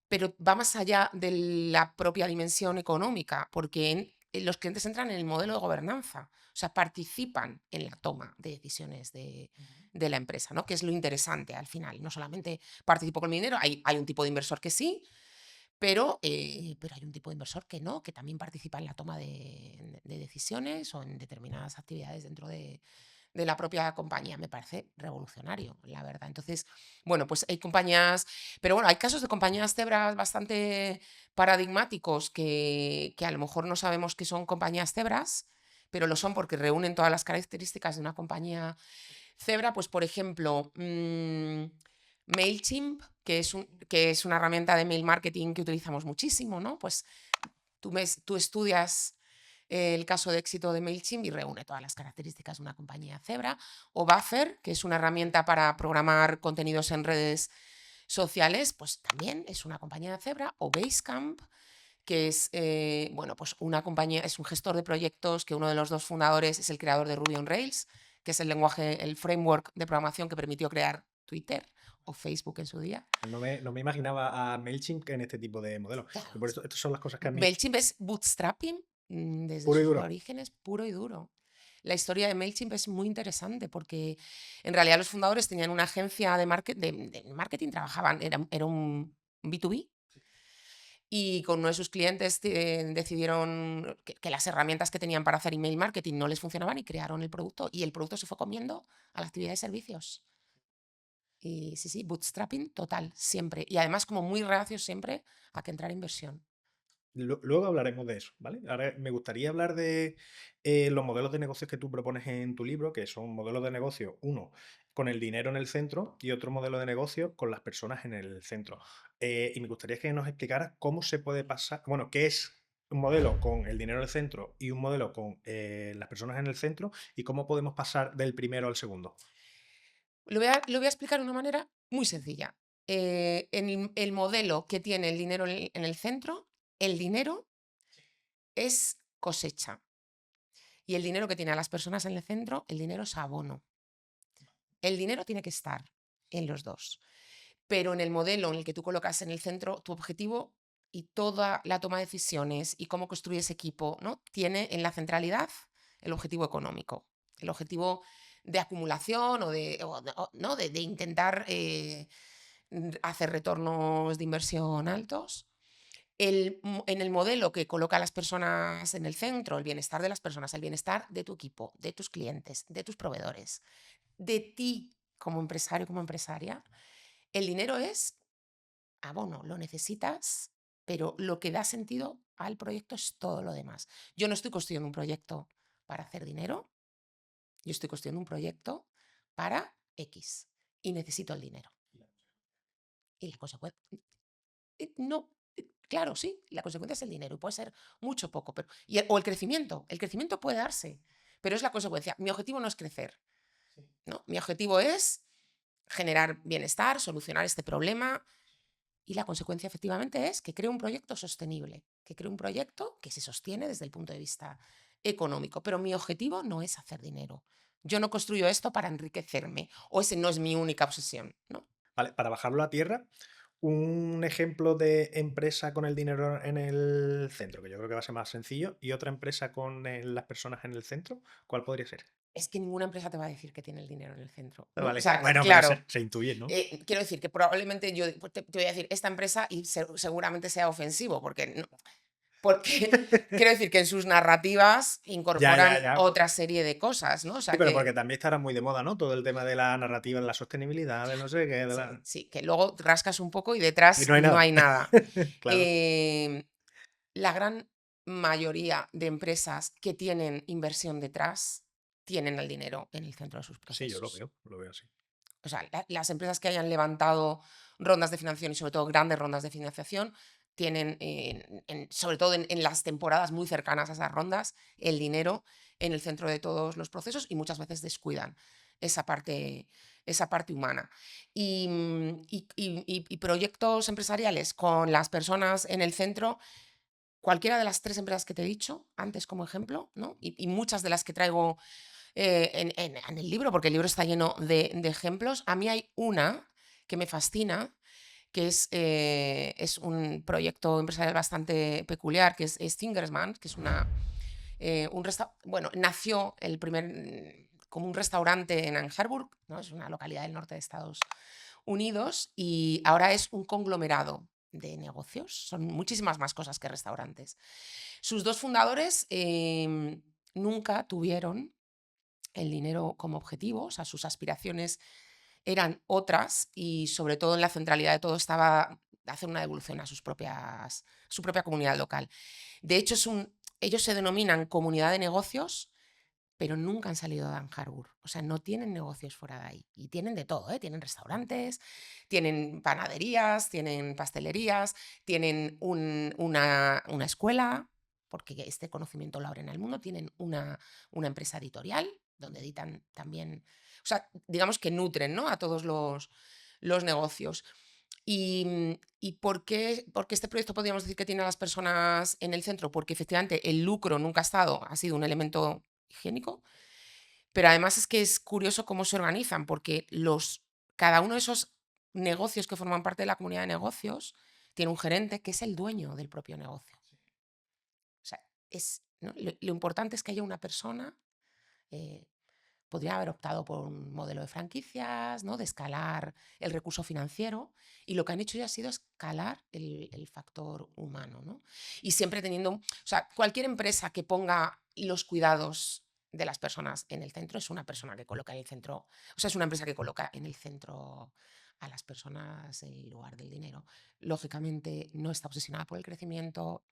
pero va más allá de la propia dimensión económica, porque los clientes entran en el modelo de gobernanza, o sea, participan en la toma de decisiones de la empresa, ¿no? Que es lo interesante al final. No solamente participo con mi dinero, hay un tipo de inversor que sí, pero hay un tipo de inversor que no, que también participa en la toma de decisiones o en determinadas actividades dentro de la propia compañía. Me parece revolucionario, la verdad. Entonces, bueno, pues hay compañías, pero bueno, hay casos de compañías cebras bastante paradigmáticos que a lo mejor no sabemos que son compañías cebras, pero lo son porque reúnen todas las características de una compañía cebra. Pues, por ejemplo, MailChimp, que es una herramienta de mail marketing que utilizamos muchísimo, ¿no? Pues tú estudias el caso de éxito de MailChimp y reúne todas las características de una compañía cebra. O Buffer, que es una herramienta para programar contenidos en redes sociales, pues también es una compañía cebra. O Basecamp, que es bueno, pues una compañía, es un gestor de proyectos que uno de los dos fundadores es el creador de Ruby on Rails, que es el lenguaje, el framework de programación que permitió crear Twitter o Facebook en su día. No me imaginaba a MailChimp en este tipo de modelos. Claro. Por esto, estas son las cosas que a mí, MailChimp es bootstrapping desde puro y sus duro. orígenes, puro y duro. La historia de MailChimp es muy interesante porque en realidad los fundadores tenían una agencia de marketing, trabajaban, era un B2B, y con uno de sus clientes decidieron que las herramientas que tenían para hacer email marketing no les funcionaban y crearon el producto. Y el producto se fue comiendo a la actividad de servicios. Y sí, bootstrapping total, siempre. Y además como muy reacios siempre a que entrara inversión. Luego hablaremos de eso, ¿vale? Ahora me gustaría hablar de los modelos de negocios que tú propones en tu libro, que son modelos de negocio, uno con el dinero en el centro y otro modelo de negocio con las personas en el centro. Y me gustaría que nos explicaras cómo se puede pasar, bueno, qué es un modelo con el dinero en el centro y un modelo con las personas en el centro y cómo podemos pasar del primero al segundo. Lo voy a explicar de una manera muy sencilla. En el modelo que tiene el dinero en el centro, el dinero es cosecha. Y el dinero que tiene a las personas en el centro, el dinero es abono. El dinero tiene que estar en los dos. Pero en el modelo en el que tú colocas en el centro tu objetivo y toda la toma de decisiones y cómo construyes equipo, ¿no? Tiene en la centralidad el objetivo económico, el objetivo de acumulación ¿no? de intentar hacer retornos de inversión altos. En el modelo que coloca a las personas en el centro, el bienestar de las personas, el bienestar de tu equipo, de tus clientes, de tus proveedores, de ti como empresario, como empresaria, el dinero es abono, lo necesitas, pero lo que da sentido al proyecto es todo lo demás. Yo no estoy construyendo un proyecto para hacer dinero, yo estoy construyendo un proyecto para X y necesito el dinero. Y la consecuencia, no, claro, sí, la consecuencia es el dinero y puede ser mucho o poco, pero, o el crecimiento puede darse, pero es la consecuencia. Mi objetivo no es crecer, ¿no? Mi objetivo es generar bienestar, solucionar este problema. Y la consecuencia efectivamente es que creo un proyecto sostenible, que creo un proyecto que se sostiene desde el punto de vista económico. Pero mi objetivo no es hacer dinero. Yo no construyo esto para enriquecerme, o ese no es mi única obsesión, ¿no? Vale, para bajarlo a tierra, un ejemplo de empresa con el dinero en el centro, que yo creo que va a ser más sencillo, y otra empresa con las personas en el centro, ¿cuál podría ser? Es que ninguna empresa te va a decir que tiene el dinero en el centro, ¿no? O Vale, sea, bueno, pero claro, se intuye, ¿no? quiero decir que probablemente yo pues, te voy a decir esta empresa y seguramente sea ofensivo, porque quiero decir que en sus narrativas incorporan Ya. otra serie de cosas, ¿no? O Sí, sea, pero porque también estará muy de moda, ¿no? Todo el tema de la narrativa, de la sostenibilidad, de no sé qué, sí, que luego rascas un poco y y detrás no hay no nada. hay nada. Claro. La gran mayoría de empresas que tienen inversión detrás tienen el dinero en el centro de sus Sí, yo procesos. lo veo así. O sea, las empresas que hayan levantado rondas de financiación y sobre todo grandes rondas de financiación tienen, sobre todo en las temporadas muy cercanas a esas rondas, el dinero en el centro de todos los procesos y muchas veces descuidan esa parte, esa parte humana. Y proyectos empresariales con las personas en el centro, cualquiera de las tres empresas que te he dicho antes como ejemplo, ¿no? Y muchas de las que traigo en el libro, porque el libro está lleno de ejemplos. A mí hay una que me fascina, que es un proyecto empresarial bastante peculiar, que es Fingersman, que es bueno, nació como un restaurante en Ann Arbor, ¿no? Es una localidad del norte de Estados Unidos, y ahora es un conglomerado de negocios. Son muchísimas más cosas que restaurantes. Sus dos fundadores nunca tuvieron el dinero como objetivo, o sea, sus aspiraciones eran otras y sobre todo en la centralidad de todo estaba hacer una devolución a su propia comunidad local. De hecho, ellos se denominan comunidad de negocios, pero nunca han salido de Ann Arbor. O sea, no tienen negocios fuera de ahí. Y tienen de todo, ¿eh? Tienen restaurantes, tienen panaderías, tienen pastelerías, tienen una escuela, porque este conocimiento lo abren al mundo, tienen una empresa editorial donde editan también, o sea, digamos que nutren, ¿no? A todos los negocios. ¿Y por qué este proyecto podríamos decir que tiene a las personas en el centro? Porque efectivamente el lucro nunca ha sido un elemento higiénico, pero además es que es curioso cómo se organizan, porque cada uno de esos negocios que forman parte de la comunidad de negocios tiene un gerente que es el dueño del propio negocio. O sea, ¿no? Lo importante es que haya una persona. Podría haber optado por un modelo de franquicias, ¿no? De escalar el recurso financiero, y lo que han hecho ya ha sido escalar el factor humano, ¿no? Y siempre o sea, cualquier empresa que ponga los cuidados de las personas en el centro es una persona que coloca en el centro, o sea, es una empresa que coloca en el centro a las personas en lugar del dinero. Lógicamente no está obsesionada por el crecimiento,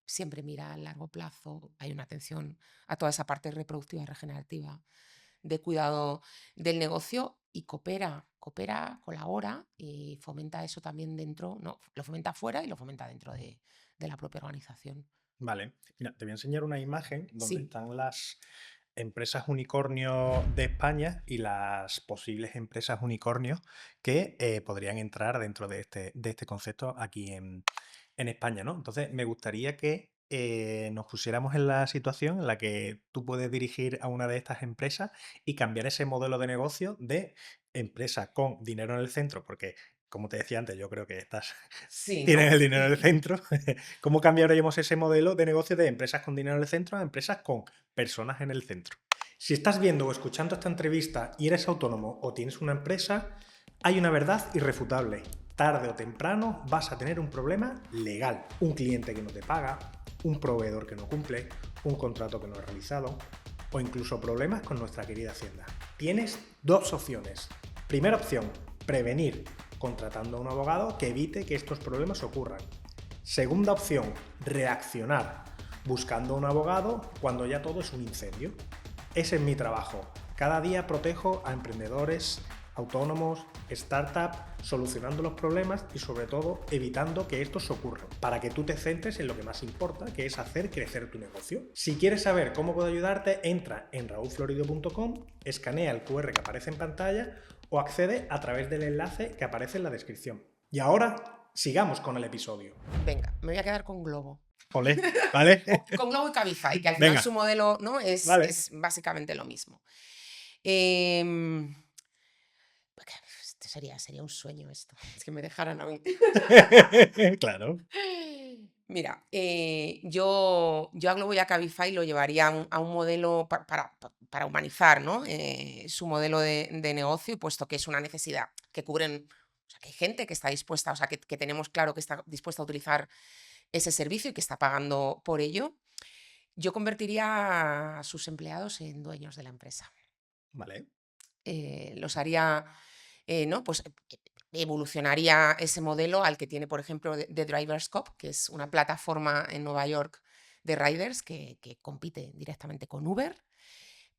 siempre mira a largo plazo, hay una atención a toda esa parte reproductiva y regenerativa de cuidado del negocio, y coopera, colabora y fomenta eso también dentro, ¿no? Lo fomenta fuera y lo fomenta dentro de la propia organización. Vale. Mira, te voy a enseñar una imagen donde Sí. están las empresas unicornio de España y las posibles empresas unicornios que podrían entrar dentro de este concepto aquí en España, ¿no? Entonces, me gustaría que nos pusiéramos en la situación en la que tú puedes dirigir a una de estas empresas y cambiar ese modelo de negocio de empresa con dinero en el centro, porque, como te decía antes, yo creo que estas Sí, tienen ¿no? el dinero en el centro. ¿Cómo cambiaríamos ese modelo de negocio de empresas con dinero en el centro a empresas con personas en el centro? Si estás viendo o escuchando esta entrevista y eres autónomo o tienes una empresa, hay una verdad irrefutable. Tarde o temprano vas a tener un problema legal. Un cliente que no te paga, un proveedor que no cumple, un contrato que no es realizado o incluso problemas con nuestra querida Hacienda. Tienes dos opciones. Primera opción, prevenir, contratando a un abogado que evite que estos problemas ocurran. Segunda opción, reaccionar, buscando a un abogado cuando ya todo es un incendio. Ese es mi trabajo. Cada día protejo a emprendedores, autónomos, startups, solucionando los problemas y sobre todo evitando que estos ocurran, para que tú te centres en lo que más importa, que es hacer crecer tu negocio. Si quieres saber cómo puedo ayudarte, entra en raulflorido.com, escanea el QR que aparece en pantalla o accede a través del enlace que aparece en la descripción. Y ahora, sigamos con el episodio. Venga, me voy a quedar con Globo. Olé, ¿vale? Con Globo y Cabify, que al final Venga. su modelo, ¿no? Vale. es básicamente lo mismo. Sería un sueño esto, es que me dejaran a mí. Claro. Mira, yo a Globo y a Cabify lo llevaría a un modelo para humanizar, ¿no? Su modelo de negocio, y puesto que es una necesidad que cubren, o sea, que hay gente que está dispuesta, o sea, que tenemos claro que está dispuesta a utilizar ese servicio y que está pagando por ello, yo convertiría a sus empleados en dueños de la empresa. Vale. Los haría, ¿no? Pues evolucionaría ese modelo al que tiene, por ejemplo, The Drivers Cup, que es una plataforma en Nueva York de riders que compite directamente con Uber,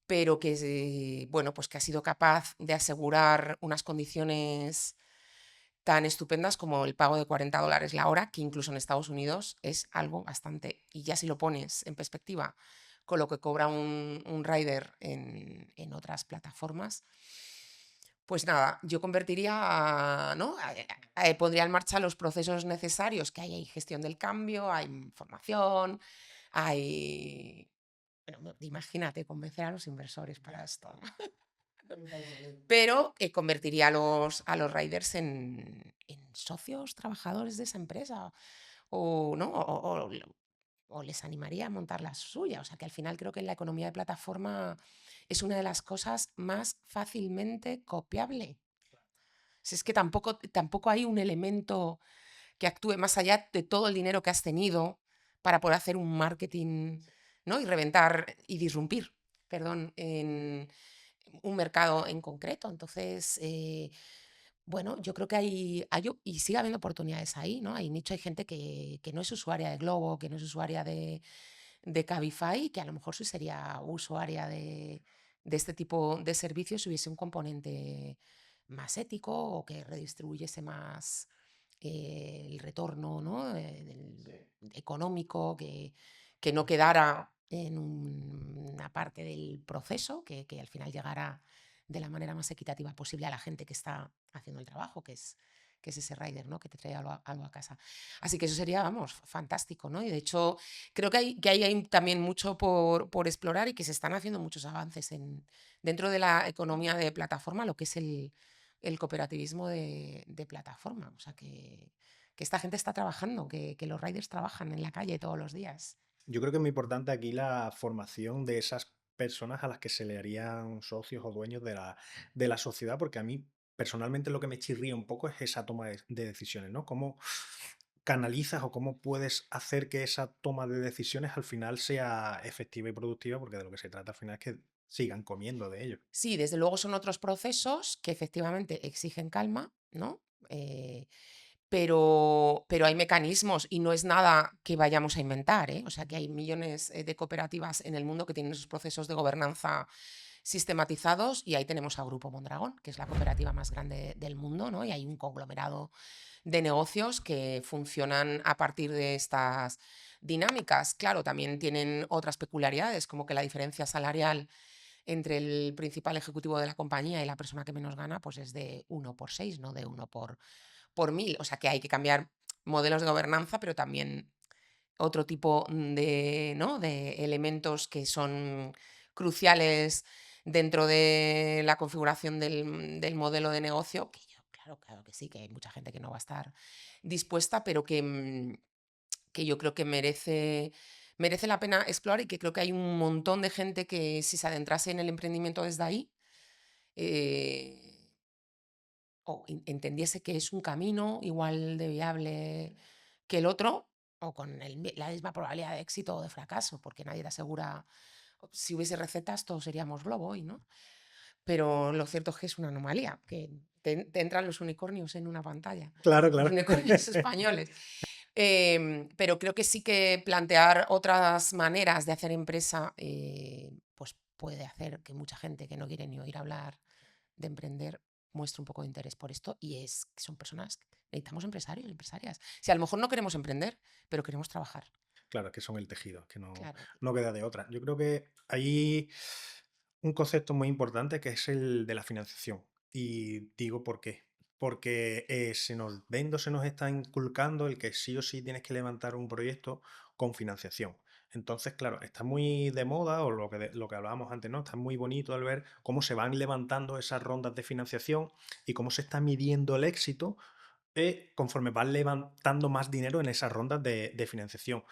pero que, bueno, pues que ha sido capaz de asegurar unas condiciones tan estupendas como el pago de $40 la hora, que incluso en Estados Unidos es algo bastante, y ya si lo pones en perspectiva con lo que cobra un rider en otras plataformas, pues nada, yo convertiría, ¿no? Pondría en marcha los procesos necesarios, que hay gestión del cambio, hay formación, hay... Bueno, imagínate, convencer a los inversores para esto. Pero convertiría a los riders en socios, trabajadores de esa empresa, o, ¿no? O les animaría a montar la suya. O sea que al final creo que en la economía de plataforma es una de las cosas más fácilmente copiable. Si es que tampoco hay un elemento que actúe más allá de todo el dinero que has tenido para poder hacer un marketing, ¿no? Y reventar y disrumpir, perdón, en un mercado en concreto. Entonces, bueno, yo creo que y sigue habiendo oportunidades ahí, ¿no? Hay nicho, hay gente que no es usuaria de Globo, que no es usuaria de Cabify, que a lo mejor sí sería usuaria de este tipo de servicios si hubiese un componente más ético o que redistribuyese más el retorno, ¿no? Económico, que no quedara en una parte del proceso, que al final llegara de la manera más equitativa posible a la gente que está haciendo el trabajo, que es ese rider, ¿no? Que te trae algo a casa. Así que eso sería, vamos, fantástico, ¿no? Y de hecho, creo que hay también mucho por explorar y que se están haciendo muchos avances dentro de la economía de plataforma, lo que es el cooperativismo de plataforma. O sea, que esta gente está trabajando, que los riders trabajan en la calle todos los días. Yo creo que es muy importante aquí la formación de esas personas a las que se le harían socios o dueños de la sociedad, porque a mí personalmente lo que me chirría un poco es esa toma de decisiones, ¿no? ¿Cómo canalizas o cómo puedes hacer que esa toma de decisiones al final sea efectiva y productiva? Porque de lo que se trata al final es que sigan comiendo de ello. Sí, desde luego son otros procesos que efectivamente exigen calma, ¿no? Pero hay mecanismos y no es nada que vayamos a inventar, ¿eh? O sea, que hay millones de cooperativas en el mundo que tienen esos procesos de gobernanza sistematizados, y ahí tenemos a Grupo Mondragón, que es la cooperativa más grande del mundo, ¿no? Y hay un conglomerado de negocios que funcionan a partir de estas dinámicas. Claro, también tienen otras peculiaridades, como que la diferencia salarial entre el principal ejecutivo de la compañía y la persona que menos gana, pues es de 1/6, no de 1/1000. O sea que hay que cambiar modelos de gobernanza, pero también otro tipo de, ¿no? de elementos que son cruciales dentro de la configuración del modelo de negocio, que yo, claro que sí, que hay mucha gente que no va a estar dispuesta, pero que yo creo que merece merece la pena explorar y que creo que hay un montón de gente que si se adentrase en el emprendimiento desde ahí, eh, o entendiese que es un camino igual de viable que el otro, o con la misma probabilidad de éxito o de fracaso, porque nadie te asegura, si hubiese recetas todos seríamos globo hoy, ¿no? Pero lo cierto es que es una anomalía, que te entran los unicornios en una pantalla, Claro, los claro. unicornios españoles. Pero creo que sí que plantear otras maneras de hacer empresa, pues puede hacer que mucha gente que no quiere ni oír hablar de emprender muestre un poco de interés por esto y es que son personas, necesitamos empresarios y empresarias. Si a lo mejor no queremos emprender, pero queremos trabajar. Claro, que son el tejido, que Claro. no queda de otra. Yo creo que hay un concepto muy importante que es el de la financiación. Y digo por qué. Porque se nos está inculcando el que sí o sí tienes que levantar un proyecto con financiación. Entonces, claro, está muy de moda, o lo que hablábamos antes, ¿no? Está muy bonito al ver cómo se van levantando esas rondas de financiación y cómo se está midiendo el éxito conforme van levantando más dinero en esas rondas de financiación.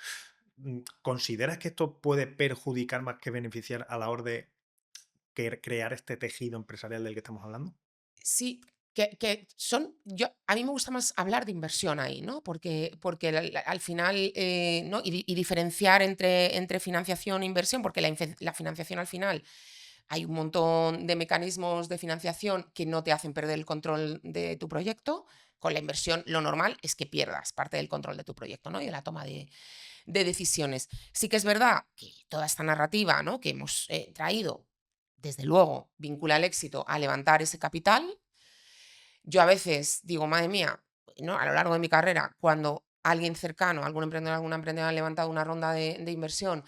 ¿Consideras que esto puede perjudicar más que beneficiar a la hora de crear este tejido empresarial del que estamos hablando? Sí, que son, a mí me gusta más hablar de inversión ahí, ¿no? Porque al final, ¿no? Y diferenciar entre financiación e inversión, porque la financiación al final hay un montón de mecanismos de financiación que no te hacen perder el control de tu proyecto. Con la inversión, lo normal es que pierdas parte del control de tu proyecto, ¿no? Y de la toma de decisiones. Sí que es verdad que toda esta narrativa, ¿no? Que hemos traído, desde luego, vincula el éxito a levantar ese capital. Yo a veces digo, madre mía, ¿no? A lo largo de mi carrera, cuando alguien cercano, algún emprendedor, alguna emprendedora ha levantado una ronda de inversión,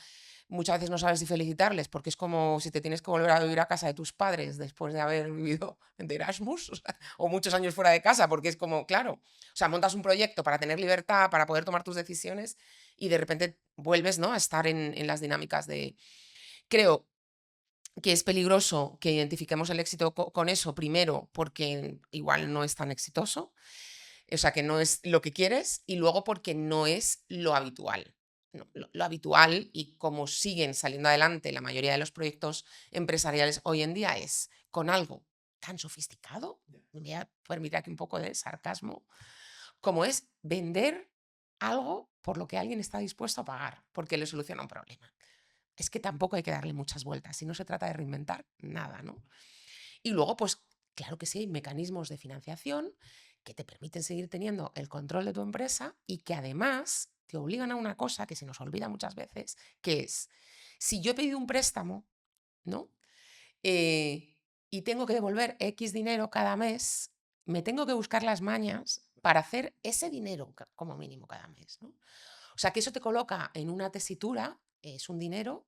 muchas veces no sabes si felicitarles, porque es como si te tienes que volver a vivir a casa de tus padres después de haber vivido de Erasmus, o muchos años fuera de casa, porque es como, claro, o sea, montas un proyecto para tener libertad, para poder tomar tus decisiones y de repente vuelves, ¿no? A estar en las dinámicas de... Creo que es peligroso que identifiquemos el éxito con eso, primero, porque igual no es tan exitoso, o sea, que no es lo que quieres, y luego porque no es lo habitual. ¿No? Lo habitual y como siguen saliendo adelante la mayoría de los proyectos empresariales hoy en día es con algo tan sofisticado, me voy a permitir aquí un poco de sarcasmo, como es vender algo por lo que alguien está dispuesto a pagar, porque le soluciona un problema. Es que tampoco hay que darle muchas vueltas, y no se trata de reinventar nada, ¿no? Y luego, pues claro que sí, hay mecanismos de financiación que te permiten seguir teniendo el control de tu empresa y que además te obligan a una cosa que se nos olvida muchas veces, que es, si yo he pedido un préstamo, ¿no? Eh, y tengo que devolver X dinero cada mes, me tengo que buscar las mañas para hacer ese dinero como mínimo cada mes, ¿no? O sea, que eso te coloca en una tesitura, es un dinero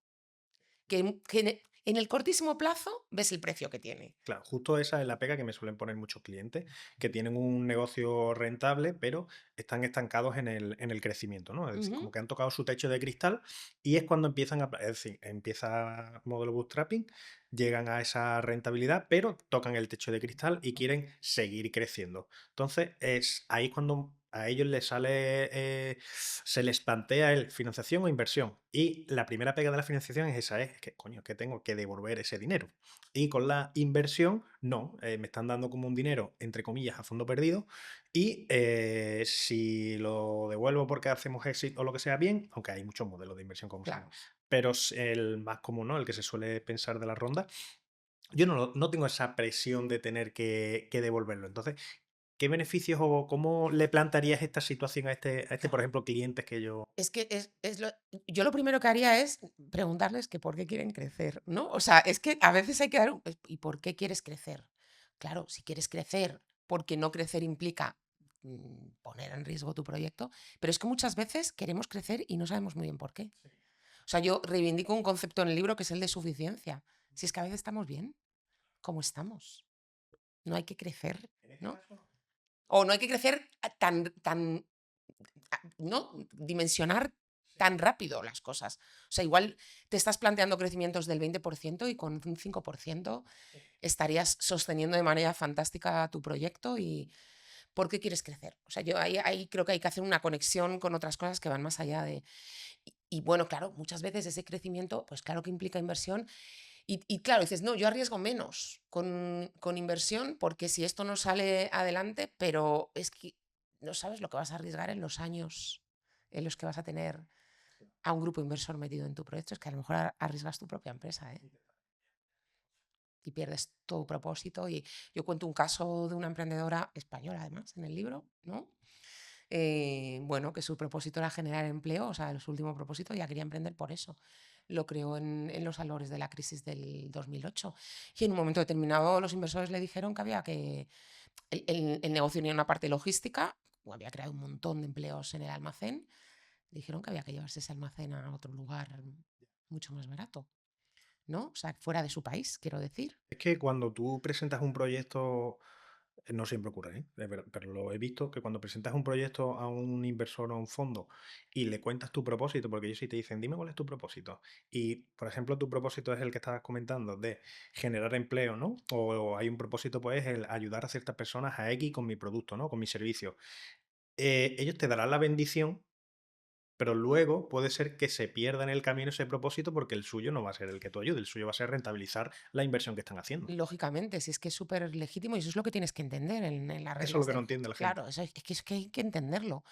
que en el cortísimo plazo ves el precio que tiene. Claro, justo esa es la pega que me suelen poner muchos clientes, que tienen un negocio rentable, pero están estancados en el crecimiento, ¿no? Es decir, como Ujú. que han tocado su techo de cristal y es cuando empiezan es decir, empieza modelo bootstrapping, llegan a esa rentabilidad, pero tocan el techo de cristal y quieren seguir creciendo. Entonces, es ahí cuando a ellos les sale, se les plantea el financiación o inversión. Y la primera pega de la financiación es esa, es que, coño, que tengo que devolver ese dinero. Y con la inversión, no, me están dando como un dinero, entre comillas, a fondo perdido. Y si lo devuelvo porque hacemos éxito o lo que sea, bien, aunque hay muchos modelos de inversión como sabemos, Claro. pero es el más común, ¿no? El que se suele pensar de la ronda. Yo no tengo esa presión de tener que devolverlo. Entonces, ¿qué beneficios o cómo le plantearías esta situación por Claro. ejemplo, clientes que yo... Es que yo lo primero que haría es preguntarles que por qué quieren crecer, ¿no? O sea, es que a veces hay que dar ¿y por qué quieres crecer? Claro, si quieres crecer, porque no crecer implica poner en riesgo tu proyecto, pero es que muchas veces queremos crecer y no sabemos muy bien por qué. O sea, yo reivindico un concepto en el libro que es el de suficiencia. Si es que a veces estamos bien, como estamos. No hay que crecer, En este ¿no? caso, O no hay que crecer tan ¿no? Dimensionar tan rápido las cosas. O sea, igual te estás planteando crecimientos del 20% y con un 5% estarías sosteniendo de manera fantástica tu proyecto y ¿por qué quieres crecer? O sea, yo ahí creo que hay que hacer una conexión con otras cosas que van más allá de... Y bueno, claro, muchas veces ese crecimiento, pues claro que implica inversión. Y claro, dices, no, yo arriesgo menos con inversión porque si esto no sale adelante, pero es que no sabes lo que vas a arriesgar en los años en los que vas a tener a un grupo inversor metido en tu proyecto. Es que a lo mejor arriesgas tu propia empresa, ¿eh? Y pierdes tu propósito. Y yo cuento un caso de una emprendedora española, además, en el libro, ¿no? Bueno, que su propósito era generar empleo, o sea, su último propósito, ya quería emprender por eso. Lo creó en los albores de la crisis del 2008. Y en un momento determinado los inversores le dijeron que había que... El negocio tenía una parte logística, había creado un montón de empleos en el almacén, le dijeron que había que llevarse ese almacén a otro lugar mucho más barato, ¿no? O sea, fuera de su país, quiero decir. Es que cuando tú presentas un proyecto, no siempre ocurre, ¿eh? Pero lo he visto, que cuando presentas un proyecto a un inversor o a un fondo y le cuentas tu propósito, porque ellos sí te dicen, dime cuál es tu propósito. Y, por ejemplo, tu propósito es el que estabas comentando, de generar empleo, ¿no? O hay un propósito, pues, el ayudar a ciertas personas a X con mi producto, ¿no? Con mi servicio. Ellos te darán la bendición, pero luego puede ser que se pierda en el camino ese propósito porque el suyo no va a ser el que tú ayudes, el suyo va a ser rentabilizar la inversión que están haciendo. Lógicamente, si es que es súper legítimo y eso es lo que tienes que entender en las Eso es lo reglas que no del entiende juego. la gente. Claro, eso es que hay que entenderlo.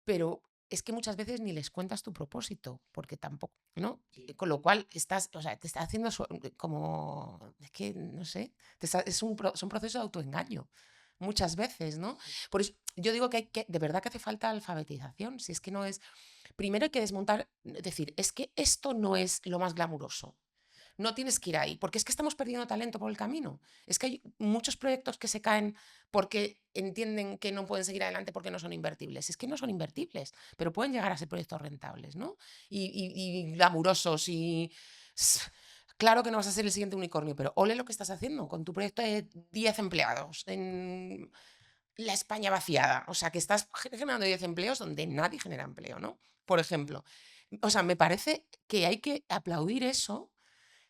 Pero es que muchas veces ni les cuentas tu propósito, porque tampoco, ¿no? Con lo cual estás, o sea, te está haciendo como, es que, no sé, es un proceso de autoengaño, muchas veces, ¿no? Por eso yo digo que, de verdad que hace falta alfabetización, si es que no es, primero hay que desmontar, decir, es que esto no es lo más glamuroso. No tienes que ir ahí, porque es que estamos perdiendo talento por el camino. Es que hay muchos proyectos que se caen porque entienden que no pueden seguir adelante porque no son invertibles. Es que no son invertibles, pero pueden llegar a ser proyectos rentables, ¿no? Y glamurosos y... Claro que no vas a ser el siguiente unicornio, pero ole lo que estás haciendo con tu proyecto de 10 empleados en la España vaciada. O sea, que estás generando 10 empleos donde nadie genera empleo, ¿no? Por ejemplo. O sea, me parece que hay que aplaudir eso,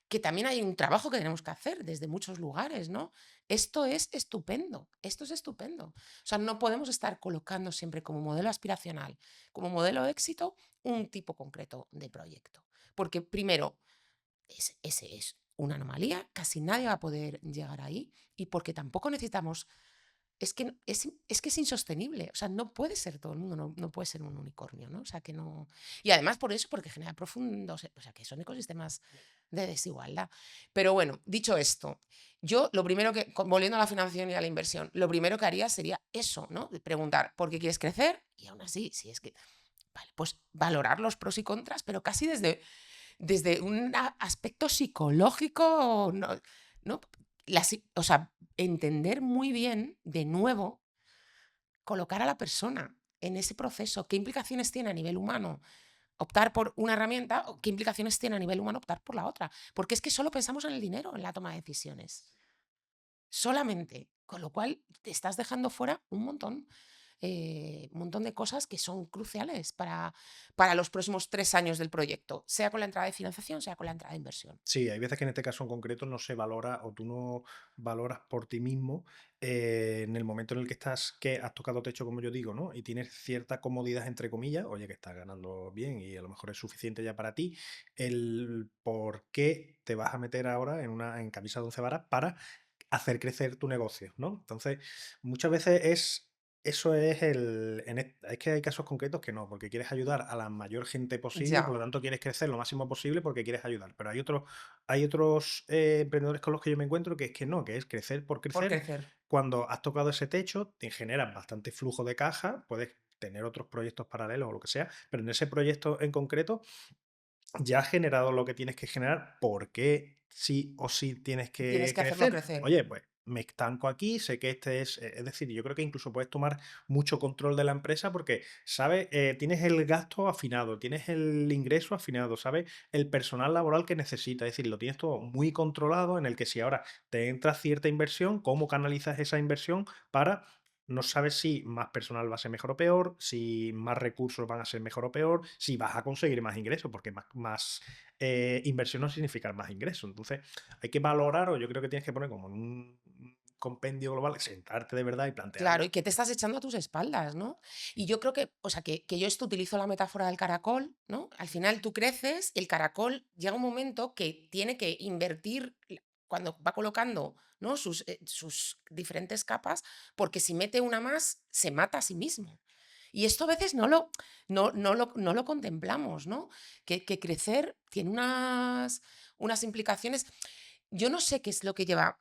que también hay un trabajo que tenemos que hacer desde muchos lugares, ¿no? Esto es estupendo, esto es estupendo. O sea, no podemos estar colocando siempre como modelo aspiracional, como modelo de éxito, un tipo concreto de proyecto. Porque primero, ese es una anomalía, casi nadie va a poder llegar ahí y porque tampoco necesitamos es que es insostenible, o sea, no puede ser todo el mundo, no puede ser un unicornio, ¿no? O sea, que no... Y además por eso, porque genera profundos, o sea, que son ecosistemas de desigualdad. Pero bueno, dicho esto, yo lo primero que, volviendo a la financiación y a la inversión, lo primero que haría sería eso, ¿no? De preguntar, ¿por qué quieres crecer? Y aún así, si es que, vale, pues valorar los pros y contras, pero casi desde un aspecto psicológico, ¿no? ¿No? O sea, entender muy bien, de nuevo, colocar a la persona en ese proceso, qué implicaciones tiene a nivel humano optar por una herramienta o qué implicaciones tiene a nivel humano optar por la otra. Porque es que solo pensamos en el dinero en la toma de decisiones. Solamente. Con lo cual te estás dejando fuera un montón de cosas que son cruciales para los próximos 3 años del proyecto, sea con la entrada de financiación, sea con la entrada de inversión. Sí, hay veces que en este caso en concreto no se valora o tú no valoras por ti mismo en el momento en el que estás, que has tocado techo, como yo digo, ¿no? Y tienes cierta comodidad, entre comillas, oye, que estás ganando bien y a lo mejor es suficiente ya para ti, el por qué te vas a meter ahora en camisa de once varas para hacer crecer tu negocio, ¿no? Entonces, muchas veces eso es es que hay casos concretos que no, porque quieres ayudar a la mayor gente posible, por Ya, lo tanto quieres crecer lo máximo posible porque quieres ayudar. Pero hay otros emprendedores con los que yo me encuentro que es que no, que es crecer por por crecer. crecer. Cuando has tocado ese techo, te generas bastante flujo de caja, puedes tener otros proyectos paralelos o lo que sea, pero en ese proyecto en concreto ya has generado lo que tienes que generar, ¿por qué sí o sí tienes Tienes que que hacerlo crecer? crecer. Oye, pues me estanco aquí, sé que este es decir, yo creo que incluso puedes tomar mucho control de la empresa porque, ¿sabes? Tienes el gasto afinado, tienes el ingreso afinado, ¿sabes? El personal laboral que necesitas, es decir, lo tienes todo muy controlado en el que si ahora te entra cierta inversión, ¿cómo canalizas esa inversión para... No sabes si más personal va a ser mejor o peor, si más recursos van a ser mejor o peor, si vas a conseguir más ingresos, porque más inversión no significa más ingresos. Entonces, hay que valorar, o yo creo que tienes que poner como en un compendio global, sentarte de verdad y plantearlo. Claro, y que te estás echando a tus espaldas, ¿no? Y yo creo que, o sea, que yo esto utilizo la metáfora del caracol, ¿no? Al final tú creces, el caracol llega un momento que tiene que invertir cuando va colocando, ¿no? sus diferentes capas, porque si mete una más, se mata a sí mismo. Y esto a veces no lo contemplamos, ¿no? Que crecer tiene unas implicaciones. Yo no sé qué es lo que lleva.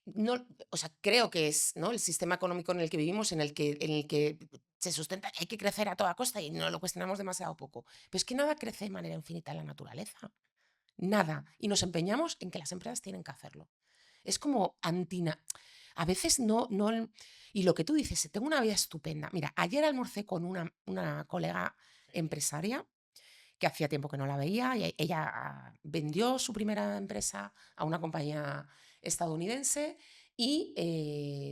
No, o sea, creo que es, ¿no?, el sistema económico en el que vivimos, en el que se sustenta que hay que crecer a toda costa y no lo cuestionamos demasiado poco. Pero es que nada crece de manera infinita en la naturaleza. Nada. Y nos empeñamos en que las empresas tienen que hacerlo. Es como antina. A veces no. Y lo que tú dices, tengo una vida estupenda. Mira, ayer almorcé con una colega empresaria que hacía tiempo que no la veía. Y ella vendió su primera empresa a una compañía estadounidense y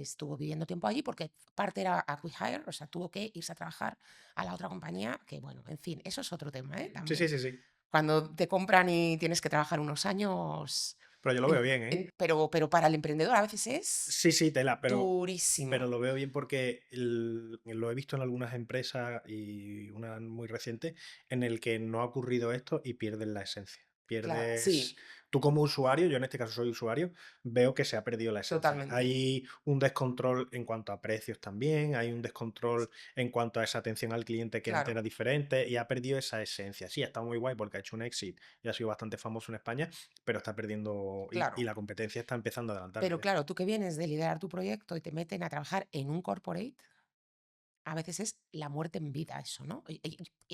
estuvo viviendo tiempo allí porque parte era acqui-hire, o sea, tuvo que irse a trabajar a la otra compañía, que bueno, en fin, eso es otro tema, Sí, también. sí, sí, sí. Cuando te compran y tienes que trabajar unos años, Pero yo lo veo bien, ¿eh? pero para el emprendedor a veces es Sí, sí, tela, pero durísimo. lo veo bien porque lo he visto en algunas empresas y una muy reciente en el que no ha ocurrido esto y pierdes la esencia. Claro, Pierdes. sí, Tú como usuario, yo en este caso soy usuario, veo que se ha perdido la esencia. totalmente. Hay un descontrol en cuanto a precios también, hay un descontrol en cuanto a esa atención al cliente que antes Claro, era diferente y ha perdido esa esencia. Sí, está muy guay porque ha hecho un exit y ha sido bastante famoso en España, pero está perdiendo y claro. la competencia está empezando a Pero adelantarse. claro, tú que vienes de liderar tu proyecto y te meten a trabajar en un corporate, a veces es la muerte en vida eso, ¿no? Y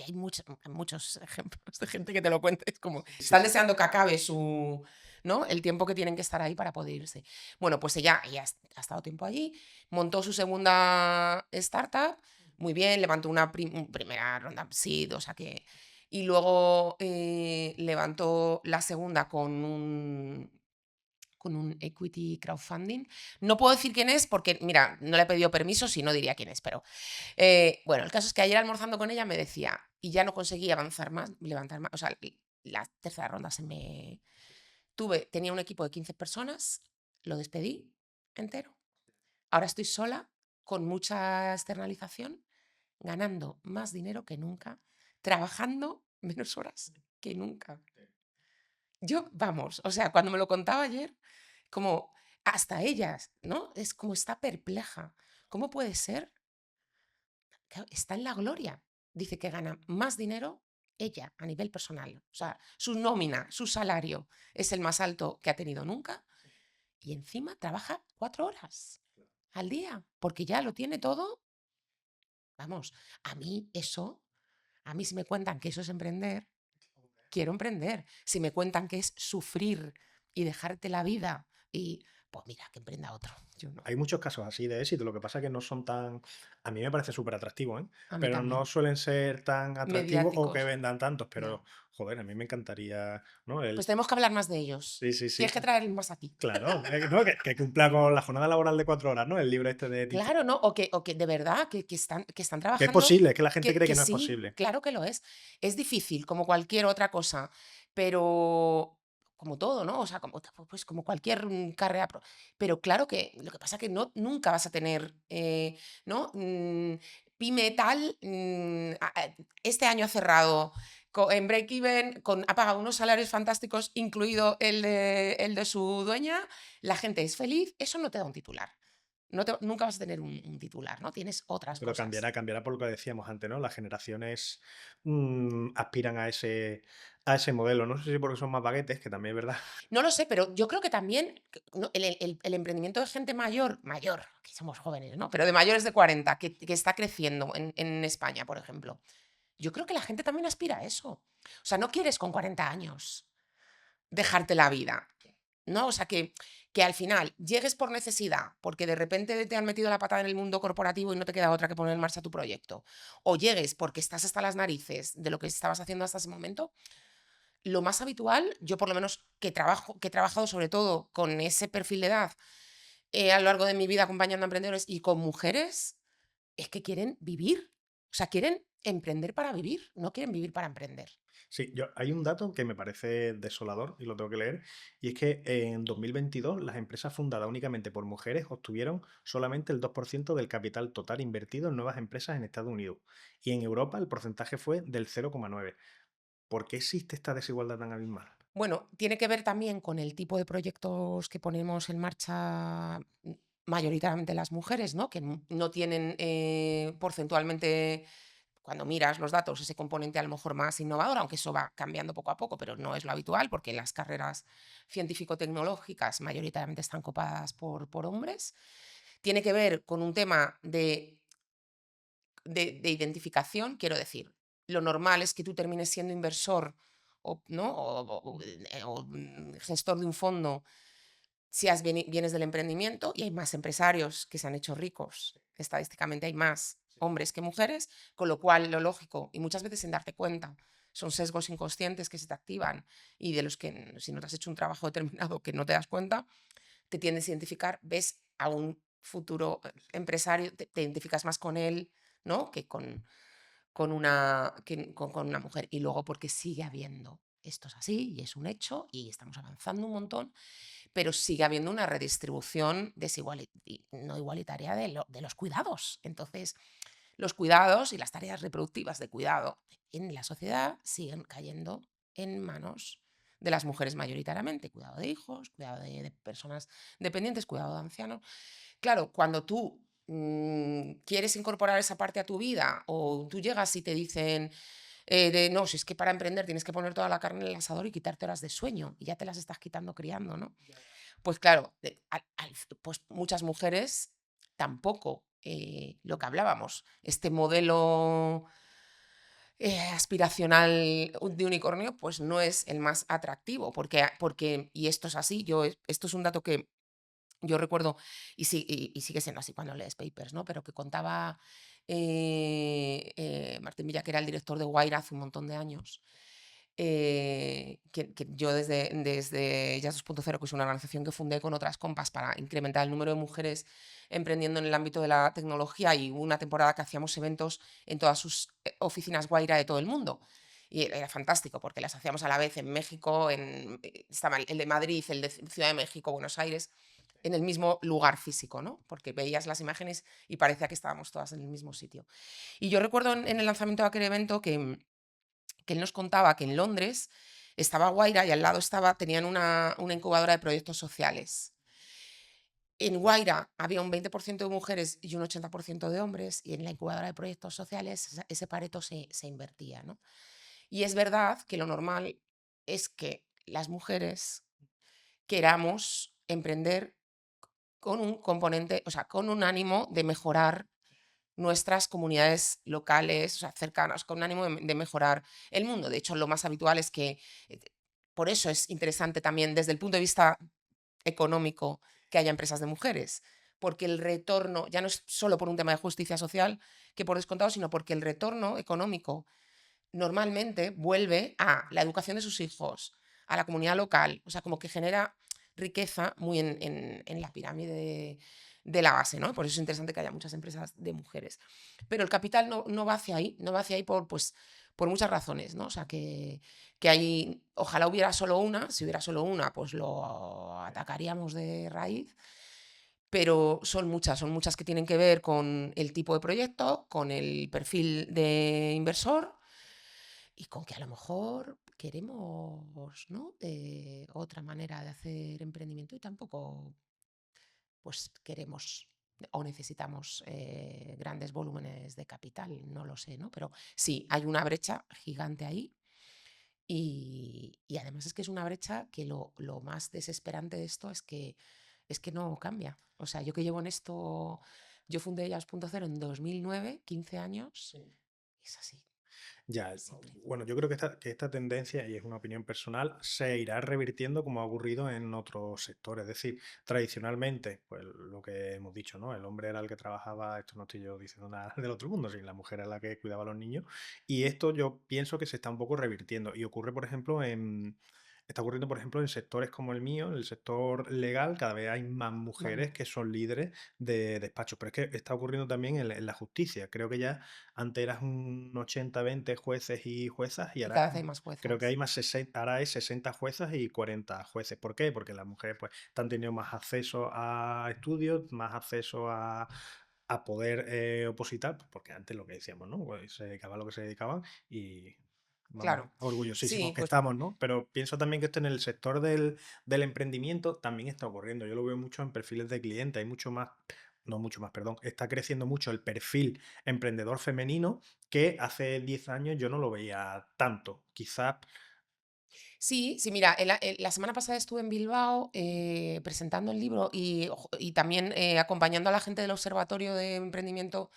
hay muchos ejemplos de gente que te lo cuenta, es como, Sí, están sí. deseando que acabe ¿no?, el tiempo que tienen que estar ahí para poder irse. Bueno, pues ella ha estado tiempo allí, montó su segunda startup, muy bien, levantó una primera ronda seed, o sea que. Y luego levantó la segunda con un equity crowdfunding. No puedo decir quién es porque, mira, no le he pedido permiso, si no diría quién es, pero bueno, el caso es que ayer almorzando con ella me decía, y ya no conseguí avanzar más, levantar más, o sea, la tercera ronda tenía un equipo de 15 personas, lo despedí entero. Ahora estoy sola, con mucha externalización, ganando más dinero que nunca, trabajando menos horas que nunca. Yo, vamos, o sea, cuando me lo contaba ayer, como hasta ellas, ¿no? Es como está perpleja. ¿Cómo puede ser? Claro, está en la gloria. Dice que gana más dinero ella a nivel personal. O sea, su nómina, su salario es el más alto que ha tenido nunca y encima trabaja 4 horas al día porque ya lo tiene todo. Vamos, a mí eso, a mí si me cuentan que eso es emprender, quiero emprender. Si me cuentan que es sufrir y dejarte la vida y, pues mira, que emprenda otro. Yo no. Hay muchos casos así de éxito, lo que pasa es que no son tan, a mí me parece súper atractivo, ¿eh? A mí Pero no también. suelen ser tan atractivos o que Mediáticos. vendan tantos, pero No. joder, a mí me encantaría, ¿no? Pues tenemos que hablar más de ellos. Sí, sí, sí, Tienes que traer más aquí. claro, ¿no? Que cumpla con la jornada laboral de 4 horas, ¿no? El libro este de Tito. Claro, ¿no? O que de verdad, que están Que es trabajando, posible, es que la gente cree que que no es sí, posible. claro que lo es. Es difícil, como cualquier otra cosa, pero como todo, ¿no? O sea, pues como cualquier carrera. Pero claro que lo que pasa es que nunca vas a tener, ¿no? Pyme tal, este año ha cerrado en break-even, ha pagado unos salarios fantásticos, incluido el de su dueña, la gente es feliz, eso no te da un titular. Nunca vas a tener un titular, ¿no? Tienes otras Pero cosas. cambiará por lo que decíamos antes, ¿no? Las generaciones aspiran a ese modelo. No sé si porque son más baguetes, que también es verdad. No lo sé, pero yo creo que también ¿no?, el emprendimiento de gente mayor, que somos jóvenes, ¿no? Pero de mayores de 40, que está creciendo en España, por ejemplo. Yo creo que la gente también aspira a eso. O sea, no quieres con 40 años dejarte la vida, ¿no? O sea, que al final llegues por necesidad, porque de repente te han metido la patada en el mundo corporativo y no te queda otra que poner en marcha tu proyecto, o llegues porque estás hasta las narices de lo que estabas haciendo hasta ese momento. Lo más habitual, yo por lo menos que he trabajado sobre todo con ese perfil de edad a lo largo de mi vida acompañando a emprendedores y con mujeres, es que quieren vivir. O sea, quieren emprender para vivir, no quieren vivir para emprender. Sí, hay un dato que me parece desolador y lo tengo que leer, y es que en 2022 las empresas fundadas únicamente por mujeres obtuvieron solamente el 2% del capital total invertido en nuevas empresas en Estados Unidos, y en Europa el porcentaje fue del 0,9. ¿Por qué existe esta desigualdad tan abismal? Bueno, tiene que ver también con el tipo de proyectos que ponemos en marcha mayoritariamente las mujeres, ¿no? Que no tienen porcentualmente, cuando miras los datos, ese componente a lo mejor más innovador, aunque eso va cambiando poco a poco, pero no es lo habitual porque las carreras científico-tecnológicas mayoritariamente están copadas por hombres. Tiene que ver con un tema de identificación, quiero decir, lo normal es que tú termines siendo inversor o, ¿no? o gestor de un fondo si vienes del emprendimiento y hay más empresarios que se han hecho ricos. Estadísticamente hay más hombres que mujeres, con lo cual lo lógico, y muchas veces sin darte cuenta, son sesgos inconscientes que se te activan y de los que si no te has hecho un trabajo determinado que no te das cuenta, te tiendes a identificar, ves a un futuro empresario, te identificas más con él, ¿no? Que con una mujer. Y luego porque sigue habiendo, esto es así y es un hecho y estamos avanzando un montón, pero sigue habiendo una redistribución no igualitaria de los cuidados. Entonces, los cuidados y las tareas reproductivas de cuidado en la sociedad siguen cayendo en manos de las mujeres mayoritariamente. Cuidado de hijos, cuidado de personas dependientes, cuidado de ancianos. Claro, cuando tú quieres incorporar esa parte a tu vida o tú llegas y te dicen, no, si es que para emprender tienes que poner toda la carne en el asador y quitarte horas de sueño y ya te las estás quitando criando, ¿no? Pues claro, pues muchas mujeres tampoco, lo que hablábamos, este modelo aspiracional de unicornio, pues no es el más atractivo, y esto es así, esto es un dato que yo recuerdo, y sigue siendo así cuando lees papers, ¿no? Pero que contaba Martín Villa, que era el director de Wire hace un montón de años, que yo desde Jazz 2.0, que es una organización que fundé con otras compas para incrementar el número de mujeres emprendiendo en el ámbito de la tecnología, y una temporada que hacíamos eventos en todas sus oficinas Guaira de todo el mundo. Y era fantástico porque las hacíamos a la vez en México, estaba el de Madrid, el de Ciudad de México, Buenos Aires, en el mismo lugar físico, ¿no? Porque veías las imágenes y parecía que estábamos todas en el mismo sitio. Y yo recuerdo en el lanzamiento de aquel evento que él nos contaba que en Londres estaba Guaira y al lado tenían una incubadora de proyectos sociales. En Guaira había un 20% de mujeres y un 80% de hombres, y en la incubadora de proyectos sociales ese pareto se invertía, ¿no? Y es verdad que lo normal es que las mujeres queramos emprender con un componente, o sea, con un ánimo de mejorar nuestras comunidades locales, o sea, cercanas, con un ánimo de mejorar el mundo. De hecho, lo más habitual es que, por eso es interesante también desde el punto de vista económico que haya empresas de mujeres, porque el retorno, ya no es solo por un tema de justicia social, que por descontado, sino porque el retorno económico normalmente vuelve a la educación de sus hijos, a la comunidad local, o sea, como que genera riqueza muy en la pirámide de la base, ¿no? Por eso es interesante que haya muchas empresas de mujeres. Pero el capital no va hacia ahí, no va hacia ahí por muchas razones, ¿no? O sea, que hay, ojalá hubiera solo una, si hubiera solo una, pues lo atacaríamos de raíz, pero son muchas que tienen que ver con el tipo de proyecto, con el perfil de inversor y con que a lo mejor queremos, ¿no? Otra manera de hacer emprendimiento y tampoco pues queremos o necesitamos grandes volúmenes de capital, no lo sé, ¿no? Pero sí, hay una brecha gigante ahí, y además es que es una brecha que lo más desesperante de esto es que no cambia. O sea, yo que llevo en esto, yo fundé Jazz.0 en 2009, 15 años, es así, Ya, siempre. bueno, yo creo que esta tendencia, y es una opinión personal, se irá revirtiendo como ha ocurrido en otros sectores. Es decir, tradicionalmente, pues lo que hemos dicho, ¿no? El hombre era el que trabajaba, esto no estoy yo diciendo nada del otro mundo, sino la mujer era la que cuidaba a los niños. Y esto yo pienso que se está un poco revirtiendo. Y ocurre, por ejemplo, en está ocurriendo, por ejemplo, en sectores como el mío, en el sector legal, cada vez hay más Vale. mujeres que son líderes de despachos, pero es que está ocurriendo también en la justicia. Creo que ya antes eras un 80-20 jueces y juezas y Y ahora cada vez hay más creo que hay juezas. más 60, ahora es 60 juezas y 40 jueces. ¿Por qué? Porque las mujeres pues están teniendo más acceso a estudios, más acceso a poder opositar, pues, porque antes lo que decíamos, ¿no? Pues se dedicaban a lo que se dedicaban y vamos, Claro. orgullosísimos Sí, que pues estamos, ¿no? Pero pienso también que esto en el sector del emprendimiento también está ocurriendo. Yo lo veo mucho en perfiles de clientes, hay mucho más, no mucho más, perdón, está creciendo mucho el perfil emprendedor femenino que hace 10 años yo no lo veía tanto. Quizás, sí, sí, mira, la semana pasada estuve en Bilbao presentando el libro y también acompañando a la gente del Observatorio de Emprendimiento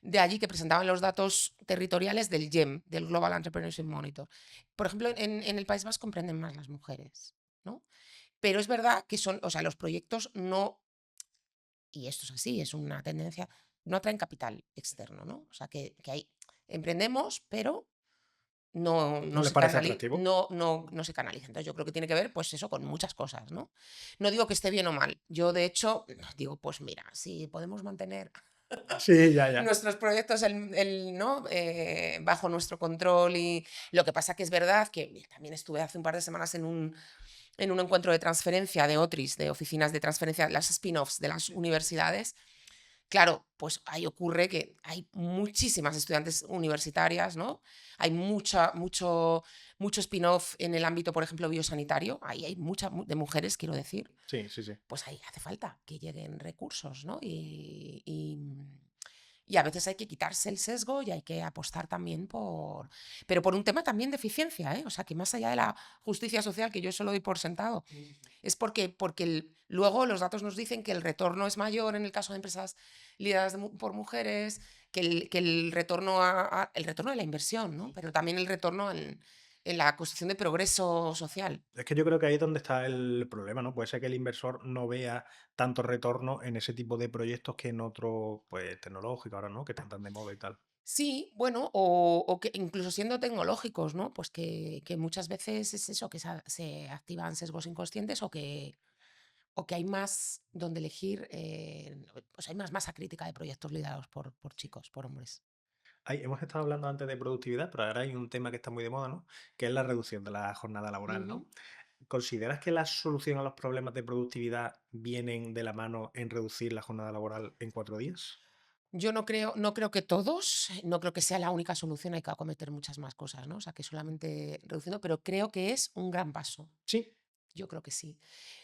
de allí que presentaban los datos territoriales del GEM, del Global Entrepreneurship Monitor. Por ejemplo, en el País Vasco comprenden más las mujeres, ¿no? Pero es verdad que son, o sea, los proyectos no, y esto es así, es una tendencia, no atraen capital externo, ¿no? O sea, que hay, emprendemos, pero ¿no les parece atractivo? no se canaliza. Entonces, yo creo que tiene que ver, pues eso, con muchas cosas, ¿no? No digo que esté bien o mal. Yo, de hecho, digo, pues mira, si podemos mantener Sí, ya, ya. nuestros proyectos ¿no? Bajo nuestro control y lo que pasa que es verdad que también estuve hace un par de semanas en un encuentro de transferencia de OTRIS, de oficinas de transferencia, las spin-offs de las universidades. Claro, pues ahí ocurre que hay muchísimas estudiantes universitarias, ¿no? Hay mucho spin-off en el ámbito, por ejemplo, biosanitario. Ahí hay de mujeres, quiero decir. Sí, sí, sí. Pues ahí hace falta que lleguen recursos, ¿no? Y a veces hay que quitarse el sesgo y hay que apostar también pero por un tema también de eficiencia, ¿eh? O sea, que más allá de la justicia social, que yo eso lo doy por sentado, es porque luego los datos nos dicen que el retorno es mayor en el caso de empresas lideradas por mujeres, que el retorno el retorno de la inversión, ¿no? Pero también el retorno en la construcción de progreso social. Es que yo creo que ahí es donde está el problema, ¿no? Puede ser que el inversor no vea tanto retorno en ese tipo de proyectos que en otros, pues, tecnológicos ahora, ¿no? Que están tan de moda y tal. Sí, bueno, o que incluso siendo tecnológicos, ¿no? Pues que muchas veces es eso, que se activan sesgos inconscientes o que hay más donde elegir, pues hay más masa crítica de proyectos liderados por chicos, por hombres. Hemos estado hablando antes de productividad, pero ahora hay un tema que está muy de moda, ¿no? Que es la reducción de la jornada laboral, Ujú. ¿no? ¿Consideras que la solución a los problemas de productividad vienen de la mano en reducir la jornada laboral en 4 días? Yo no creo que todos, no creo que sea la única solución, hay que acometer muchas más cosas, ¿no? O sea, que solamente reduciendo, pero creo que es un gran paso. Sí. Yo creo que sí.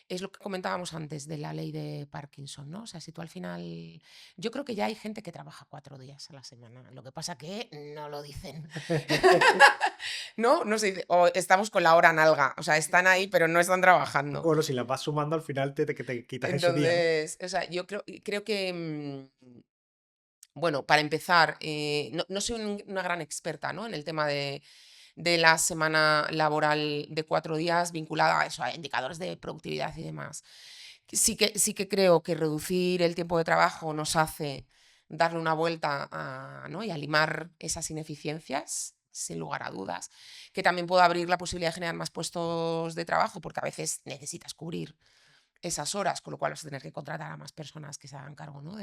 Es lo que comentábamos antes de la ley de Parkinson, ¿no? O sea, si tú al final. Yo creo que ya hay gente que trabaja 4 días a la semana. Lo que pasa que no lo dicen. ¿No? No se dice. O estamos con la hora nalga. O sea, están ahí, pero no están trabajando. Bueno, si las vas sumando, al final que te quitas ese día, ¿no? Entonces, o sea, yo creo que. Bueno, para empezar, no soy una gran experta, ¿no? En el tema de la semana laboral de 4 días vinculada a eso, a indicadores de productividad y demás. Sí que creo que reducir el tiempo de trabajo nos hace darle una vuelta ¿no? y a limar esas ineficiencias, sin lugar a dudas, que también puede abrir la posibilidad de generar más puestos de trabajo, porque a veces necesitas cubrir esas horas, con lo cual vas a tener que contratar a más personas que se hagan cargo, ¿no?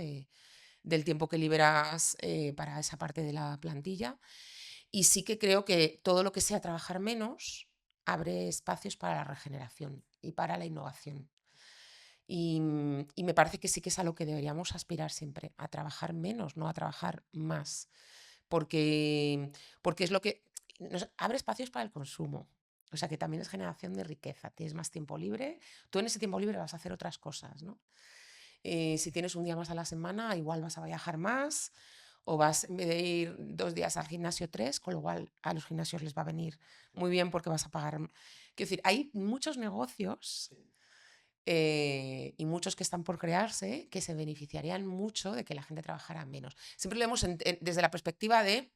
del tiempo que liberas para esa parte de la plantilla. Y sí que creo que todo lo que sea trabajar menos abre espacios para la regeneración y para la innovación. Y me parece que sí que es a lo que deberíamos aspirar siempre, a trabajar menos, no a trabajar más. Porque es lo que nos abre espacios para el consumo. O sea, que también es generación de riqueza. Tienes más tiempo libre. Tú en ese tiempo libre vas a hacer otras cosas, ¿no? Si tienes un día más a la semana, igual vas a viajar más o vas, en vez de ir 2 días al gimnasio, 3, con lo cual a los gimnasios les va a venir muy bien porque vas a pagar. Quiero decir, hay muchos negocios y muchos que están por crearse que se beneficiarían mucho de que la gente trabajara menos. Siempre lo vemos desde la perspectiva de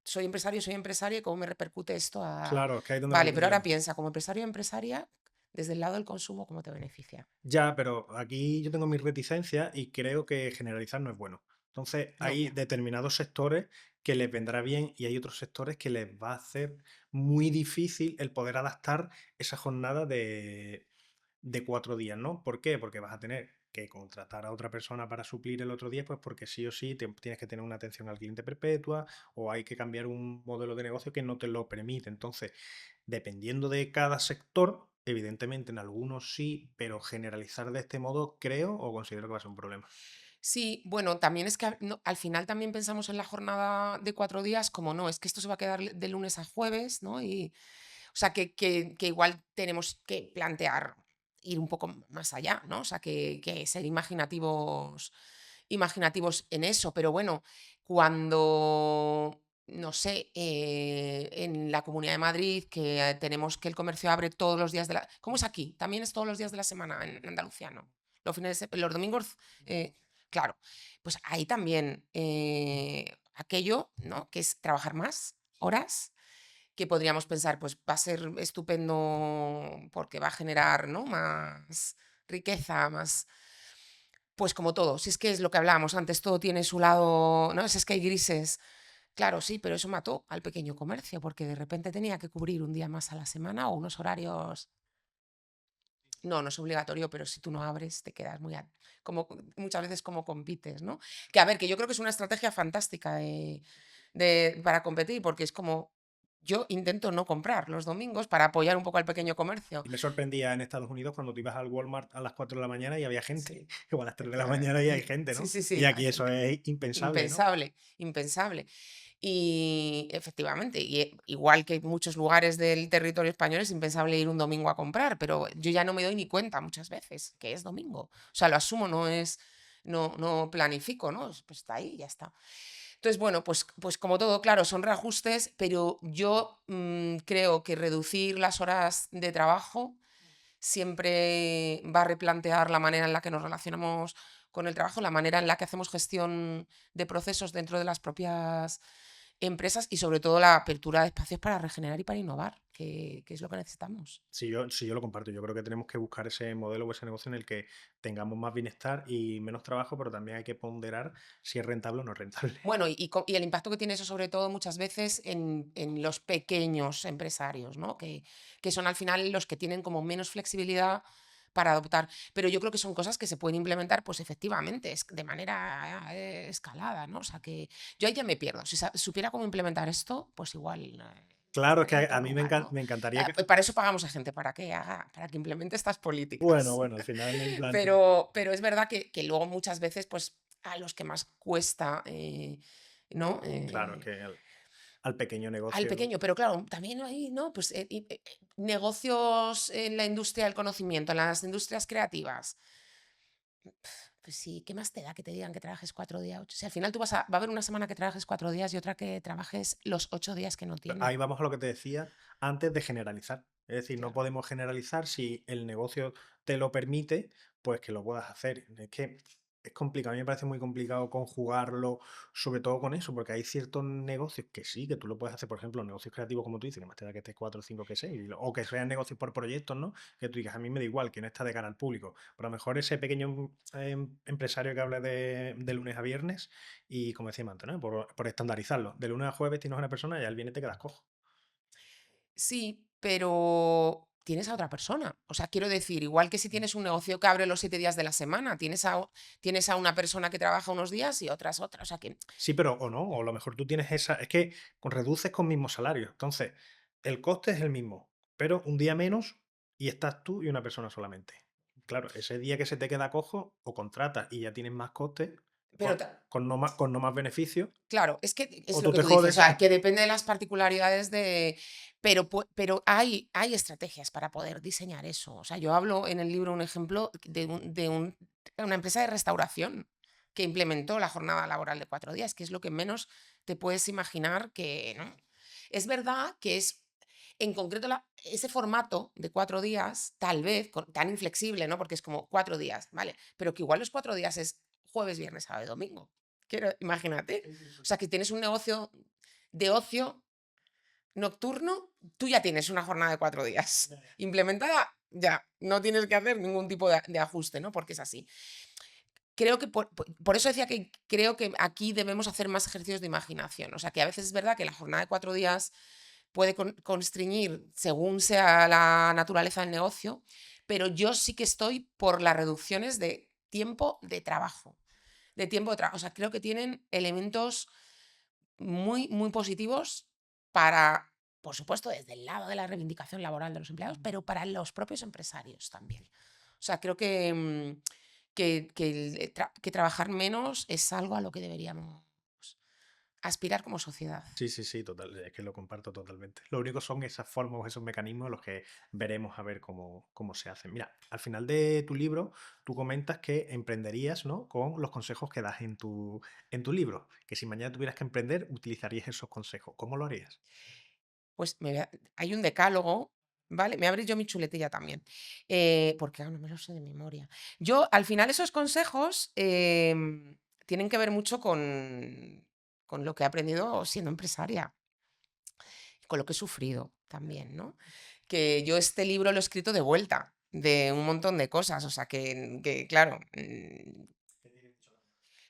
soy empresario y cómo me repercute esto a. Claro, es que ahí es donde Vale, vamos pero ahora yo. piensa, como empresario o empresaria, desde el lado del consumo, ¿cómo te beneficia? Ya, pero aquí yo tengo mis reticencias y creo que generalizar no es bueno. Entonces, No, hay determinados sectores que les vendrá bien y hay otros sectores que les va a hacer muy difícil el poder adaptar esa jornada de 4 días, ¿no? ¿Por qué? Porque vas a tener que contratar a otra persona para suplir el otro día, pues porque sí o sí tienes que tener una atención al cliente perpetua o hay que cambiar un modelo de negocio que no te lo permite. Entonces, dependiendo de cada sector, evidentemente en algunos sí, pero generalizar de este modo creo o considero que va a ser un problema. sí, bueno, también es que al final también pensamos en la jornada de 4 días como no, es que esto se va a quedar de lunes a jueves, ¿no? Y, o sea, que igual tenemos que plantear ir un poco más allá, ¿no? O sea, que ser imaginativos en eso. Pero bueno, cuando, no sé, en la Comunidad de Madrid, que tenemos que el comercio abre todos los días de la... ¿Cómo es aquí? También es todos los días de la semana en Andalucía, ¿no? Los domingos, claro, pues ahí también aquello, ¿no? Que es trabajar más horas, que podríamos pensar, pues va a ser estupendo porque va a generar, ¿no? Más riqueza, más... Pues como todo, si es que es lo que hablábamos antes, todo tiene su lado, ¿no? Si es que hay grises. Claro, sí, pero eso mató al pequeño comercio porque de repente tenía que cubrir un día más a la semana o unos horarios. No, no es obligatorio, pero si tú no abres, te quedas como muchas veces como compites, ¿no? Que a ver, que yo creo que es una estrategia fantástica para competir, porque es como yo intento no comprar los domingos para apoyar un poco al pequeño comercio. Y me sorprendía en Estados Unidos cuando tú ibas al Walmart a las 4 de la mañana y había gente, Sí, o a las 3 de la efectivamente. mañana y hay gente, Sí, ¿no? sí, Y sí. aquí eso es impensable, ¿no? Impensable, impensable. Y efectivamente, igual que en muchos lugares del territorio español es impensable ir un domingo a comprar, pero yo ya no me doy ni cuenta muchas veces que es domingo. O sea, lo asumo, no planifico, ¿no? Pues está ahí, ya está. Entonces, bueno, pues como todo, claro, son reajustes, pero yo creo que reducir las horas de trabajo siempre va a replantear la manera en la que nos relacionamos con el trabajo, la manera en la que hacemos gestión de procesos dentro de las propias empresas y sobre todo la apertura de espacios para regenerar y para innovar, que es lo que necesitamos. Si yo lo comparto, yo creo que tenemos que buscar ese modelo o ese negocio en el que tengamos más bienestar y menos trabajo, pero también hay que ponderar si es rentable o no es rentable. Bueno, y el impacto que tiene eso sobre todo muchas veces en los pequeños empresarios, ¿no? Que son al final los que tienen como menos flexibilidad para adoptar. Pero yo creo que son cosas que se pueden implementar, pues efectivamente, de manera escalada, ¿no? O sea que yo ahí ya me pierdo. Si supiera cómo implementar esto, pues igual Claro, es que en a otro mí lugar, ¿no? me encantaría que... Pues para eso pagamos a gente, para que implemente estas Bueno, políticas. bueno, al final en plan... Pero es verdad que luego muchas veces, pues a los que más cuesta, ¿no? Claro, es que al pequeño Al negocio... pequeño, pero claro, también hay, ¿no? Pues negocios en la industria del conocimiento, en las industrias creativas. Pues sí, ¿qué más te da que te digan que trabajes 4 días, 8? Si al final va a haber una semana que trabajes 4 días y otra que trabajes los 8 días que no tiene. Ahí vamos a lo que te decía antes de generalizar. Es decir, no Claro. podemos generalizar si el negocio te lo permite, pues que lo puedas hacer. Es que es complicado, a mí me parece muy complicado conjugarlo, sobre todo con eso, porque hay ciertos negocios que sí, que tú lo puedes hacer, por ejemplo, negocios creativos, como tú dices, que más te da que estés 4, 5, que 6, o que sean negocios por proyectos, ¿no? Que tú digas, a mí me da igual, que no está de cara al público, pero a lo mejor ese pequeño empresario que habla de lunes a viernes, y como decía antes, ¿no? Por estandarizarlo, de lunes a jueves tienes a una persona y al viernes te quedas cojo. Sí, pero tienes a otra persona. O sea, quiero decir, igual que si tienes un negocio que abre los 7 días de la semana, tienes a una persona que trabaja unos días y otras. O sea, que Sí, pero o no, o a lo mejor tú tienes esa. Es que reduces con mismo salario. Entonces, el coste es el mismo, pero un día menos y estás tú y una persona solamente. Claro, ese día que se te queda cojo, o contratas y ya tienes más costes pero con no más beneficios, claro, es que o es lo tú que te tú dices, o jodes. sea, que depende de las particularidades de... Pero hay estrategias para poder diseñar eso. O sea, yo hablo en el libro un ejemplo de una empresa de restauración que implementó la jornada laboral de 4 días, que es lo que menos te puedes imaginar que, ¿no? Es verdad que es, en concreto, ese formato de 4 días, tal vez, tan inflexible, ¿no? Porque es como 4 días, ¿vale? Pero que igual los 4 días es jueves, viernes, sábado y domingo. Imagínate. O sea, que tienes un negocio de ocio nocturno, tú ya tienes una jornada de 4 días. Implementada, ya. No tienes que hacer ningún tipo de ajuste, ¿no? Porque es así. creo que por eso decía que creo que aquí debemos hacer más ejercicios de imaginación. O sea, que a veces es verdad que la jornada de 4 días puede constreñir según sea la naturaleza del negocio, pero yo sí que estoy por las reducciones de tiempo de trabajo. De tiempo de trabajo. O sea, creo que tienen elementos muy, muy positivos para, por supuesto, desde el lado de la reivindicación laboral de los empleados, pero para los propios empresarios también. O sea, creo que trabajar menos es algo a lo que deberíamos aspirar como sociedad. Sí, sí, sí, total, es que lo comparto totalmente. Lo único son esas formas o esos mecanismos los que veremos a ver cómo se hacen. Mira, al final de tu libro, tú comentas que emprenderías, ¿no? Con los consejos que das en tu libro, que si mañana tuvieras que emprender, utilizarías esos consejos. ¿Cómo lo harías? Pues hay un decálogo, ¿vale? Me abrí yo mi chuletilla también, porque ahora no me lo sé de memoria. Yo, al final, esos consejos tienen que ver mucho con lo que he aprendido siendo empresaria, con lo que he sufrido también, ¿no? Que yo este libro lo he escrito de vuelta, de un montón de cosas, o sea que claro,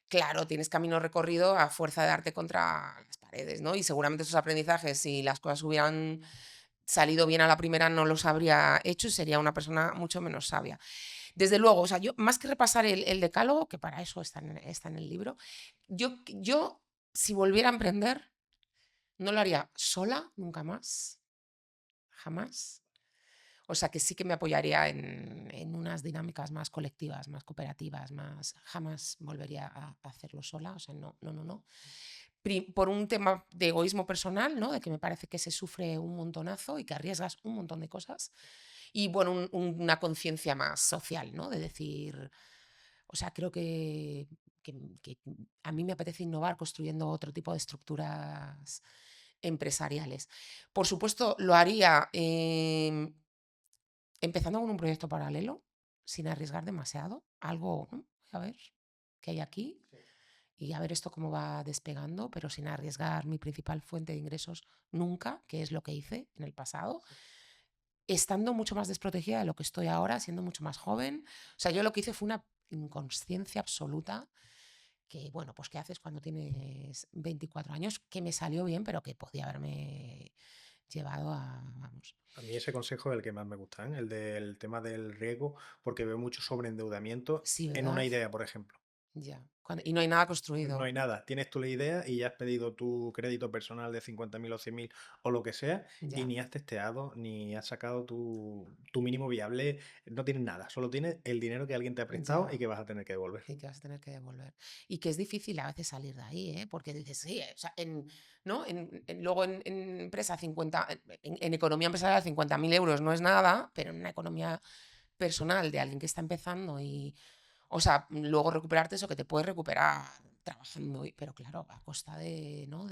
claro, tienes camino recorrido a fuerza de darte contra las paredes, ¿no? Y seguramente esos aprendizajes, si las cosas hubieran salido bien a la primera, no los habría hecho y sería una persona mucho menos sabia. Desde luego, o sea, yo más que repasar el decálogo, que para eso está en el libro, yo, si volviera a emprender, no lo haría sola, nunca más, jamás. O sea, que sí que me apoyaría en unas dinámicas más colectivas, más cooperativas, más. Jamás volvería a hacerlo sola. O sea, no, no, no, no. Por un tema de egoísmo personal, ¿no? De que me parece que se sufre un montonazo y que arriesgas un montón de cosas. Y bueno, una conciencia más social, ¿no? De decir. O sea, creo que a mí me apetece innovar construyendo otro tipo de estructuras empresariales. Por supuesto, lo haría. Empezando con un proyecto paralelo, sin arriesgar demasiado, algo, ¿no? A ver qué hay aquí y a ver esto cómo va despegando, pero sin arriesgar mi principal fuente de ingresos nunca, que es lo que hice en el pasado, estando mucho más desprotegida de lo que estoy ahora, siendo mucho más joven. O sea, yo lo que hice fue una inconsciencia absoluta que, bueno, pues ¿qué haces cuando tienes 24 años? Que me salió bien, pero que podía haberme llevado a, vamos, A mí ese consejo es el que más me gusta, ¿eh? El del tema del riesgo, porque veo mucho sobreendeudamiento sí, en una ¿verdad? idea, por ejemplo. Ya. Y no hay nada No construido. hay nada, tienes tú la idea y ya has pedido tu crédito personal de 50.000 o 100.000 o lo que sea y Ya. ni has testeado ni has sacado tu mínimo viable, no tienes nada, solo tienes el dinero que alguien te ha prestado y Ya, que vas a tener que devolver. y que vas a tener que devolver. Y que es difícil a veces salir de ahí, ¿eh? Porque dices, sí, o sea, ¿no? Luego en empresa 50, en economía empresarial 50.000 euros no es nada, pero en una economía personal de alguien que está empezando y, o sea, luego recuperarte eso que te puedes recuperar trabajando, pero claro, a costa de, ¿no?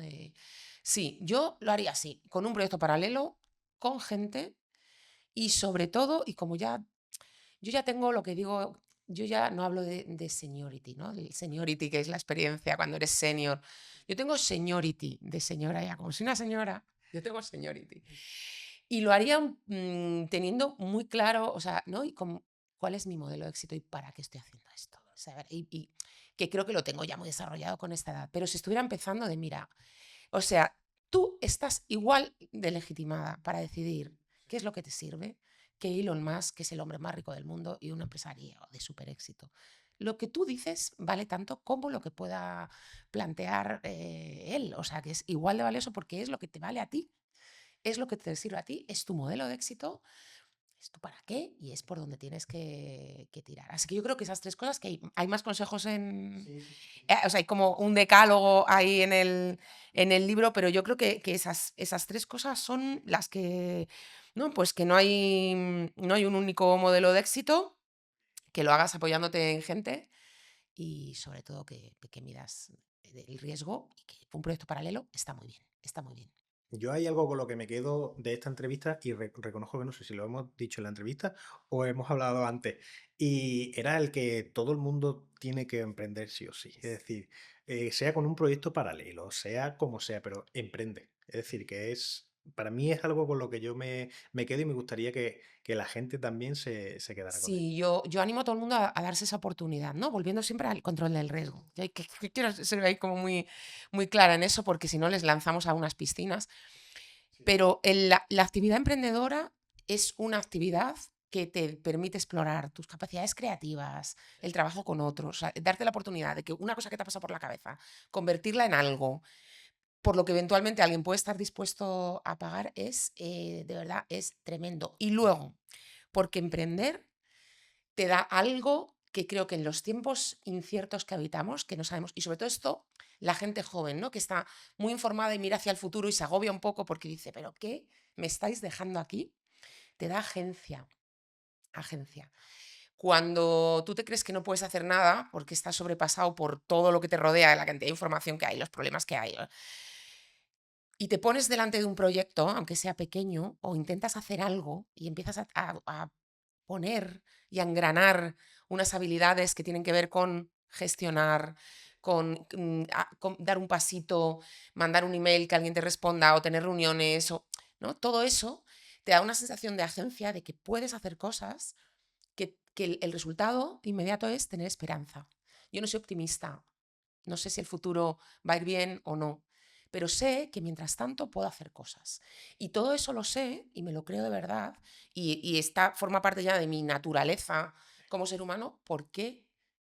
Sí, yo lo haría así, con un proyecto paralelo, con gente y sobre todo, y como yo ya tengo lo que digo, yo ya no hablo de seniority, ¿no? Del seniority, que es la experiencia cuando eres senior. Yo tengo seniority de señora ya, como soy una señora, yo tengo seniority. Y lo haría teniendo muy claro, o sea, ¿no? Cuál es mi modelo de éxito y para qué estoy haciendo esto. O sea, y que creo que lo tengo ya muy desarrollado con esta edad. Pero si estuviera empezando de, mira, o sea, tú estás igual de legitimada para decidir qué es lo que te sirve que Elon Musk, que es el hombre más rico del mundo y un empresario de súper éxito. Lo que tú dices vale tanto como lo que pueda plantear él. O sea, que es igual de valioso porque es lo que te vale a ti, es lo que te sirve a ti, es tu modelo de éxito, es tu para qué y es por donde tienes que tirar. Así que yo creo que esas tres cosas, que hay más consejos o sea, hay como un decálogo ahí en el libro, pero yo creo que esas tres cosas son las que, ¿no? Pues que no hay un único modelo de éxito, que lo hagas apoyándote en gente y sobre todo que midas el riesgo y que un proyecto paralelo está muy bien, está muy bien. Yo hay algo con lo que me quedo de esta entrevista y reconozco que no sé si lo hemos dicho en la entrevista o hemos hablado antes, y era el que todo el mundo tiene que emprender sí o sí. Es decir, sea con un proyecto paralelo, sea como sea, pero emprende. Es decir, que es para mí es algo con lo que yo me quedo y me gustaría que la gente también se quedara con ello. Sí, yo animo a todo el mundo a darse esa oportunidad, ¿no? Volviendo siempre al control del riesgo. Y hay que quiero ser ahí como muy clara en eso, porque si no les lanzamos a unas piscinas. Sí. Pero la actividad emprendedora es una actividad que te permite explorar tus capacidades creativas, el trabajo con otros, o sea, darte la oportunidad de que una cosa que te ha pasado por la cabeza, convertirla en algo, por lo que eventualmente alguien puede estar dispuesto a pagar, de verdad, es tremendo. Y luego, porque emprender te da algo que creo que en los tiempos inciertos que habitamos, que no sabemos, y sobre todo esto, la gente joven, ¿no? Que está muy informada y mira hacia el futuro y se agobia un poco porque dice, ¿pero qué me estáis dejando aquí? Te da agencia, agencia. Cuando tú te crees que no puedes hacer nada porque estás sobrepasado por todo lo que te rodea, la cantidad de información que hay, los problemas que hay, y te pones delante de un proyecto, aunque sea pequeño, o intentas hacer algo y empiezas a poner y a engranar unas habilidades que tienen que ver con gestionar, con dar un pasito, mandar un email que alguien te responda o tener reuniones, ¿no? Todo eso te da una sensación de agencia, de que puedes hacer cosas, que el resultado inmediato es tener esperanza. Yo no soy optimista, no sé si el futuro va a ir bien o no, pero sé que mientras tanto puedo hacer cosas. Y todo eso lo sé y me lo creo de verdad y forma parte ya de mi naturaleza como ser humano porque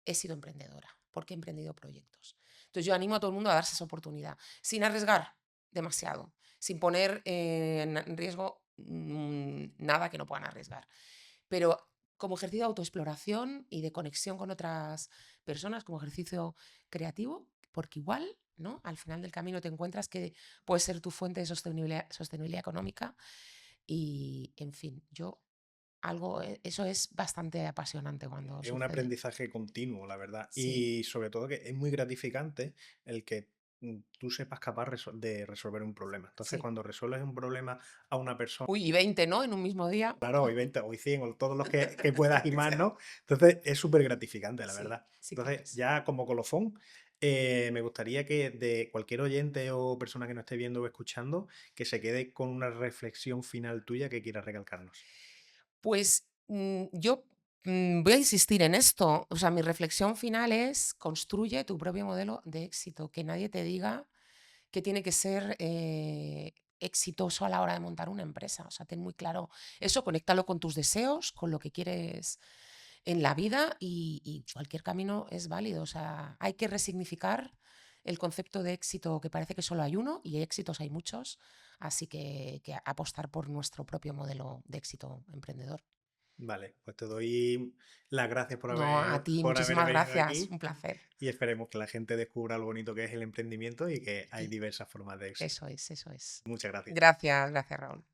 he sido emprendedora, porque he emprendido proyectos. Entonces yo animo a todo el mundo a darse esa oportunidad, sin arriesgar demasiado, sin poner en riesgo nada que no puedan arriesgar. Pero como ejercicio de autoexploración y de conexión con otras personas, como ejercicio creativo, porque igual, ¿no? Al final del camino te encuentras que puede ser tu fuente de sostenibilidad económica y, en fin, eso es bastante apasionante cuando Es un sucede. aprendizaje continuo, la verdad. Sí. Y sobre todo que es muy gratificante el que tú sepas capaz de resolver un problema. Entonces, Sí. cuando resuelves un problema a una persona, Uy, y 20, ¿no? En un mismo día. claro, hoy 20, hoy 100, o todos los que puedas y más, ¿no? Entonces, es súper gratificante, la Sí, verdad. sí que lo Entonces, es. ya como colofón, me gustaría que de cualquier oyente o persona que nos esté viendo o escuchando, que se quede con una reflexión final tuya que quieras recalcarnos. Pues yo voy a insistir en esto. O sea, mi reflexión final es construye tu propio modelo de éxito. Que nadie te diga que tiene que ser exitoso a la hora de montar una empresa. O sea, ten muy claro eso, conéctalo con tus deseos, con lo que quieres en la vida y cualquier camino es válido. O sea, hay que resignificar el concepto de éxito, que parece que solo hay uno y éxitos hay muchos. Así que apostar por nuestro propio modelo de éxito emprendedor. Vale, pues te doy las gracias No, a ti, por haber muchísimas venido gracias. aquí Un placer. y esperemos que la gente descubra lo bonito que es el emprendimiento y que hay Y diversas formas de éxito. eso es, eso es. Muchas gracias. Gracias, gracias, Raúl.